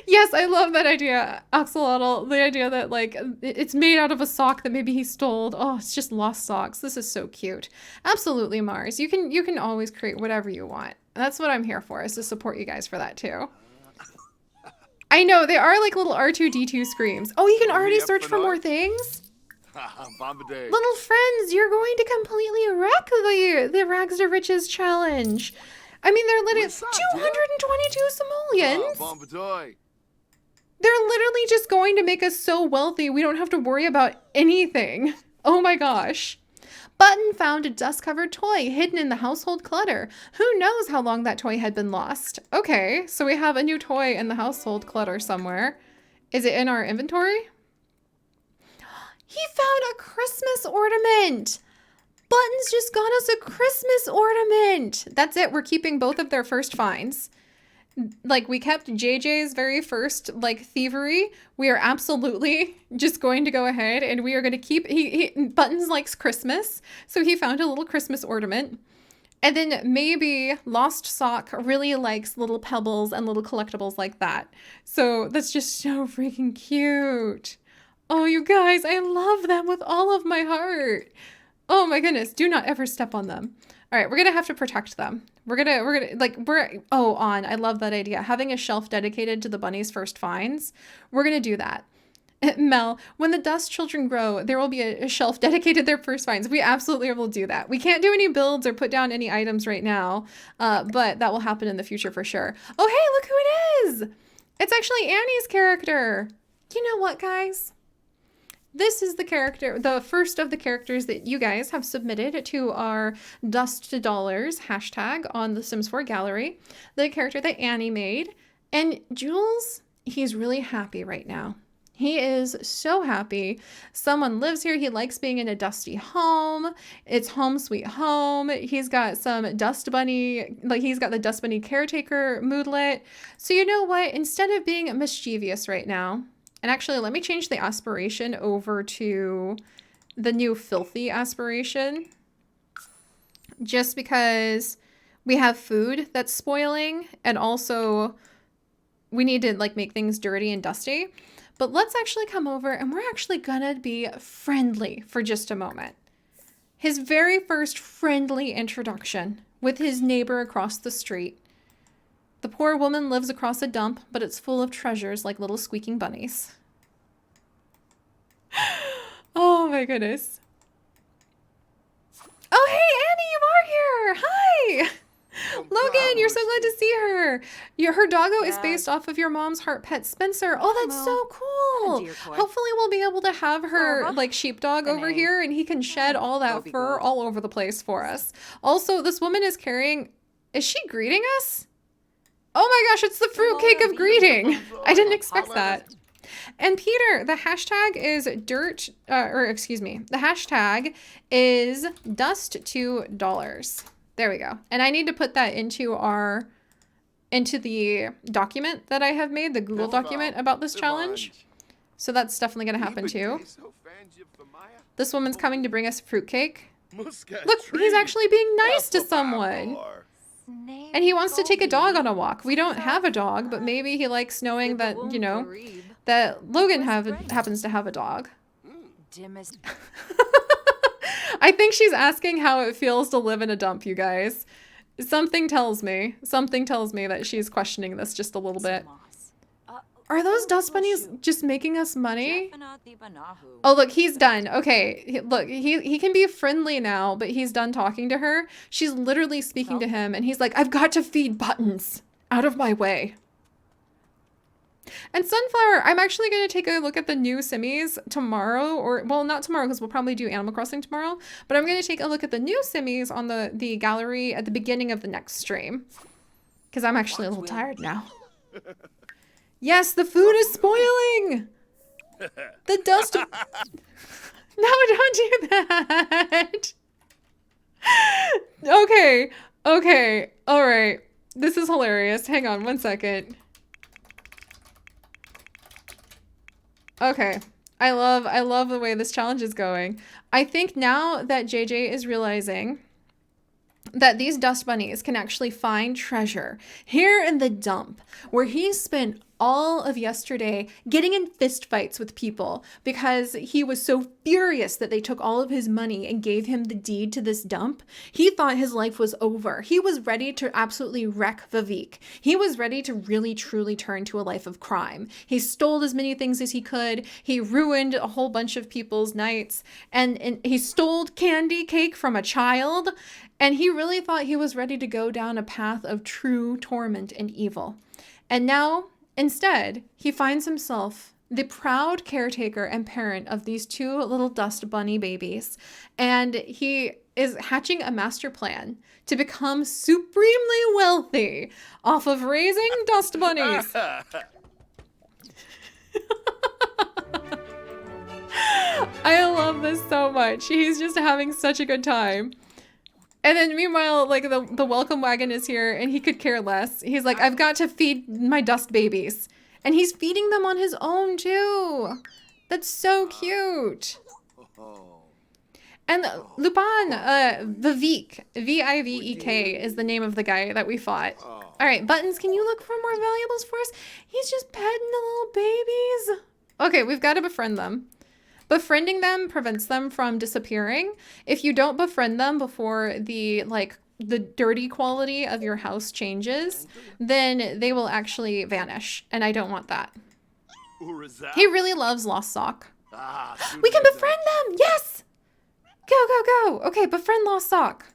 Yes, I love that idea, Axolotl. The idea that, like, it's made out of a sock that maybe he stole. Oh, it's just lost socks. This is so cute. Absolutely, Mars. You can always create whatever you want. That's what I'm here for, is to support you guys for that too. I know, they are like little R2-D2 screams. Oh, you can already search for more things? Little friends, you're going to completely wreck the Rags to Riches challenge. I mean, they're literally 222 simoleons. They're literally just going to make us so wealthy we don't have to worry about anything. Oh my gosh. Button found a dust-covered toy hidden in the household clutter. Who knows how long that toy had been lost? Okay, so we have a new toy in the household clutter somewhere. Is it in our inventory? He found a Christmas ornament. Buttons just got us a Christmas ornament. That's it. We're keeping both of their first finds. Like, we kept JJ's very first, like, thievery. We are absolutely just going to go ahead and we are going to keep... Buttons likes Christmas, so he found a little Christmas ornament. And then maybe Lost Sock really likes little pebbles and little collectibles like that. So that's just so freaking cute. Oh, you guys, I love them with all of my heart. Oh my goodness, do not ever step on them. All right, we're gonna have to protect them. I love that idea. Having a shelf dedicated to the bunnies' first finds. We're gonna do that. Mel, when the dust children grow, there will be a shelf dedicated to their first finds. We absolutely will do that. We can't do any builds or put down any items right now, but that will happen in the future for sure. Oh, hey, look who it is. It's actually Annie's character. You know what, guys? This is the character, the first of the characters that you guys have submitted to our Dust to Dollars hashtag on the Sims 4 gallery. The character that Annie made. And Jules, he's really happy right now. He is so happy. Someone lives here. He likes being in a dusty home. It's home sweet home. He's got some dust bunny, like he's got the dust bunny caretaker moodlet. So you know what? Instead of being mischievous right now, and actually, let me change the aspiration over to the new filthy aspiration. Just because we have food that's spoiling and also we need to like make things dirty and dusty. But let's actually come over and we're actually gonna be friendly for just a moment. His very first friendly introduction with his neighbor across the street. The poor woman lives across a dump, but it's full of treasures like little squeaking bunnies. Oh my goodness. Oh, hey, Annie, you are here. Hi. Logan, you're so glad to see her. Her doggo is based off of your mom's heart pet, Spencer. Oh, that's so cool. Hopefully we'll be able to have her like sheepdog over here and he can shed all that fur all over the place for us. Also, this woman is carrying... Is she greeting us? Oh my gosh, it's the fruitcake of greeting. I didn't expect that. And Peter, the hashtag is the hashtag is dust2dollars. There we go. And I need to put that into the document that I have made, the Google document about this challenge. So that's definitely going to happen too. This woman's coming to bring us fruitcake. Look, he's actually being nice to someone. And he wants to take a dog on a walk. We don't have a dog, but maybe he likes knowing that, you know, that Logan happens to have a dog. I think she's asking how it feels to live in a dump, you guys. Something tells me that she's questioning this just a little bit. Are those dust bunnies just making us money? Oh, look, he's done. Okay, look, he can be friendly now, but he's done talking to her. She's literally speaking to him, and he's like, I've got to feed Buttons. Out of my way. And Sunflower, I'm actually going to take a look at the new Simmies tomorrow, or, well, not tomorrow, because we'll probably do Animal Crossing tomorrow, but I'm going to take a look at the new Simmies on the gallery at the beginning of the next stream, because I'm actually a little tired now. Yes, the food is spoiling! The dust... No, don't do that! Okay, alright. This is hilarious. Hang on one second. Okay, I love the way this challenge is going. I think now that JJ is realizing that these dust bunnies can actually find treasure here in the dump where he spent all of yesterday getting in fist fights with people because he was so furious that they took all of his money and gave him the deed to this dump. He thought his life was over. He was ready to absolutely wreck Vivek. He was ready to really truly turn to a life of crime. He stole as many things as he could. He ruined a whole bunch of people's nights, and he stole candy cake from a child, and he really thought he was ready to go down a path of true torment and evil. And now, instead, he finds himself the proud caretaker and parent of these two little dust bunny babies, and he is hatching a master plan to become supremely wealthy off of raising dust bunnies. I love this so much. He's just having such a good time. And then meanwhile, like the welcome wagon is here and he could care less. He's like, I've got to feed my dust babies. And he's feeding them on his own too. That's so cute. And Lupin, Vivek, V-I-V-E-K is the name of the guy that we fought. All right, Buttons, can you look for more valuables for us? He's just petting the little babies. Okay, we've got to befriend them. Befriending them prevents them from disappearing. If you don't befriend them before the dirty quality of your house changes, then they will actually vanish, and I don't want that. He really loves Lost Sock. We can befriend them! Yes! Go, go, go! Okay, befriend Lost Sock.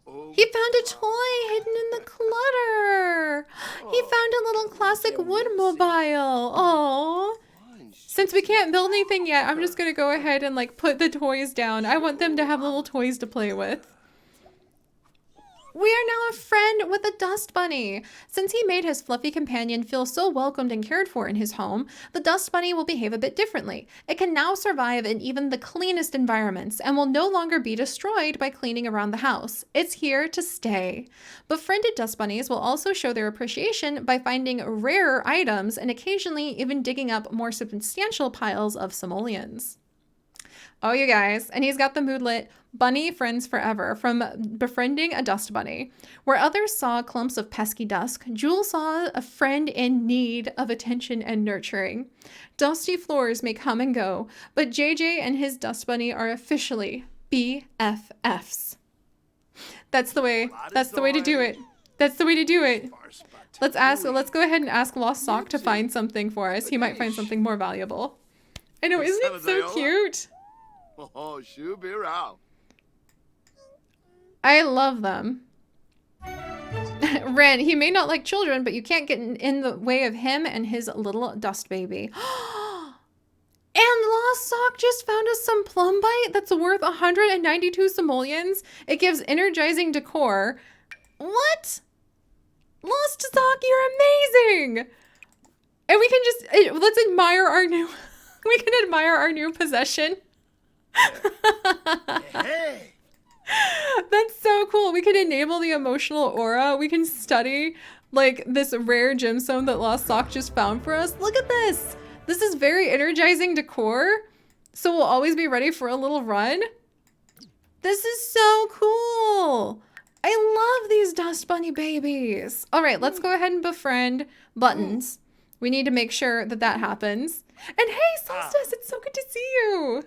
He found a toy hidden in the clutter. He found a little classic woodmobile. Oh. Since we can't build anything yet, I'm just gonna go ahead and like put the toys down. I want them to have little toys to play with. We are now a friend with a dust bunny. Since he made his fluffy companion feel so welcomed and cared for in his home, the dust bunny will behave a bit differently. It can now survive in even the cleanest environments and will no longer be destroyed by cleaning around the house. It's here to stay. Befriended dust bunnies will also show their appreciation by finding rarer items and occasionally even digging up more substantial piles of simoleons. Oh, you guys. And he's got the moodlet, Bunny Friends Forever, from befriending a dust bunny. Where others saw clumps of pesky dust, Jewel saw a friend in need of attention and nurturing. Dusty floors may come and go, but JJ and his dust bunny are officially BFFs. That's the way to do it. That's the way to do it. Let's go ahead and ask Lost Sock to find something for us. He might find something more valuable. I know, isn't it so cute? Oh, should be around. I love them. Ren, he may not like children, but you can't get in the way of him and his little dust baby. And Lost Sock just found us some plum bite that's worth 192 simoleons. It gives energizing decor. What? Lost Sock, you're amazing! And we can just, let's admire our new, we can admire our new possession. Hey. That's so cool. We can enable the emotional aura. We can study like this rare gemstone that Lost Sock just found for us. Look at this. This is very energizing decor. So we'll always be ready for a little run. This is so cool. I love these dust bunny babies. All right, let's go ahead and befriend Buttons. We need to make sure that that happens. And hey, Solstice, it's so good to see you.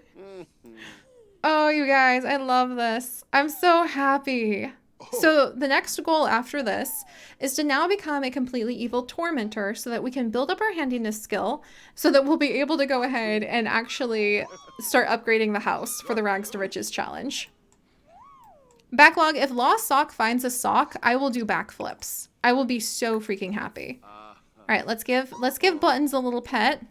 Oh, you guys, I love this. I'm so happy. So the next goal after this is to now become a completely evil tormentor so that we can build up our handiness skill so that we'll be able to go ahead and actually start upgrading the house for the Rags to Riches challenge. Backlog, if Lost Sock finds a sock, I will do backflips. I will be so freaking happy. All right, let's give Buttons a little pet.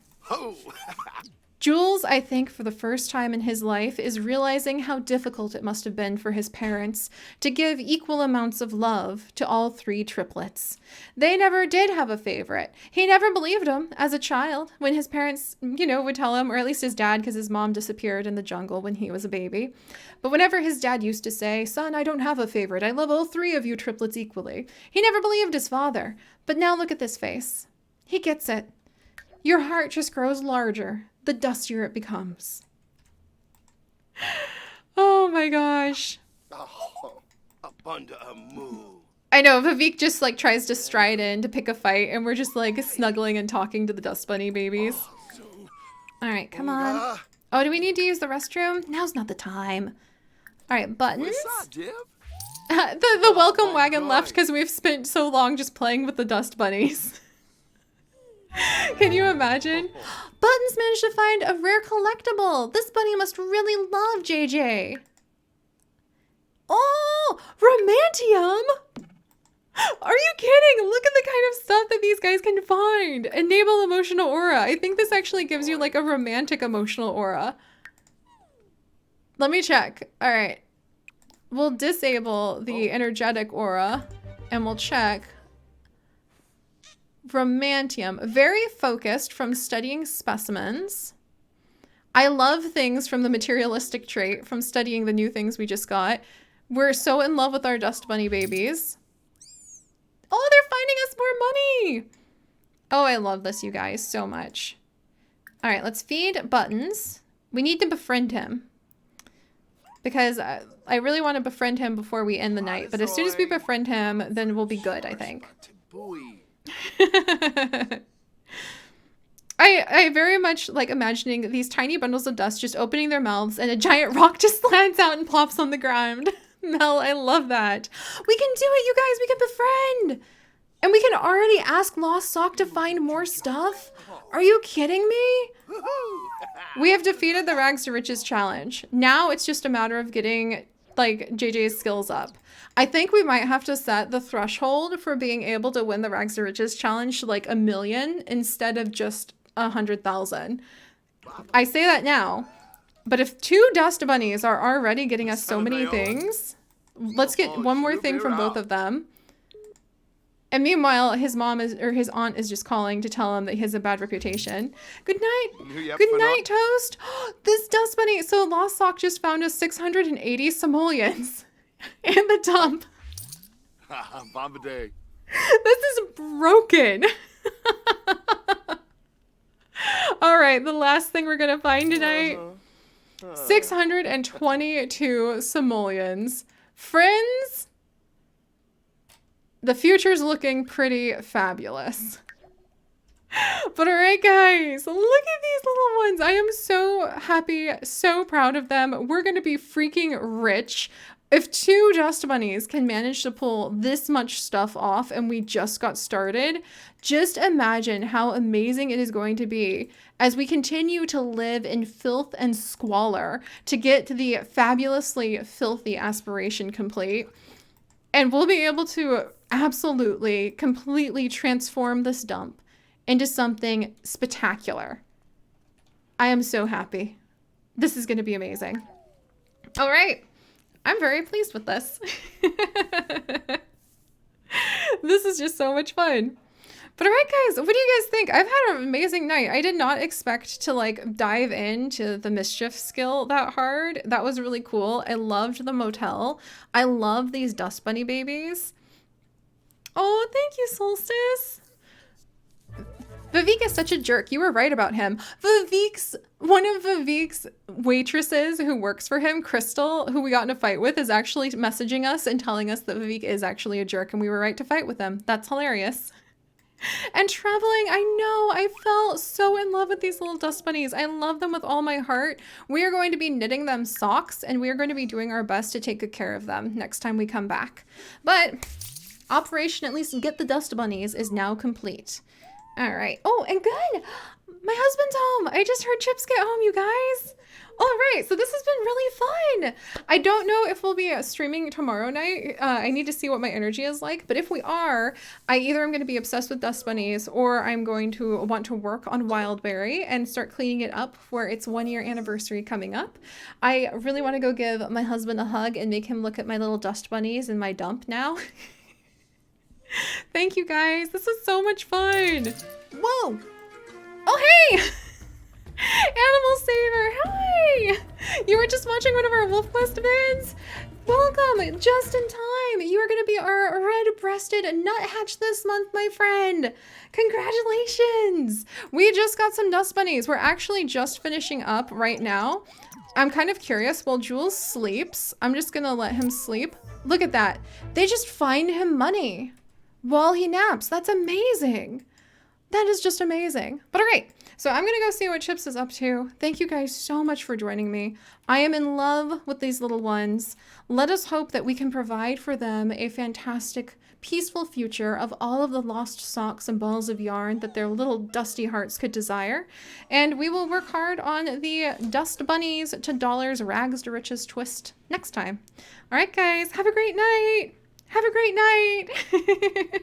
Jules, I think for the first time in his life, is realizing how difficult it must have been for his parents to give equal amounts of love to all three triplets. They never did have a favorite. He never believed them as a child when his parents, would tell him, or at least his dad, because his mom disappeared in the jungle when he was a baby. But whenever his dad used to say, "Son, I don't have a favorite. I love all three of you triplets equally," he never believed his father. But now look at this face. He gets it. Your heart just grows larger the dustier it becomes. Oh my gosh. I know, Vivek just like tries to stride in to pick a fight and we're just like snuggling and talking to the dust bunny babies. All right, come on. Oh, do we need to use the restroom? Now's not the time. All right, Buttons. The welcome wagon left because we've spent so long just playing with the dust bunnies. Can you imagine? Buttons managed to find a rare collectible. This bunny must really love JJ. Oh, Romantium! Are you kidding? Look at the kind of stuff that these guys can find. Enable emotional aura. I think this actually gives you like a romantic emotional aura. Let me check. All right. We'll disable the energetic aura and we'll check. Romantium, very focused from studying specimens. I love things from the materialistic trait from studying the new things we just got. We're so in love with our dust bunny babies. Oh, they're finding us more money. Oh, I love this, you guys, so much. All right, let's feed Buttons. We need to befriend him. Because I really want to befriend him before we end the night. But as soon as we befriend him, then we'll be good, I think. I very much like imagining these tiny bundles of dust just opening their mouths and a giant rock just lands out and plops on the ground. Mel, I love that. We can do it, you guys. We can befriend. And we can already ask Lost Sock to find more stuff. Are you kidding me? We have defeated the Rags to Riches challenge. Now it's just a matter of getting like JJ's skills up. I think we might have to set the threshold for being able to win the Rags to Riches challenge to like 1 million instead of just 100,000. I say that now, but if 2 dust bunnies are already getting us so many things, let's get one more thing from both of them. And meanwhile, his mom is, or his aunt is just calling to tell him that he has a bad reputation. Good night. Good night, Toast. This dust bunny. So Lost Sock just found us 680 simoleons in the dump. Bombardier. This is broken. All right, the last thing we're going to find tonight. 622 simoleons. Friends, the future's looking pretty fabulous. But all right, guys, look at these little ones. I am so happy, so proud of them. We're going to be freaking rich. If 2 dust bunnies can manage to pull this much stuff off and we just got started, just imagine how amazing it is going to be as we continue to live in filth and squalor to get the fabulously filthy aspiration complete. And we'll be able to absolutely, completely transform this dump into something spectacular. I am so happy. This is going to be amazing. All right. I'm very pleased with this. This is just so much fun. But all right, guys, what do you guys think? I've had an amazing night. I did not expect to like dive into the mischief skill that hard. That was really cool. I loved the motel. I love these dust bunny babies. Oh, thank you, Solstice. Vivek is such a jerk. You were right about him. One of Vivek's waitresses who works for him, Crystal, who we got in a fight with, is actually messaging us and telling us that Vivek is actually a jerk and we were right to fight with him. That's hilarious. And traveling, I know, I fell so in love with these little dust bunnies. I love them with all my heart. We are going to be knitting them socks and we are going to be doing our best to take good care of them next time we come back. But Operation At Least Get the Dust Bunnies is now complete. All right. Oh, and good. My husband's home. I just heard Chips get home, you guys. All right. So this has been really fun. I don't know if we'll be streaming tomorrow night. I need to see what my energy is like. But if we are, I either am going to be obsessed with dust bunnies or I'm going to want to work on Wildberry and start cleaning it up for its 1-year anniversary coming up. I really want to go give my husband a hug and make him look at my little dust bunnies in my dump now. Thank you, guys. This was so much fun. Whoa. Oh, hey. Animal Saver. Hi. You were just watching one of our Wolf Quest vids. Welcome. Just in time. You are going to be our red-breasted nuthatch this month, my friend. Congratulations. We just got some dust bunnies. We're actually just finishing up right now. I'm kind of curious. While Jules sleeps, I'm just going to let him sleep. Look at that. They just find him money while he naps. That's amazing. That is just amazing. But all right, so I'm gonna go see what Chips is up to. Thank you guys so much for joining me. I am in love with these little ones. Let us hope that we can provide for them a fantastic, peaceful future of all of the lost socks and balls of yarn that their little dusty hearts could desire. And we will work hard on the Dust Bunnies to Dollars Rags to Riches twist next time. All right, guys, have a great night. Have a great night.